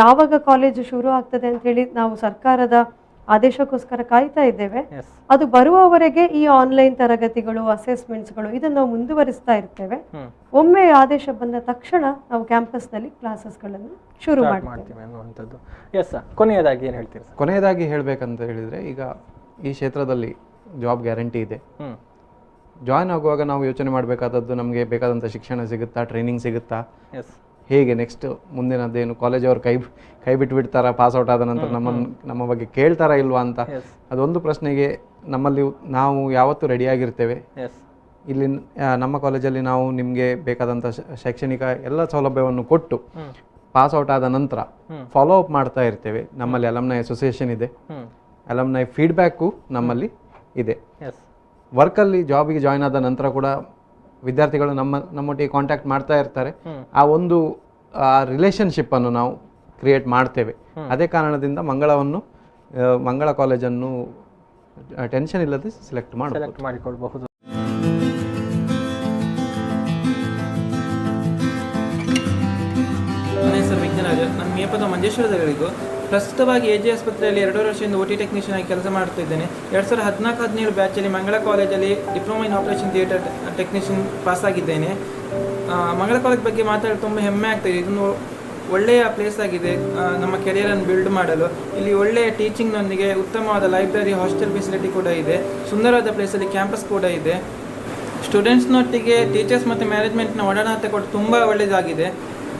Speaker 2: ಯಾವಾಗ ಕಾಲೇಜು ಶುರು ಆಗ್ತದೆ ಅಂತ ಹೇಳಿ ನಾವು ಸರ್ಕಾರದ ಆದೇಶಕ್ಕೋಸ್ಕರ ಕಾಯ್ತಾ ಇದ್ದೇವೆ.
Speaker 1: ಎಸ್.
Speaker 2: ಅದು ಬರುವವರೆಗೆ ಈ ಆನ್ಲೈನ್ ತರಗತಿಗಳು, ಅಸೆಸ್ಮೆಂಟ್ಸ್ಗಳು ಇದನ್ನು ನಾವು ಮುಂದುವರಿಸ್ತಾ ಇರ್ತೇವೆ. ಒಮ್ಮೆ ಆದೇಶ ಬಂದ ತಕ್ಷಣ ನಾವು ಕ್ಯಾಂಪಸ್ನಲ್ಲಿ ಕ್ಲಾಸಸ್ಗಳನ್ನು ಶುರು
Speaker 1: ಮಾಡ್ತೀವಿ ಅನ್ನುವಂಥದ್ದು. ಎಸ್ ಸರ್, ಕೊನೆಯದಾಗಿ ಏನು ಹೇಳ್ತೀರಿ ಸರ್?
Speaker 3: ಕೊನೆಯದಾಗಿ ಹೇಳಬೇಕಂತ ಹೇಳಿದರೆ, ಈಗ ಈ ಕ್ಷೇತ್ರದಲ್ಲಿ ಜಾಬ್ ಗ್ಯಾರಂಟಿ ಇದೆ. ಜಾಯ್ನ್ ಆಗುವಾಗ ನಾವು ಯೋಚನೆ ಮಾಡಬೇಕಾದದ್ದು, ನಮಗೆ ಬೇಕಾದಂಥ ಶಿಕ್ಷಣ ಸಿಗುತ್ತಾ, ಟ್ರೈನಿಂಗ್ ಸಿಗುತ್ತಾ,
Speaker 1: ಎಸ್,
Speaker 3: ಹೇಗೆ ನೆಕ್ಸ್ಟ್ ಮುಂದಿನದ್ದೇನು, ಕಾಲೇಜವರು ಕೈ ಬಿಟ್ಬಿಡ್ತಾರಾ ಪಾಸ್ಔಟ್ ಆದ ನಂತರ, ನಮ್ಮ ಬಗ್ಗೆ ಕೇಳ್ತಾರಾ ಇಲ್ವಾ ಅಂತ ಅದೊಂದು ಪ್ರಶ್ನೆಗೆ ನಮ್ಮಲ್ಲಿ ನಾವು ಯಾವತ್ತೂ ರೆಡಿಯಾಗಿರ್ತೇವೆ. ಇಲ್ಲಿ ನಮ್ಮ ಕಾಲೇಜಲ್ಲಿ ನಾವು ನಿಮಗೆ ಬೇಕಾದಂಥ ಶೈಕ್ಷಣಿಕ ಎಲ್ಲ ಸೌಲಭ್ಯವನ್ನು ಕೊಟ್ಟು ಪಾಸ್ಔಟ್ ಆದ ನಂತರ ಫಾಲೋ ಅಪ್ ಮಾಡ್ತಾ ಇರ್ತೇವೆ. ನಮ್ಮಲ್ಲಿ ಅಲಮ್ನೈ ಅಸೋಸಿಯೇಷನ್ ಇದೆ, ಅಲಮ್ನೈ ಫೀಡ್ಬ್ಯಾಕು ನಮ್ಮಲ್ಲಿ ಇದೆ. ವರ್ಕಲ್ಲಿ ಜಾಬಿಗೆ ಜಾಯ್ನ್ ಆದ ನಂತರ ಕೂಡ ವಿದ್ಯಾರ್ಥಿಗಳು ನಮ್ಮೊಟ್ಟಿಗೆ ಕಾಂಟ್ಯಾಕ್ಟ್ ಮಾಡ್ತಾ ಇರ್ತಾರೆ. ಆ ಒಂದು ರಿಲೇಷನ್ಶಿಪ್ಪನ್ನು ನಾವು ಕ್ರಿಯೇಟ್ ಮಾಡ್ತೇವೆ. ಅದೇ ಕಾರಣದಿಂದ ಮಂಗಳ ಕಾಲೇಜನ್ನು ಟೆನ್ಷನ್ ಇಲ್ಲದೆ ಸೆಲೆಕ್ಟ್ ಮಾಡಿಕೊಳ್ಬಹುದು.
Speaker 4: ನನ್ನ ಹೆಸರು ವಿಜ್ಞಾನರಾಜ. ನಾನು ಮೇಪದ ಮಂಜೇಶ್ವರದಲ್ಲಿದ್ದು ಪ್ರಸ್ತುತವಾಗಿ ಎ ಜೆ ಆಸ್ಪತ್ರೆಯಲ್ಲಿ 2 ವರ್ಷದಿಂದ OT ಟೆಕ್ನಿಷಿಯನ್ ಆಗಿ ಕೆಲಸ ಮಾಡ್ತಾ ಇದ್ದೇನೆ. 2014-17 ಬ್ಯಾಚಲ್ಲಿ ಮಂಗಳ ಕಾಲೇಜಲ್ಲಿ diploma in operation theatre technician ಪಾಸಾಗಿದ್ದೇನೆ. ಮಂಗಳ ಕಾಲೇಜ್ ಬಗ್ಗೆ ಮಾತಾಡಲು ತುಂಬ ಹೆಮ್ಮೆ ಆಗ್ತಾಯಿದೆ. ಇದೊಂದು ಒಳ್ಳೆಯ ಪ್ಲೇಸ್ ಆಗಿದೆ ನಮ್ಮ ಕೆರಿಯರನ್ನು ಬಿಲ್ಡ್ ಮಾಡಲು. ಇಲ್ಲಿ ಒಳ್ಳೆಯ ಟೀಚಿಂಗ್ನೊಂದಿಗೆ ಉತ್ತಮವಾದ ಲೈಬ್ರರಿ, ಹಾಸ್ಟೆಲ್ ಫೆಸಿಲಿಟಿ ಕೂಡ ಇದೆ. ಸುಂದರವಾದ ಪ್ಲೇಸಲ್ಲಿ ಕ್ಯಾಂಪಸ್ ಕೂಡ ಇದೆ. ಸ್ಟೂಡೆಂಟ್ಸ್ನೊಟ್ಟಿಗೆ ಟೀಚರ್ಸ್ ಮತ್ತು ಮ್ಯಾನೇಜ್ಮೆಂಟ್ನ ಒಡನಾಟ ಕೂಡ ತುಂಬ ಒಳ್ಳೆಯದಾಗಿದೆ.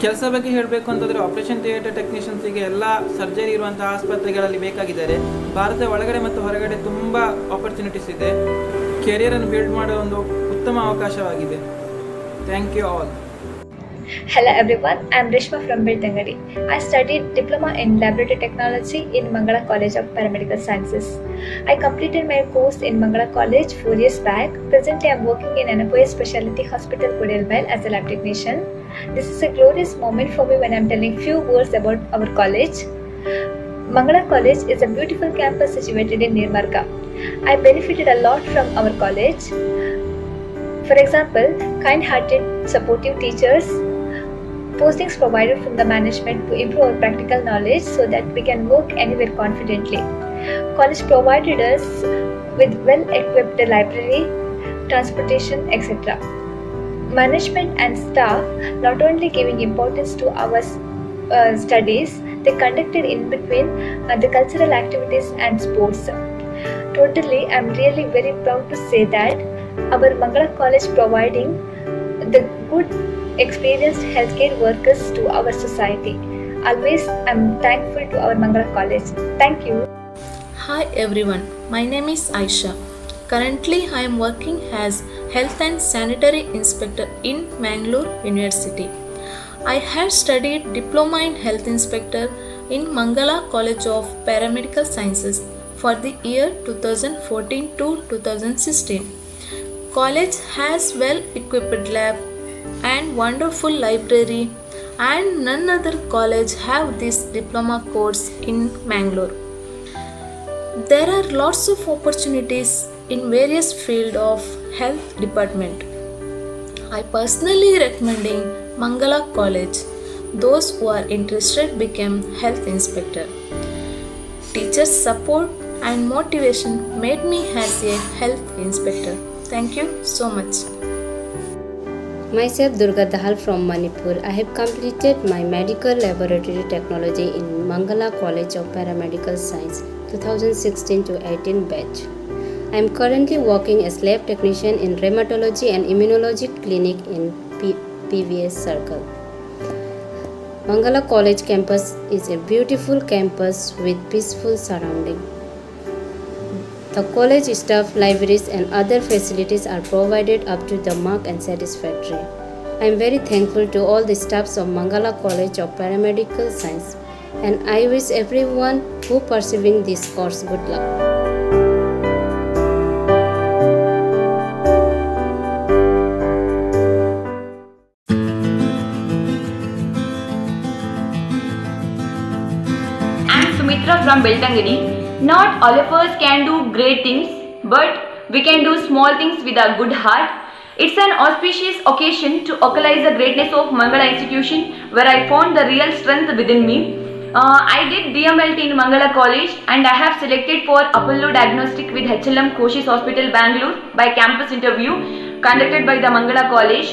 Speaker 4: ಕೆಲಸ ಬಗ್ಗೆ ಹೇಳಬೇಕು ಅಂತಂದರೆ ಆಪರೇಷನ್ ಥಿಯೇಟರ್ ಟೆಕ್ನಿಷಿಯನ್ಸಿಗೆ ಎಲ್ಲ ಸರ್ಜರಿ ಇರುವಂಥ ಆಸ್ಪತ್ರೆಗಳಲ್ಲಿ ಬೇಕಾಗಿದ್ದಾರೆ. ಭಾರತದ ಒಳಗಡೆ ಮತ್ತು ಹೊರಗಡೆ ತುಂಬ ಆಪರ್ಚುನಿಟೀಸ್ ಇದೆ. ಕೆರಿಯರನ್ನು ಬಿಲ್ಡ್ ಮಾಡೋ ಒಂದು ಉತ್ತಮ ಅವಕಾಶವಾಗಿದೆ. Thank you all.
Speaker 5: Hello everyone, I am Rishma from Beltangadi. I studied Diploma in Laboratory Technology in Mangala College of Paramedical Sciences. I completed my course in Mangala College 4 years back. Presently I am working in Anapoya Specialty Hospital, Kodalbail as a lab technician. This is a glorious moment for me when I am telling few words about our college. Mangala College is a beautiful campus situated in Nirmarga. I benefited a lot from our college. For example, kind-hearted, supportive teachers, postings provided from the management to improve our practical knowledge so that we can work anywhere confidently. College provided us with well-equipped library, transportation, etc. Management and staff not only giving importance to our studies, they conducted in between the cultural activities and sports. Totally, I am really very proud to say that our Mangala College providing the good experienced healthcare workers to our society. Always I am thankful to our Mangala College. Thank you.
Speaker 6: Hi everyone, my name is Aisha. Currently I am working as Health and Sanitary Inspector in Mangalore University. I have studied Diploma in Health Inspector in Mangala College of Paramedical Sciences for the year 2014 to 2016. College has well-equipped lab and wonderful library, and none other college have this diploma course in Mangalore. There are lots of opportunities in various field of health department. I personally recommending Mangala College. Those who are interested become health inspector. Teachers' support and motivation made me as a health inspector. Thank you so much.
Speaker 7: Myself Durga Dahal from Manipur. I have completed my medical laboratory technology in Mangala College of Paramedical Science 2016 to 18 batch. I am currently working as lab technician in rheumatology and immunology clinic in PVS Circle. Mangala College campus is a beautiful campus with peaceful surrounding. The college staff, libraries and other facilities are provided up to the mark and satisfactory. I am very thankful to all the staffs of Mangala College of Paramedical Science, and I wish everyone who pursuing this course good luck.
Speaker 8: I am Sumitra from Beltangadi. Not all of us can do great things, but we can do small things with a good heart. It's an auspicious occasion to occultize the greatness of Mangala institution, where I found the real strength within me. I did DMLT in Mangala College and I have selected for Apollo Diagnostic with HLM Koshis Hospital, Bangalore by campus interview conducted by the Mangala College.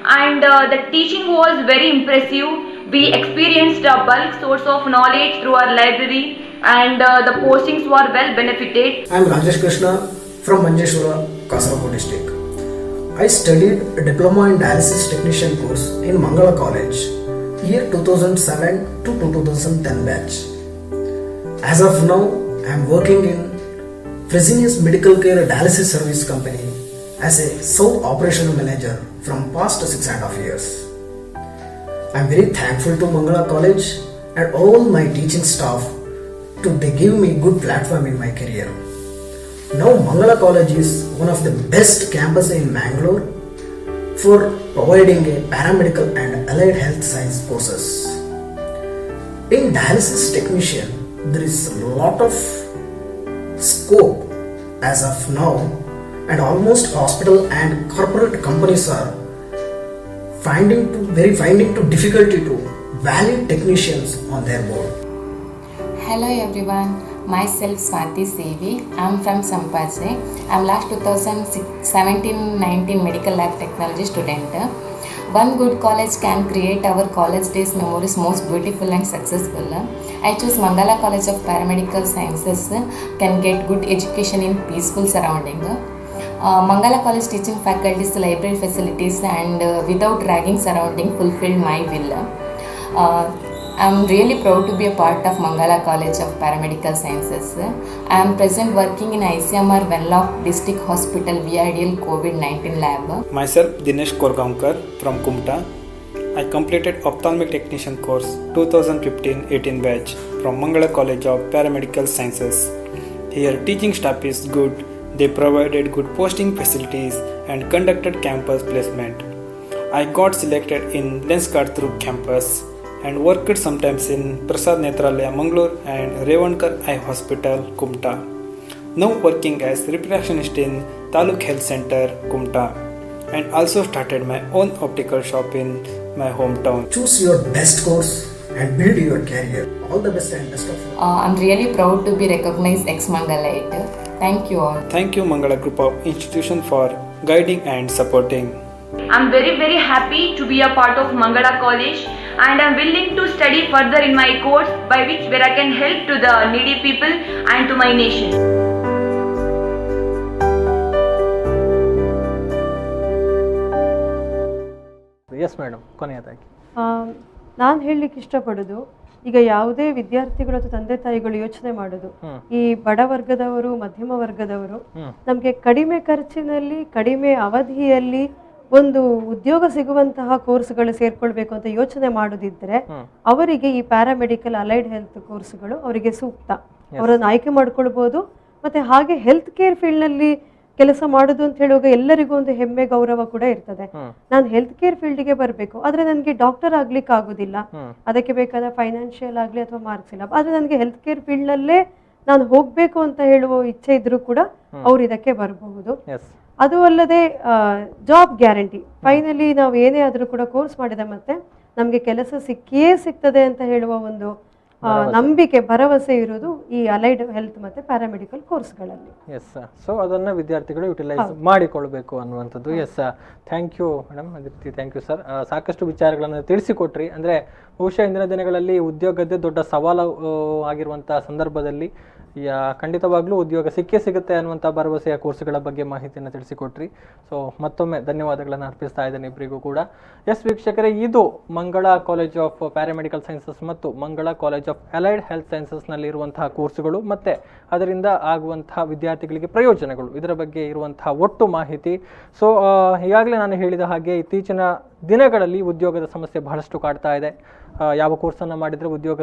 Speaker 8: And the teaching was very impressive. We experienced a bulk source of knowledge through our library and the postings were well benefited.
Speaker 9: I am Rajesh Krishna from Manjeshwara, Kasaragod district. I studied a diploma in dialysis technician course in Mangala College, year 2007 to 2010 batch. As of now, I am working in Fresenius Medical Care Dialysis Service Company as a South Operational Manager from past 6.5 years. I am very thankful to Mangala College and all my teaching staff to they give me good platform in my career. Now Mangala College is one of the best campus in Mangalore for providing a paramedical and allied health science courses. In dialysis technician, there is a lot of scope as of now, and almost hospital and corporate companies are finding to difficulty to value technicians on their board.
Speaker 10: Hello everyone, myself Swati Sevi. I am from Sampaje. I am last 2017-19 medical lab technology student. One good college can create our college days memories most beautiful and successful. I choose Mangala College of Paramedical Sciences, can get good education in peaceful surrounding. Mangala College teaching faculties, library facilities and without ragging surrounding fulfilled my will. I am really proud to be a part of Mangala College of Paramedical Sciences. I am present working in ICMR Venlock District Hospital VIDL COVID-19 lab.
Speaker 11: Myself Dinesh Korgaonkar from Kumta. I completed ophthalmic technician course 2015-18 batch from Mangala College of Paramedical Sciences. Here teaching staff is good. They provided good posting facilities and conducted campus placement. I got selected in Lenskart through campus and worked sometimes in Prasad Netralaya Mangalore and Revankar Eye Hospital, Kumta. Now working as reproductionist in Taluk Health Center, Kumta, and also started my own optical shop in my hometown.
Speaker 9: Choose your best course and build your career. All the best and best of luck.
Speaker 10: I am really proud to be recognized ex-Mangalite. Thank you all.
Speaker 11: Thank you Mangala Group of Institution for guiding and supporting.
Speaker 8: I'm very happy to be a part of Mangala College and I'm willing to study further in my course by which where I can help to the needy people and to my nation.
Speaker 1: Yes madam, ಕೊನೆಯದಾಗಿ
Speaker 2: ನಾನು ಹೇಳಲಿಕ್ಕೆ ಇಷ್ಟಪಡೋದು, ಈಗ ಯಾವುದೇ ವಿದ್ಯಾರ್ಥಿಗಳು ಅಥವಾ ತಂದೆ ತಾಯಿಗಳು ಯೋಚನೆ ಮಾಡೋದು, ಈ ಬಡ ವರ್ಗದವರು ಮಧ್ಯಮ ವರ್ಗದವರು ನಮಗೆ ಕಡಿಮೆ ಖರ್ಚಿನಲ್ಲಿ ಕಡಿಮೆ ಅವಧಿಯಲ್ಲಿ ಒಂದು ಉದ್ಯೋಗ ಸಿಗುವಂತಹ ಕೋರ್ಸ್ಗಳು ಸೇರ್ಕೊಳ್ಬೇಕು ಅಂತ ಯೋಚನೆ ಮಾಡೋದಿದ್ರೆ ಅವರಿಗೆ ಈ ಪ್ಯಾರಾಮೆಡಿಕಲ್ ಅಲೈಡ್ ಹೆಲ್ತ್ ಕೋರ್ಸ್ಗಳು ಅವರಿಗೆ ಸೂಕ್ತ. ಅವರನ್ನು ಆಯ್ಕೆ ಮಾಡ್ಕೊಳ್ಬಹುದು. ಮತ್ತೆ ಹಾಗೆ ಹೆಲ್ತ್ ಕೇರ್ ಫೀಲ್ಡ್ ನಲ್ಲಿ ಕೆಲಸ ಮಾಡೋದು ಅಂತ ಹೇಳುವಾಗ ಎಲ್ಲರಿಗೂ ಒಂದು ಹೆಮ್ಮೆ ಗೌರವ ಕೂಡ ಇರ್ತದೆ. ನಾನು ಹೆಲ್ತ್ ಕೇರ್ ಫೀಲ್ಡ್ಗೆ ಬರಬೇಕು, ಆದ್ರೆ ನನಗೆ ಡಾಕ್ಟರ್ ಆಗ್ಲಿಕ್ಕೆ ಆಗುದಿಲ್ಲ, ಅದಕ್ಕೆ ಬೇಕಾದ ಫೈನಾನ್ಷಿಯಲ್ ಆಗ್ಲಿ ಅಥವಾ ಮಾರ್ಕ್ಸ್ ಇಲ್ಲ, ಆದ್ರೆ ನನಗೆ ಹೆಲ್ತ್ ಕೇರ್ ಫೀಲ್ಡ್ ನಲ್ಲೇ ನಾನು ಹೋಗ್ಬೇಕು ಅಂತ ಹೇಳುವ ಇಚ್ಛೆ ಇದ್ರೂ ಕೂಡ ಅವ್ರು ಇದಕ್ಕೆ ಬರಬಹುದು. ಅದು ಅಲ್ಲದೆ ಜಾಬ್ ಗ್ಯಾರಂಟಿ, ಫೈನಲಿ ನಾವು ಏನೇ ಆದ್ರೂ ಕೂಡ ಕೋರ್ಸ್ ಮಾಡಿದ ಮತ್ತೆ ನಮ್ಗೆ ಕೆಲಸ ಸಿಕ್ಕಿಯೇ ಸಿಗ್ತದೆ ಅಂತ ಹೇಳುವ ಒಂದು ನಂಬಿಕೆ ಭರವಸೆ ಇರೋದು ಈ ಅಲೈಡ್ ಹೆಲ್ತ್ ಮತ್ತೆ ಪ್ಯಾರಾಮೆಡಿಕಲ್ ಕೋರ್ಸ್ಗಳಲ್ಲಿ.
Speaker 1: ಎಸ್, ಸೊ ಅದನ್ನ ವಿದ್ಯಾರ್ಥಿಗಳು ಯುಟಿಲೈಸ್ ಮಾಡಿಕೊಳ್ಬೇಕು ಅನ್ನುವಂಥದ್ದು. Yes, thank you madam, Aditi thank you sir. ಸಾಕಷ್ಟು ವಿಚಾರಗಳನ್ನು ತಿಳಿಸಿಕೊಟ್ರಿ. ಅಂದರೆ ಬಹುಶಃ ಇಂದಿನ ದಿನಗಳಲ್ಲಿ ಉದ್ಯೋಗದ್ದೇ ದೊಡ್ಡ ಸವಾಲು ಆಗಿರುವಂಥ ಸಂದರ್ಭದಲ್ಲಿ ಖಂಡಿತವಾಗ್ಲೂ ಉದ್ಯೋಗ ಸಿಗುತ್ತೆ ಅನ್ನುವಂಥ ಭರವಸೆಯ ಕೋರ್ಸ್ಗಳ ಬಗ್ಗೆ ಮಾಹಿತಿಯನ್ನು ತಿಳಿಸಿಕೊಟ್ರಿ. ಸೊ ಮತ್ತೊಮ್ಮೆ ಧನ್ಯವಾದಗಳನ್ನು ಅರ್ಪಿಸ್ತಾ ಇದ್ದೇನೆ ಇಬ್ಬರಿಗೂ ಕೂಡ. ಎಸ್ ವೀಕ್ಷಕರೇ, ಇದು ಮಂಗಳ ಕಾಲೇಜ್ ಆಫ್ ಪ್ಯಾರಾಮೆಡಿಕಲ್ ಸೈನ್ಸಸ್ ಮತ್ತು ಮಂಗಳ ಕಾಲೇಜ್ ಆಫ್ ಅಲೈಡ್ ಹೆಲ್ತ್ ಸೈನ್ಸಸ್ನಲ್ಲಿ ಇರುವಂತಹ ಕೋರ್ಸ್ಗಳು ಮತ್ತು ಅದರಿಂದ ಆಗುವಂತಹ ವಿದ್ಯಾರ್ಥಿಗಳಿಗೆ ಪ್ರಯೋಜನಗಳು, ಇದರ ಬಗ್ಗೆ ಇರುವಂತಹ ಒಟ್ಟು ಮಾಹಿತಿ. ಸೊ ಈಗಾಗಲೇ ನಾನು ಹೇಳಿದ ಹಾಗೆ ಇತ್ತೀಚಿನ ದಿನಗಳಲ್ಲಿ ಉದ್ಯೋಗದ ಸಮಸ್ಯೆ ಬಹಳಷ್ಟು ಕಾಡ್ತಾ ಇದೆ. ಯಾವ ಕೋರ್ಸನ್ನು ಮಾಡಿದರೆ ಉದ್ಯೋಗ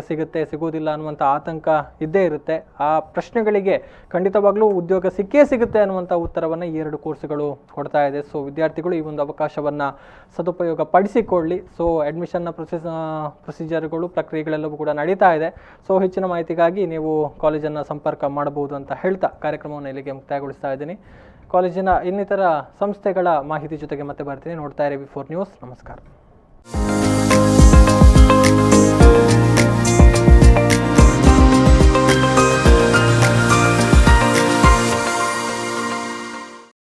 Speaker 1: ಸಿಗೋದಿಲ್ಲ ಅನ್ನುವಂಥ ಆತಂಕ ಇದ್ದೇ ಇರುತ್ತೆ. ಆ ಪ್ರಶ್ನೆಗಳಿಗೆ ಖಂಡಿತವಾಗ್ಲೂ ಉದ್ಯೋಗ ಸಿಗುತ್ತೆ ಅನ್ನುವಂಥ ಉತ್ತರವನ್ನು ಈ ಎರಡು ಕೋರ್ಸ್ಗಳು ಕೊಡ್ತಾ ಇದೆ. ಸೊ ವಿದ್ಯಾರ್ಥಿಗಳು ಈ ಒಂದು ಅವಕಾಶವನ್ನು ಸದುಪಯೋಗ ಪಡಿಸಿಕೊಳ್ಳಿ. ಸೊ ಅಡ್ಮಿಷನ್ನ ಪ್ರೊಸೀಜರ್ಗಳು, ಪ್ರಕ್ರಿಯೆಗಳೆಲ್ಲವೂ ಕೂಡ ನಡೀತಾ ಇದೆ. ಸೊ ಹೆಚ್ಚಿನ ಮಾಹಿತಿಗಾಗಿ ನೀವು ಕಾಲೇಜನ್ನು ಸಂಪರ್ಕ ಮಾಡಬಹುದು ಅಂತ ಹೇಳ್ತಾ ಕಾರ್ಯಕ್ರಮವನ್ನು ಇಲ್ಲಿಗೆ ಮುಕ್ತಾಯಗೊಳಿಸ್ತಾ ಇದ್ದೀನಿ. ಕಾಲೇಜಿನ ಇನ್ನಿತರ ಸಂಸ್ಥೆಗಳ ಮಾಹಿತಿ ಜೊತೆಗೆ ಮತ್ತೆ ಬರ್ತೀನಿ. ನೋಡ್ತಾ ಇರಿ V4 ನ್ಯೂಸ್. ನಮಸ್ಕಾರ.